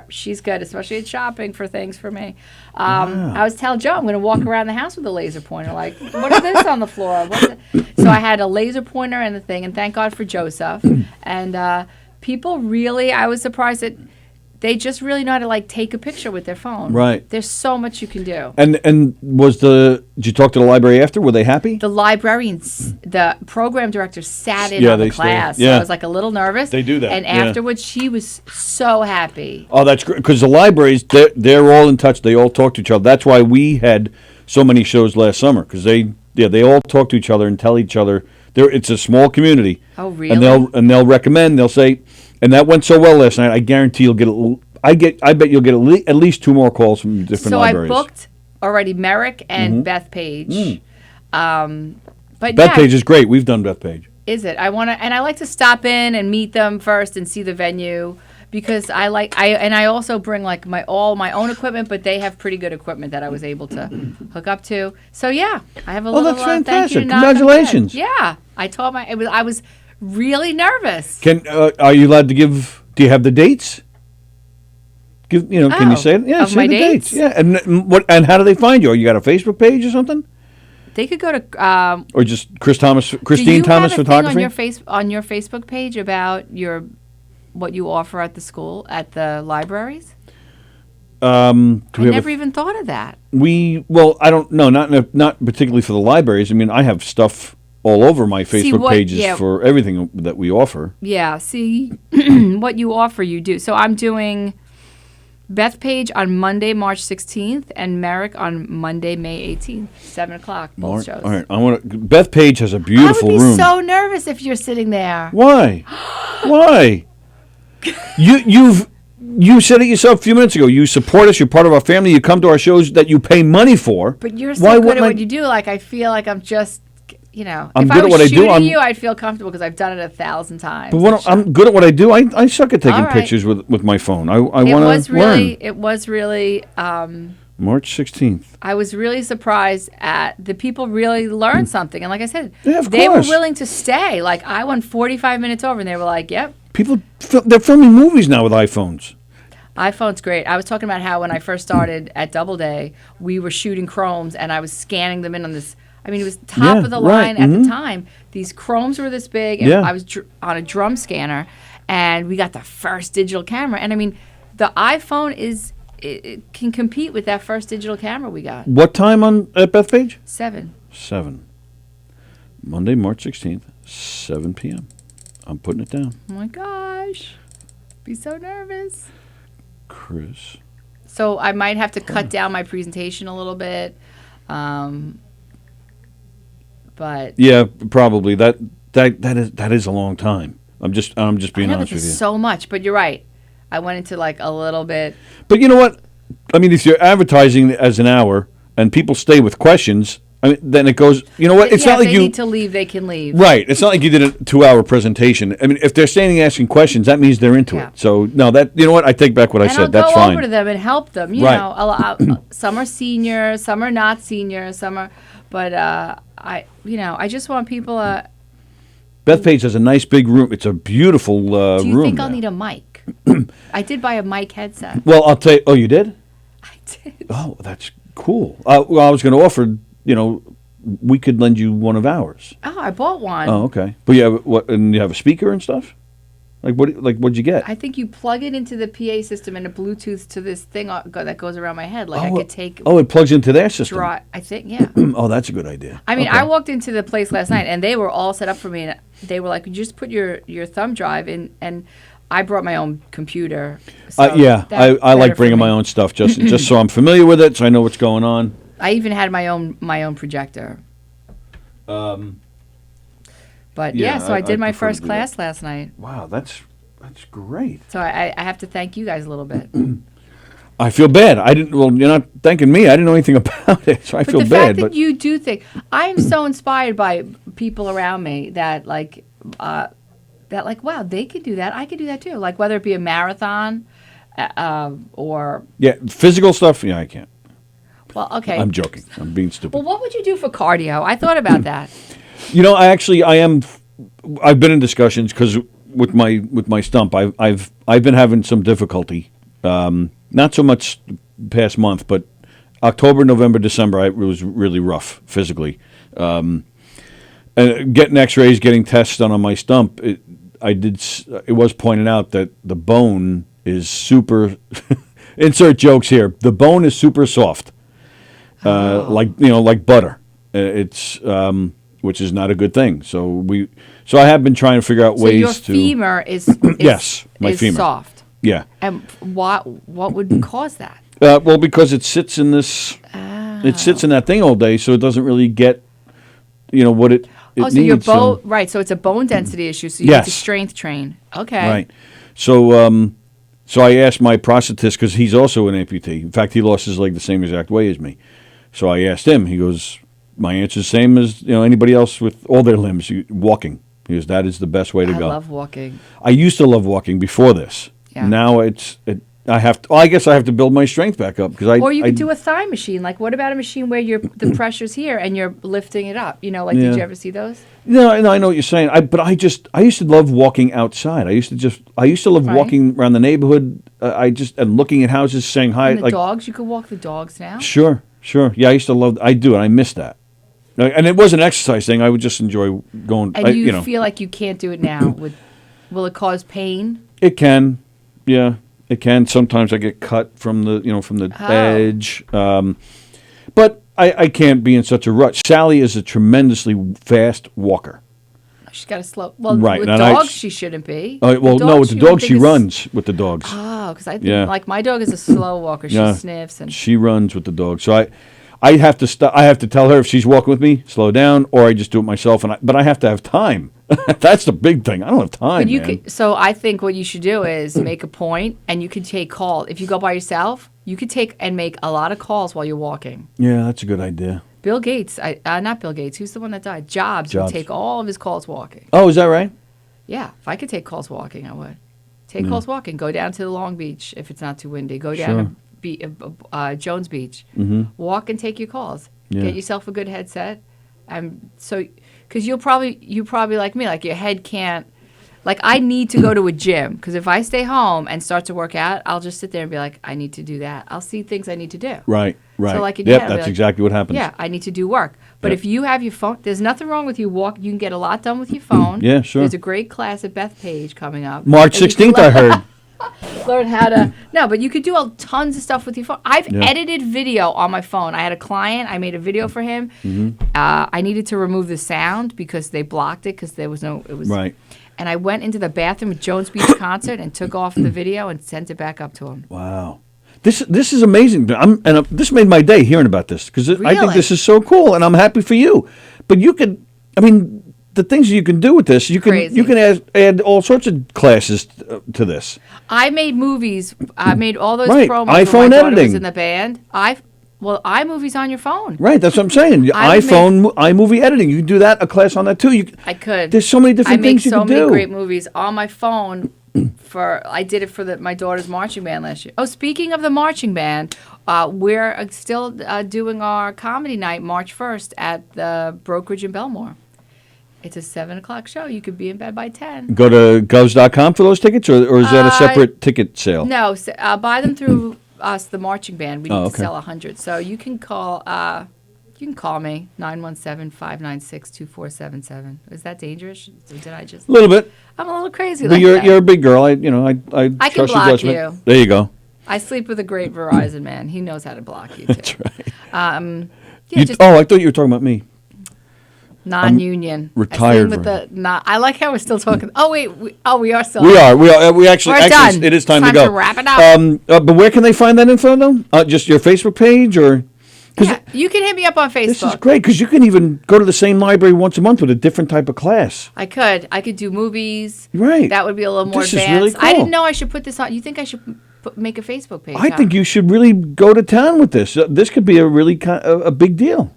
She's good, especially at shopping for things for me. I was telling Joe I'm going to walk around the house with a laser pointer. Like, what is this on the floor? So I had a laser pointer and the thing, and thank God for Joseph. And people really, I was surprised that they just really know how to like take a picture with their phone. Right. There's so much you can do. And did you talk to the library after? Were they happy? The librarians, the program director sat in Yeah, on the they stay. class. So Yeah. I was like a little nervous. They do that, And yeah. afterwards, she was so happy. Oh, that's great. Because the libraries, they're all in touch. They all talk to each other. That's why we had so many shows last summer. Because they all talk to each other and tell each other. It's a small community. Oh, really? And they'll recommend. They'll say, and that went so well last night. I guarantee you'll get I bet you'll get at least 2 more calls from different libraries. So I booked already Merrick and Beth Page. But Bethpage is great. We've done Bethpage. Is it? I like to stop in and meet them first and see the venue because I also bring like my own equipment, but they have pretty good equipment that I was able to hook up to. So yeah, I have a little. That's thank fantastic. you. Knockem Congratulations. kit. Yeah, I told I was really nervous. Are you allowed to give? Do you have the dates? Can you say it? Yeah, of say my the dates? Yeah, and how do they find you? You got a Facebook page or something? They could go to. Or just Christine Thomas Do you have a Photography? thing on your Facebook page about what you offer at the school at the libraries? I never even thought of that. I don't know, not particularly for the libraries. I mean, I have stuff all over my Facebook pages for everything that we offer. Yeah, see what you offer, you do. So I'm doing Bethpage on Monday, March 16th, and Merrick on Monday, May 18th, 7 o'clock, both shows. All right, Bethpage has a beautiful I would be room. so nervous if you're sitting there. Why? Why? you said it yourself a few minutes ago. You support us. You're part of our family. You come to our shows that you pay money for. But you're so good at what you do. Like, I feel like I'm just, I'm if good I at was what I do. shooting you, I'd feel comfortable because I've done it 1,000 times. But I'm good at what I do. I suck at taking All right. pictures with my phone. I want to learn. It was really. March 16th. I was really surprised at the people really learned something. And like I said, Yeah, of they course. were willing to stay. Like, I went 45 minutes over and they were like, yep. People, they're filming movies now with iPhones. iPhone's great. I was talking about how when I first started at Doubleday, we were shooting chromes and I was scanning them in on this. I mean, it was top Yeah, of the right, line at the time. These chromes were this big, and Yeah. I was on a drum scanner, and we got the first digital camera. And I mean, the iPhone it can compete with that first digital camera we got. What time at Bethpage? 7. 7. Monday, March 16th, 7 p.m. I'm putting it down. Oh my gosh, be so nervous. Chris. So I might have to cut down my presentation a little bit. But Yeah, probably. That is a long time. I'm just being I know honest this with you. is so much, but you're right. I went into like a little bit. But you know what? I mean, if you're advertising as an hour and people stay with questions, I mean, then it goes. You know what? It's yeah, not like if they you need to leave, they can leave. right. It's not like you did a 2-hour presentation. I mean, if they're standing asking questions, that means they're into Yeah. it. So no, that you know what? I take back what I And said. I'll That's go fine. over to them and help them. You Right. know, some are senior, some are not senior, some are. But I just want people. Bethpage has a nice big room. It's a beautiful room. Do you think there. I'll need a mic? I did buy a mic headset. Well, I'll tell you. Oh, you did? I did. Oh, that's cool. Well, I was going to offer. We could lend you one of ours. Oh, I bought one. Oh, okay. But yeah, what? And you have a speaker and stuff. Like what? Like what'd you get? I think you plug it into the PA system and a Bluetooth to this thing that goes around my head. Like I could take. Oh, it plugs into their system. I think, yeah. Oh, that's a good idea. I mean, Okay. I walked into the place last night and they were all set up for me. And they were like, "You just put your thumb drive in." And I brought my own computer. So Yeah, that's I like better for bringing me. my own stuff just so I'm familiar with it, so I know what's going on. I even had my own projector. But yeah, so I I did my prefer to first do class last night. Wow, that's great. So I have to thank you guys a little bit. I feel bad. I didn't. Well, you're not thanking me. I didn't know anything about it, so I But feel the bad. fact that But you do think, I am so inspired by people around me that wow, they could do that. I could do that too. Like whether it be a marathon, or yeah, physical stuff. Yeah, I can't. well, okay. I'm joking. I'm being stupid. Well, what would you do for cardio? I thought about that. I've been in discussions because with my stump, I've been having some difficulty. Not so much past month, but October, November, December, it was really rough physically. And getting X-rays, getting tests done on my stump, it was pointed out that the bone is super. Insert jokes here. The bone is super soft, like butter. It's which is not a good thing. So I have been trying to figure out ways your to. femur is Yes, my is femur. soft. Yeah. And what would cause that? Well, because it sits in this. It sits in that thing all day, so it doesn't really get, what it needs. So your bone, right? So it's a bone density issue. So you need to Yes. strength train. Okay. Right. So, so I asked my prosthetist because he's also an amputee. In fact, he lost his leg the same exact way as me. So I asked him. He goes, "My answer's the same as anybody else with all their limbs. Walking." He goes, "That is the best way to go." I love walking. I used to love walking before this. Yeah. Now I have to. Well, I guess I have to build my strength back up because Or you could do a thigh machine. Like, what about a machine where the pressure's here and you're lifting it up? Did Yeah. you ever see those? No, I know what you're saying. But I used to love walking outside. I used to love Right. walking around the neighborhood. And looking at houses, saying hi. And the Like dogs, you could walk the dogs now. sure. Yeah, I used to love. I do, and I miss that. And it was an exercise thing. I would just enjoy going. And you feel like you can't do it now. Will it cause pain? It can, yeah, it can. Sometimes I get cut from the edge. But I can't be in such a rush. Sallie is a tremendously fast walker. She's got a slow. Well, Right, with and dogs, she shouldn't be. Well, no, with the you would dogs, think she is- runs with the dogs. Oh, because I think Yeah. like my dog is a slow walker. She Yeah. sniffs and. She runs with the dog. So I have to stop. I have to tell her if she's walking with me, slow down, or I just do it myself. But I have to have time. That's the big thing. I don't have time, But you man. could, so I think what you should do is make a point, and you can take calls. If you go by yourself, you could take and make a lot of calls while you're walking. Yeah, that's a good idea. Bill Gates, not Bill Gates. Who's the one that died? Jobs would take all of his calls walking. Oh, is that right? Yeah, if I could take calls walking, I would. Take calls walking. Go down to the Long Beach if it's not too windy. Go down to Jones Beach. Walk and take your calls. Yeah. Get yourself a good headset. So, because you probably like me, like your head can't. Like I need to go to a gym because if I stay home and start to work out, I'll just sit there and be like, I need to do that. I'll see things I need to do. Right. So like Yep, again, I'll be that's like, exactly what happens. Yeah, I need to do work. But Yep. if you have your phone, there's nothing wrong with you walk. You can get a lot done with your phone. Yeah, sure. There's a great class at Bethpage coming up. March And you 16th, can I heard. learn how to. No, but you could do tons of stuff with your phone. I've edited video on my phone. I had a client. I made a video for him. I needed to remove the sound because they blocked it because there was no. It was Right. And I went into the bathroom at Jones Beach concert and took off the video and sent it back up to him. Wow. This is amazing. This made my day hearing about this because I think Really? this is so cool, and I'm happy for you. But you could, I mean, the things you can do with this, you can Crazy. add all sorts of classes to this. I made movies. I made all those Right. promos iPhone when my daughter editing. was in the band. iMovie's on your phone. Right, that's what I'm saying. I would iPhone, iMovie editing. You can do that, a class on that too. I could. There's so many different things you I can make so do. many great movies on my phone. I did it for my daughter's marching band last year. Oh, speaking of the marching band, we're still doing our comedy night March 1st at the Brokerage in Belmore. It's a 7:00 show. You could be in bed by 10. Go to govs.com for those tickets, or is that a separate ticket sale? No, buy them through us, the marching band. We need to okay. sell 100. So you can call. You can call me 917-596-2477. Is that dangerous? Did I just? A little bit. I'm a little crazy. But like you're that. you're a big girl. I can trust your block judgment. you. There you go. I sleep with a great Verizon man. He knows how to block you too. That's right. Just I thought you were talking about me. non-union. retired I with the not. I like how we're still talking. Oh wait, we are still. We are. We actually. We're done. It is time It's to go. to wrap it up. But where can they find that info though? Just your Facebook page, or? Yeah, you can hit me up on Facebook. This is great because you can even go to the same library once a month with a different type of class. I could do movies. Right. That would be a little more This is advanced. really cool. I didn't know I should put this on. You think I should make a Facebook page? I think you should really go to town with this. This could be a really a big deal.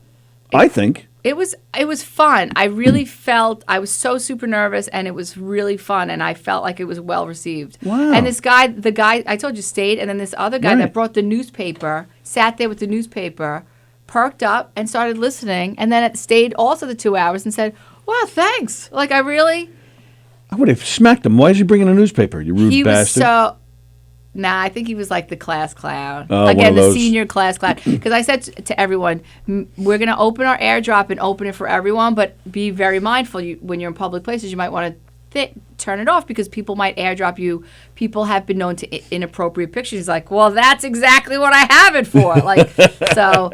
I think. It was fun. I really felt I was so super nervous, and it was really fun, and I felt like it was well received. Wow. And the guy I told you stayed, and then this other guy that brought the newspaper sat there with the newspaper, perked up, and started listening, and then it stayed also the 2 hours and said, "Wow, thanks." Like I would have smacked him. Why is he bringing a newspaper? You rude he bastard. was so. Nah, I think he was like the class clown. One Again, of the those. senior class clown. Because I said to everyone, we're going to open our airdrop and open it for everyone, but be very mindful. When you're in public places, you might want to turn it off because people might airdrop you. People have been known to inappropriate pictures. He's like, well, that's exactly what I have it for. So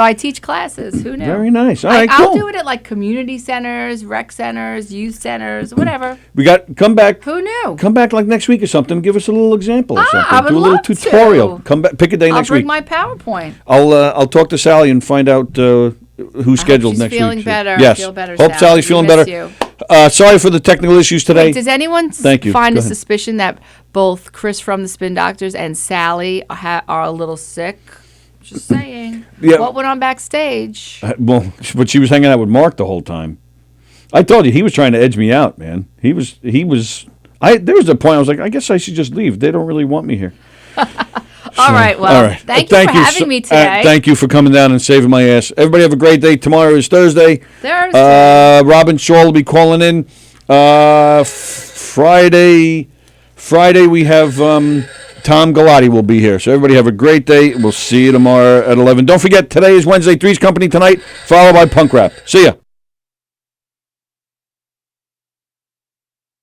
I teach classes. Who knew? Very nice. All right, I'll cool. do it at like community centers, rec centers, youth centers, whatever. Come back. Who knew? Come back like next week or something. Give us a little example or something. I would Do a little love to. tutorial. Come back. Pick a day I'll next bring week. my PowerPoint. I'll talk to Sallie and find out who's scheduled she's next week. feeling better. Yes. Feel better, Hope Sally. Sallie's We feeling miss better. you. Sorry for the technical issues today. Wait, does anyone Thank you. find Go a ahead. suspicion that both Chris from the Spin Doctors and Sallie are a little sick? Just saying. Yeah. What went on backstage? Well, but she was hanging out with Mark the whole time. I told you he was trying to edge me out, man. There was a point I was like, I guess I should just leave. They don't really want me here. All right. Well, All right. thank you for having me today. Thank you for coming down and saving my ass. Everybody have a great day. Tomorrow is Thursday. Robin Shaw will be calling in. Friday we have Tom Galati will be here. So everybody have a great day. We'll see you tomorrow at 11. Don't forget, today is Wednesday. Three's Company tonight, followed by Punk Rap. See ya.